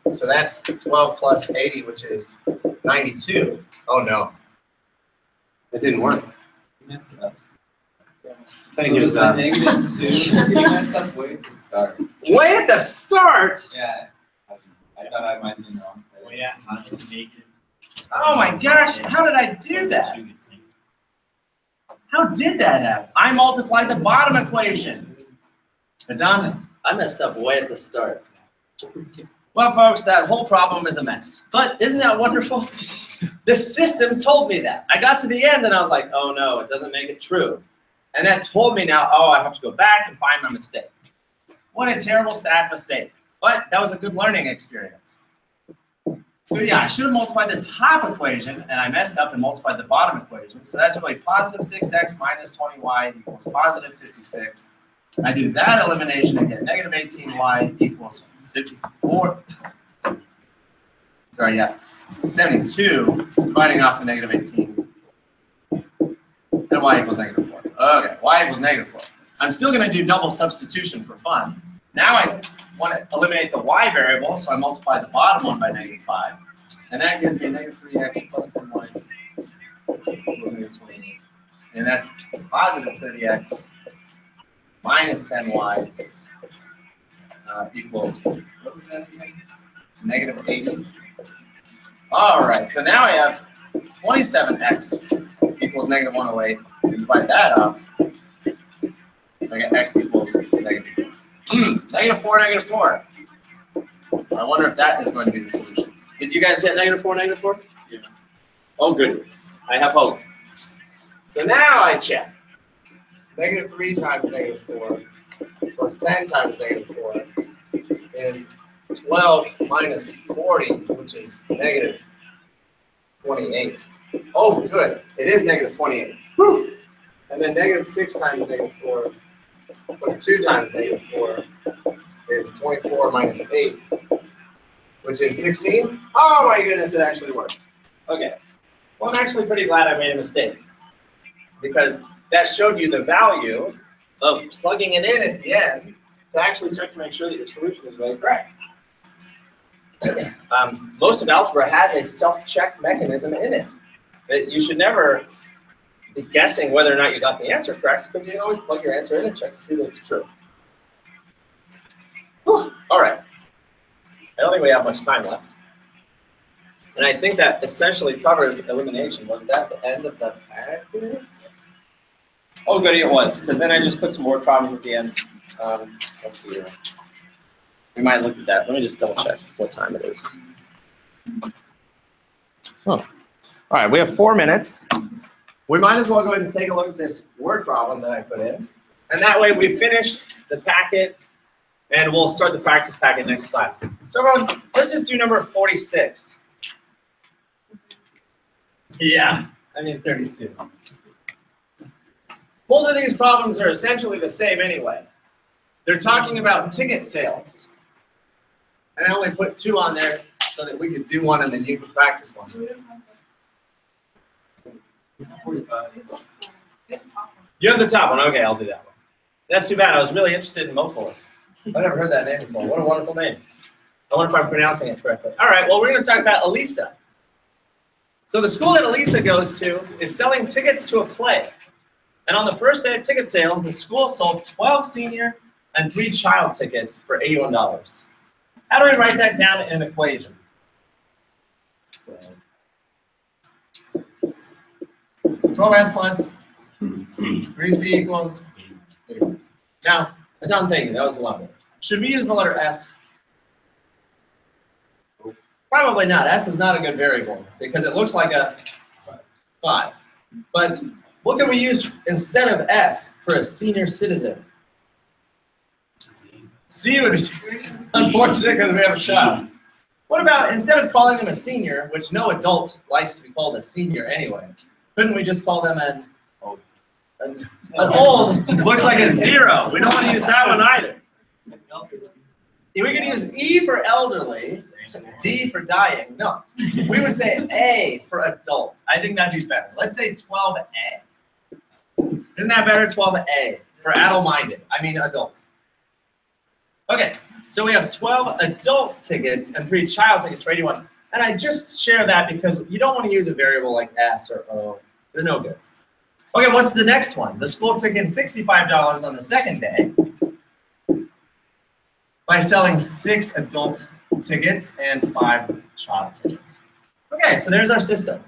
So that's 12 plus 80, which is 92. Oh no. It didn't work. You messed up. Thank you, Zach. Negative 2. You messed up way at the start. Way at the start? Yeah. I thought I might be wrong. Oh yeah, minus negative. Oh my gosh, how did I do that? How did that happen? I multiplied the bottom equation. It's on. I messed up way at the start. Well, folks, that whole problem is a mess. But isn't that wonderful? The system told me that. I got to the end and I was like, oh no, it doesn't make it true. And that told me now, oh, I have to go back and find my mistake. What a terrible, sad mistake. But that was a good learning experience. So yeah, I should have multiplied the top equation, and I messed up and multiplied the bottom equation. So that's really positive 6x minus 20y equals positive 56. I do that elimination and get negative 18y equals 54. Sorry, yeah, 72, dividing off the negative 18. And y equals negative 4. Okay, y equals negative 4. I'm still going to do double substitution for fun. Now I want to eliminate the y variable, so I multiply the bottom one by negative 5. And that gives me negative 3x plus 10y equals negative 28. And that's positive 30x minus 10y equals, what was that again? Negative 80. All right, so now I have 27x equals negative 108. And divide that off. I get x equals negative 4. Negative 4, negative 4. I wonder if that is going to be the solution. Did you guys get negative 4, negative 4? Yeah. Oh, good. I have hope. So now I check. Negative 3 times negative 4 plus 10 times negative 4 is 12 minus 40, which is negative 28. Oh, good. It is negative 28. Whew. And then negative 6 times negative 4 plus 2 times negative 4 is 24 minus 8, which is 16. Oh my goodness, it actually worked. Okay. Well, I'm actually pretty glad I made a mistake, because that showed you the value of plugging it in at the end to actually check to make sure that your solution is really correct. Most of algebra has a self-check mechanism in it. That you should never be guessing whether or not you got the answer correct, because you can always plug your answer in and check to see that it's true. Whew. All right. I don't think we have much time left. And I think that essentially covers elimination. Was that the end of the package? Oh, good, it was, because then I just put some word problems at the end. Let's see here. We might look at that. Let me just double check what time it is. Oh. All right, we have 4 minutes. We might as well go ahead and take a look at this word problem that I put in. And that way we finished the packet, and we'll start the practice packet next class. So everyone, let's just do number 46. Yeah, I mean 32. Both of these problems are essentially the same anyway. They're talking about ticket sales. And I only put 2 on there so that we could do one and then you can practice one. You have the top one. Okay, I'll do that one. That's too bad. I was really interested in Mofo. I've never heard that name before. What a wonderful name. I wonder if I'm pronouncing it correctly. All right, well, we're going to talk about Elisa. So the school that Elisa goes to is selling tickets to a play. And on the first day of ticket sales, the school sold 12 senior and 3 child tickets for $81. How do we write that down in an equation? 12s plus 3c equals. Now, a dumb thing, that was a lot. Should we use the letter S? Probably not. S is not a good variable because it looks like a 5. But what can we use instead of S for a senior citizen? C would be unfortunate because we have a child. What about, instead of calling them a senior, which no adult likes to be called a senior anyway, couldn't we just call them an old? Looks like a 0. We don't want to use that one either. We could use E for elderly, D for dying. No, we would say A for adult. I think that'd be better. Let's say 12A. Isn't that better? 12A for adult-minded. I mean adult. Okay, so we have 12 adult tickets and 3 child tickets for 81. And I just share that because you don't want to use a variable like S or O. They're no good. Okay, what's the next one? The school took in $65 on the second day by selling 6 adult tickets and 5 child tickets. Okay, so there's our system.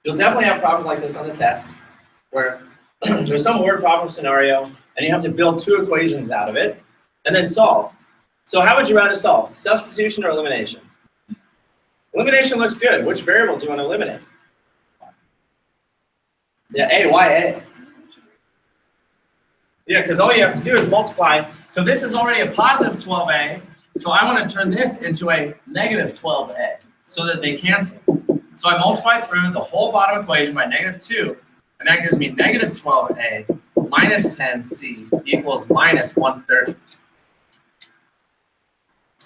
You'll definitely have problems like this on the test, where there's some word problem scenario, and you have to build 2 equations out of it, and then solve. So how would you rather solve? Substitution or elimination? Elimination looks good. Which variable do you want to eliminate? Yeah, A. Why A? Yeah, because all you have to do is multiply. So this is already a positive 12A, so I want to turn this into a negative 12A so that they cancel. So I multiply through the whole bottom equation by -2, and that gives me negative 12A minus 10C equals minus 130.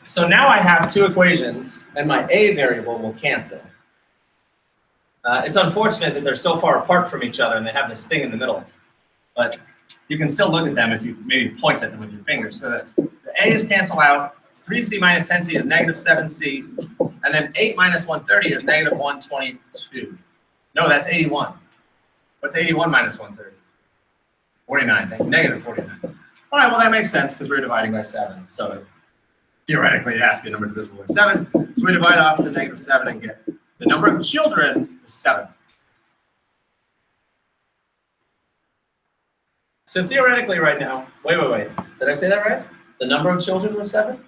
So now I have 2 equations, and my A variable will cancel. It's unfortunate that they're so far apart from each other and they have this thing in the middle. But you can still look at them if you maybe point at them with your fingers. So that the A's cancel out. 3C minus 10C is negative 7C. And then 8 minus 130 is negative 122. No, that's 81. What's 81 minus 130? 49, negative 49. All right, well, that makes sense because we're dividing by 7. So theoretically, it has to be a number divisible by 7. So we divide off the negative 7 and get the number of children is 7. So theoretically right now, wait. Did I say that right? The number of children was 7?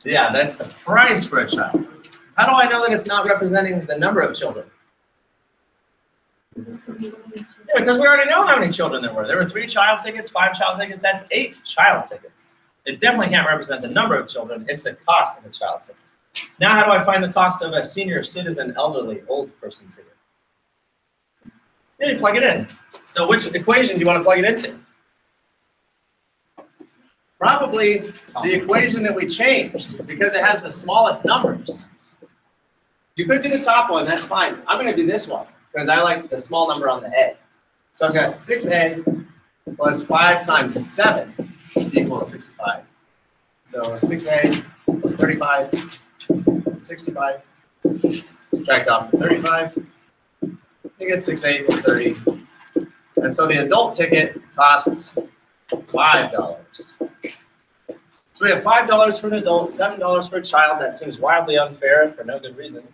Yeah, that's the price for a child. How do I know that it's not representing the number of children? Yeah, because we already know how many children there were. There were 3 child tickets, 5 child tickets. That's 8 child tickets. It definitely can't represent the number of children, it's the cost of a child ticket. Now how do I find the cost of a senior citizen, elderly, old person ticket? Yeah, you plug it in. So which equation do you want to plug it into? Probably the equation that we changed, because it has the smallest numbers. You could do the top one, that's fine. I'm going to do this one, because I like the small number on the A. So I've got 6A plus 5 times 7 equals 65. So 6A plus 35 is 65. Subtract off the 35. You get 6A equals 30. And so the adult ticket costs $5. So we have $5 for an adult, $7 for a child. That seems wildly unfair for no good reason.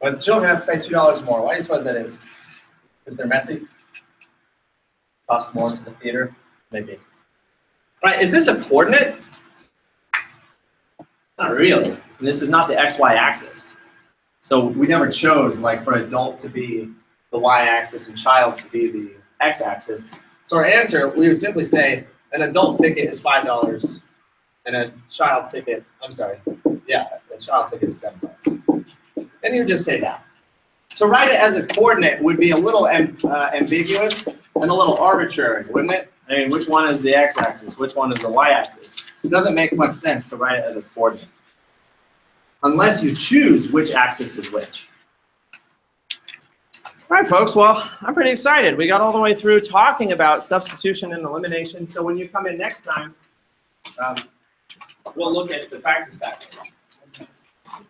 But children have to pay $2 more. Why do you suppose that is? Because they're messy? Cost more to the theater? Maybe. Right, is this a coordinate? Not really. And this is not the XY axis. So we never chose, like, for adult to be the Y-axis and child to be the X-axis. So our answer, we would simply say an adult ticket is $5 and a child ticket, I'm sorry, yeah, a child ticket is $7. And you would just say that. To write it as a coordinate would be a little ambiguous and a little arbitrary, wouldn't it? I mean, which one is the X-axis? Which one is the Y-axis? It doesn't make much sense to write it as a coordinate, unless you choose which axis is which. All right, folks, well, I'm pretty excited. We got all the way through talking about substitution and elimination, so when you come in next time, we'll look at the practice packet.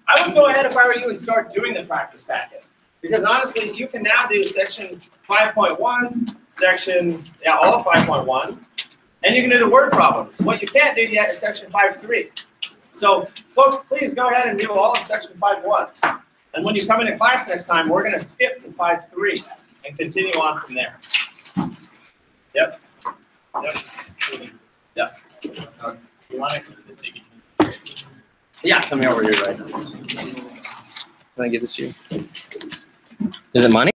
I would go ahead if I were you and start doing the practice packet, because honestly, you can now do section 5.1, all of 5.1, and you can do the word problems. What you can't do yet is section 5.3. So, folks, please go ahead and do all of section 5.1. And when you come into class next time, we're going to skip to 5.3 and continue on from there. Yep. Yep. You want to Yeah, come here over here right now. Can I give this to you? Is it money?